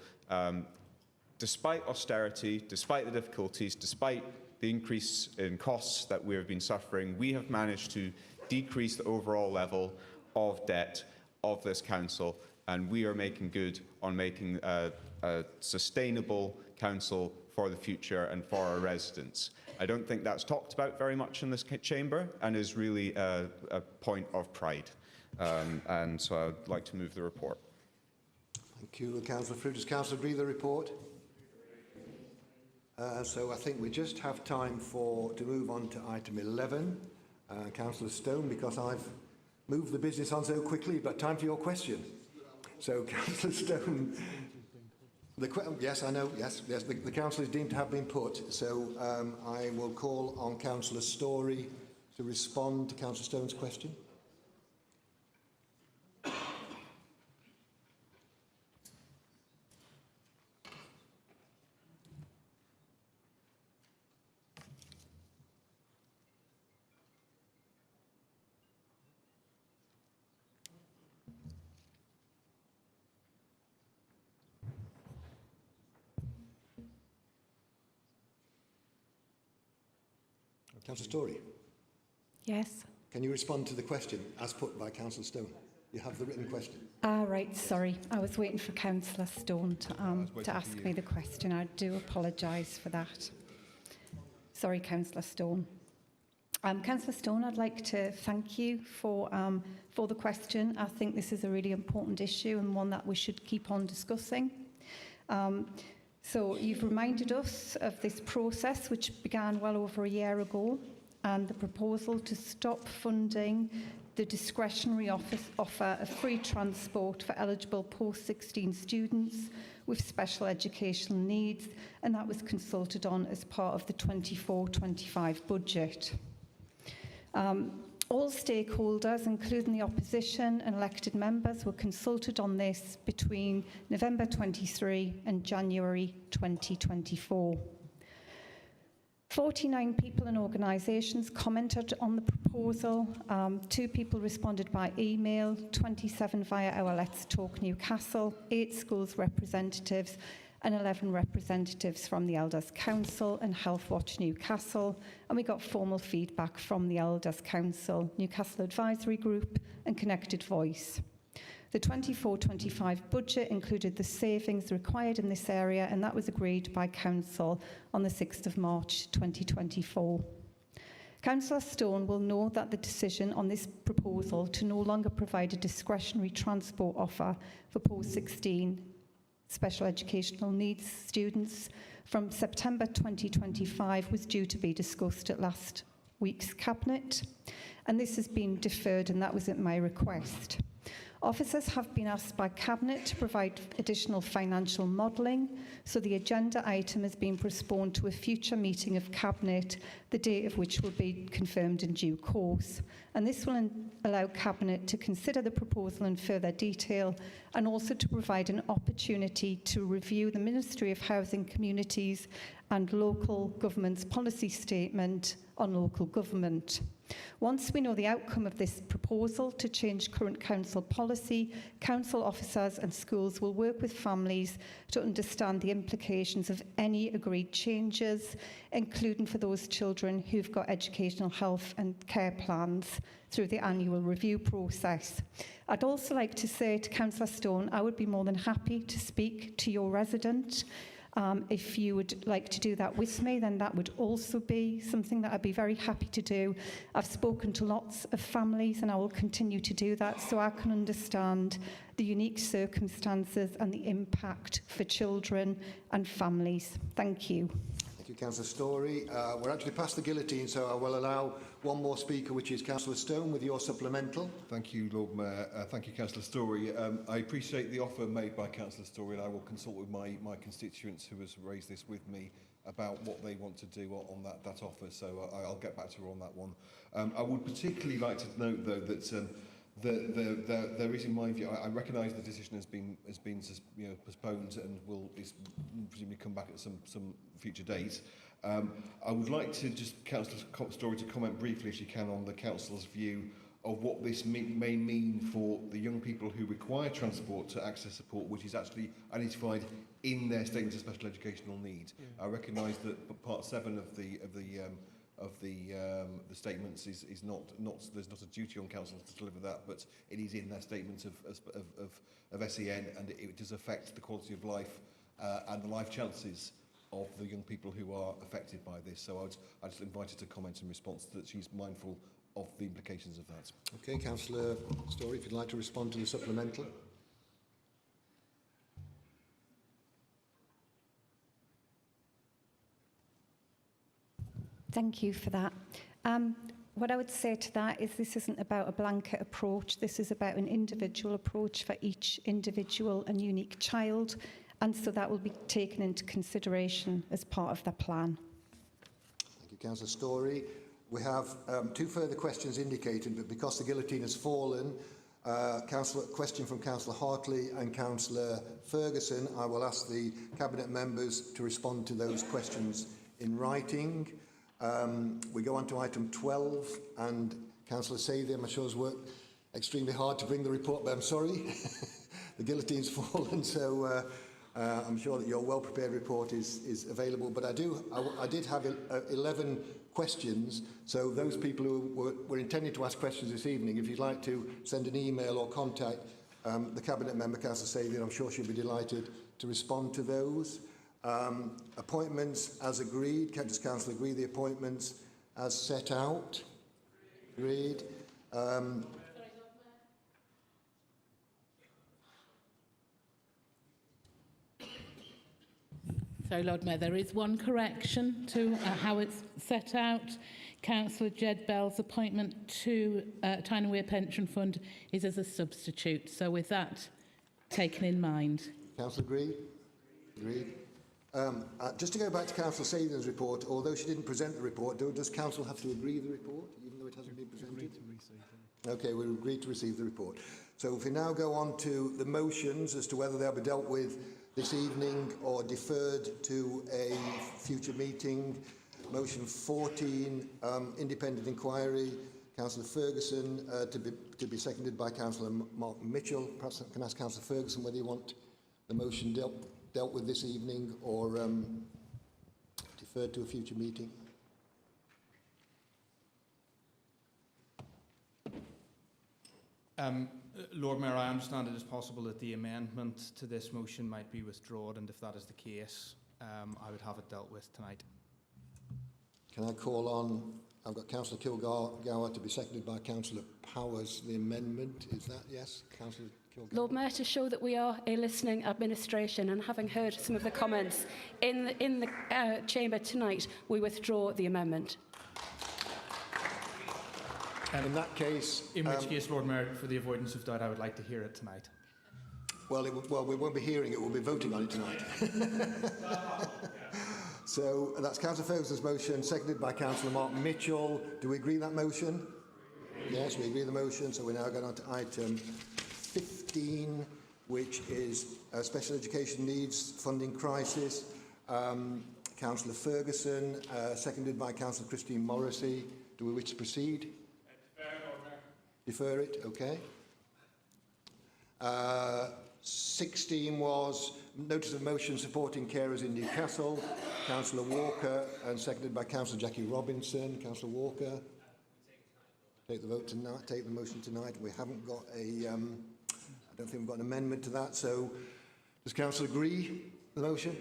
despite austerity, despite the difficulties, despite the increase in costs that we have been suffering. We have managed to decrease the overall level of debt of this council, and we are making good on making a sustainable council for the future and for our residents. I don't think that's talked about very much in this chamber and is really a point of pride. And so I'd like to move the report. Thank you, Councillor Frew. Does Councillor agree with the report? So I think we just have time to move on to item 11. Councillor Stone, because I've moved the business on so quickly, but time for your question. So Councillor Stone, yes, I know, yes, the council is deemed to have been put. So I will call on Councillor Story to respond to Councillor Stone's question. Councillor Story. Yes. Can you respond to the question as put by Councillor Stone? You have the written question. Right, sorry. I was waiting for Councillor Stone to ask me the question. I do apologise for that. Sorry, Councillor Stone. Councillor Stone, I'd like to thank you for the question. I think this is a really important issue and one that we should keep on discussing. So you've reminded us of this process which began well over a year ago, and the proposal to stop funding the discretionary offer of free transport for eligible post-16 students with special educational needs, and that was consulted on as part of the 24-25 budget. All stakeholders, including the opposition and elected members, were consulted on this between November 23 and January 2024. 49 people and organisations commented on the proposal. 2 people responded by email, 27 via our Let's Talk Newcastle, 8 schools representatives and 11 representatives from the Elders Council and Health Watch Newcastle. And we got formal feedback from the Elders Council, Newcastle Advisory Group and Connected Voice. The 24-25 budget included the savings required in this area, and that was agreed by Council on the 6th of March 2024. Councillor Stone will know that the decision on this proposal to no longer provide a discretionary transport offer for post-16 special educational needs students from September 2025 was due to be discussed at last week's Cabinet, and this has been deferred, and that was at my request. Officers have been asked by Cabinet to provide additional financial modelling, so the agenda item has been postponed to a future meeting of Cabinet, the date of which will be confirmed in due course. And this will allow Cabinet to consider the proposal in further detail and also to provide an opportunity to review the Ministry of Housing, Communities and Local Government's policy statement on local government. Once we know the outcome of this proposal to change current council policy, council officers and schools will work with families to understand the implications of any agreed changes, including for those children who've got educational health and care plans through the annual review process. I'd also like to say to Councillor Stone, I would be more than happy to speak to your resident. If you would like to do that with me, then that would also be something that I'd be very happy to do. I've spoken to lots of families and I will continue to do that so I can understand the unique circumstances and the impact for children and families. Thank you. Thank you, Councillor Storey. We're actually past the guillotine, so I will allow one more speaker, which is Councillor Stone, with your supplemental. Thank you, Lord Mayor. Thank you, Councillor Storey. I appreciate the offer made by Councillor Storey, and I will consult with my constituents who has raised this with me about what they want to do on that offer. So I'll get back to her on that one. I would particularly like to note, though, that there is, in my view, I recognise the decision has been postponed and will presumably come back at some future date. I would like to just Councillor Storey to comment briefly, if she can, on the Council's view of what this may mean for the young people who require transport to access support, which is actually identified in their statement of special educational need. Yeah. I recognise that Part 7 of the statements is not there's not a duty on councils to deliver that, but it is in their statement of SEN, and it does affect the quality of life and the life chances of the young people who are affected by this. So I just invite her to comment in response that she's mindful of the implications of that. Okay, Councillor Storey, if you'd like to respond to the supplemental. Thank you for that. What I would say to that is this isn't about a blanket approach. This is about an individual approach for each individual and unique child, and so that will be taken into consideration as part of the plan. Thank you, Councillor Storey. We have 2 further questions indicated, but because the guillotine has fallen, question from Councillor Hartley and Councillor Ferguson, I will ask the Cabinet members to respond to those questions in writing. We go on to item 12, and Councillor Savey, I'm sure, has worked extremely hard to bring the report, but I'm sorry, the guillotine's fallen, so I'm sure that your well-prepared report is available. But I did have 11 questions, so those people who were intending to ask questions this evening, if you'd like to send an email or contact the Cabinet member, Councillor Savey, I'm sure she'll be delighted to respond to those. Appointments as agreed. Does Council agree the appointments as set out? Agreed. Sorry, Lord Mayor, there is one correction to how it's set out. Councillor Jed Bell's appointment to Tyne and Weir Pension Fund is as a substitute. So with that taken in mind. Council agree? Agreed. Just to go back to Councillor Sagan's report, although she didn't present the report, does Council have to agree the report, even though it hasn't been presented? Okay, we'll agree to receive the report. So if we now go on to the motions as to whether they'll be dealt with this evening or deferred to a future meeting. Motion 14, independent inquiry. Councillor Ferguson to be seconded by Councillor Mark Mitchell. Perhaps I can ask Councillor Ferguson whether you want the motion dealt with this evening or deferred to a future meeting. Lord Mayor, I understand it is possible that the amendment to this motion might be withdrawn, and if that is the case, I would have it dealt with tonight. Can I call on, I've got Councillor Kilgour to be seconded by Councillor Powers, the amendment. Is that yes? Councillor Kilgour. Lord Mayor, to show that we are a listening administration and having heard some of the comments in the chamber tonight, we withdraw the amendment. In that case... In which case, Lord Mayor, for the avoidance of doubt, I would like to hear it tonight. Well, we won't be hearing it, we'll be voting on it tonight. So that's Councillor Ferguson's motion, seconded by Councillor Mark Mitchell. Do we agree that motion? Yes, we agree the motion. So we're now going on to item 15, which is special education needs funding crisis. Councillor Ferguson, seconded by Councillor Christine Morrissey. Do we wish to proceed? Defer it, okay. 16 was notice of motion supporting carers in Newcastle. Councillor Walker, and seconded by Councillor Jackie Robinson. Councillor Walker. Take the vote tonight. Take the motion tonight. We haven't got a. I don't think we've got an amendment to that. So, does Council agree with the motion?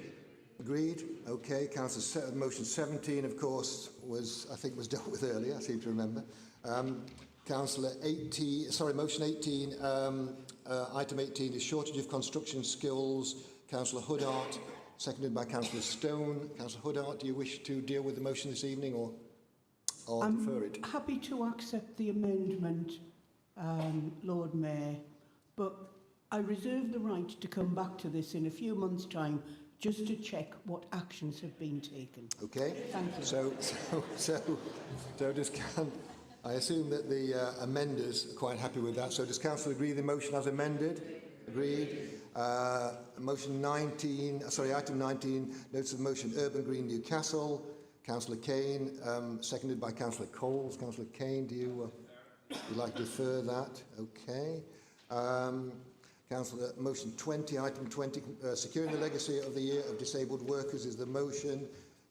Agreed. Okay. Councillor motion 17, of course, was dealt with earlier. I seem to remember. Councillor 18. Sorry, motion 18. Item 18 is shortage of construction skills. Councillor Hoodart, seconded by Councillor Stone. Councillor Hoodart, do you wish to deal with the motion this evening or defer it? I'm happy to accept the amendment, Lord Mayor, but I reserve the right to come back to this in a few months' time just to check what actions have been taken. Okay. Thank you. So does I assume that the amenders are quite happy with that. So does Council agree the motion as amended? Agreed. Motion 19, item 19, notice of motion Urban Green Newcastle. Councillor Kane, seconded by Councillor Coles. Councillor Kane, do you like to defer that? Okay. Councillor, motion 20, item 20, securing the legacy of the year of disabled workers is the motion.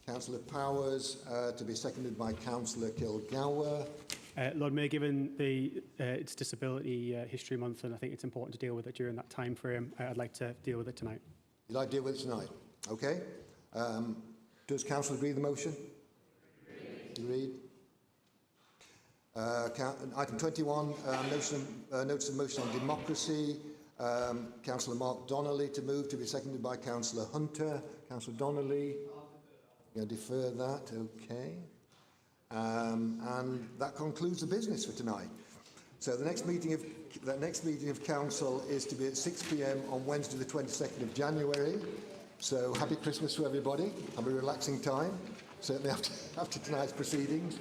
Councillor Powers, to be seconded by Councillor Kilgour. Lord Mayor, given it's Disability History Month, and I think it's important to deal with it during that time frame, I'd like to deal with it tonight. You'd like to deal with it tonight? Okay. Does Council agree with the motion? Agreed. Item 21, notice of motion on democracy. Councillor Mark Donnelly to move, to be seconded by Councillor Hunter. Councillor Donnelly, you're going to defer that, okay. And that concludes the business for tonight. So the next meeting of Council is to be at 6 p.m. on Wednesday the 22nd of January. So happy Christmas to everybody. Have a relaxing time, certainly after tonight's proceedings.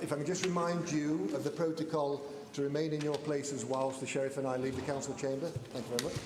If I can just remind you of the protocol to remain in your places whilst the Sheriff and I leave the Council chamber. Thank you very much.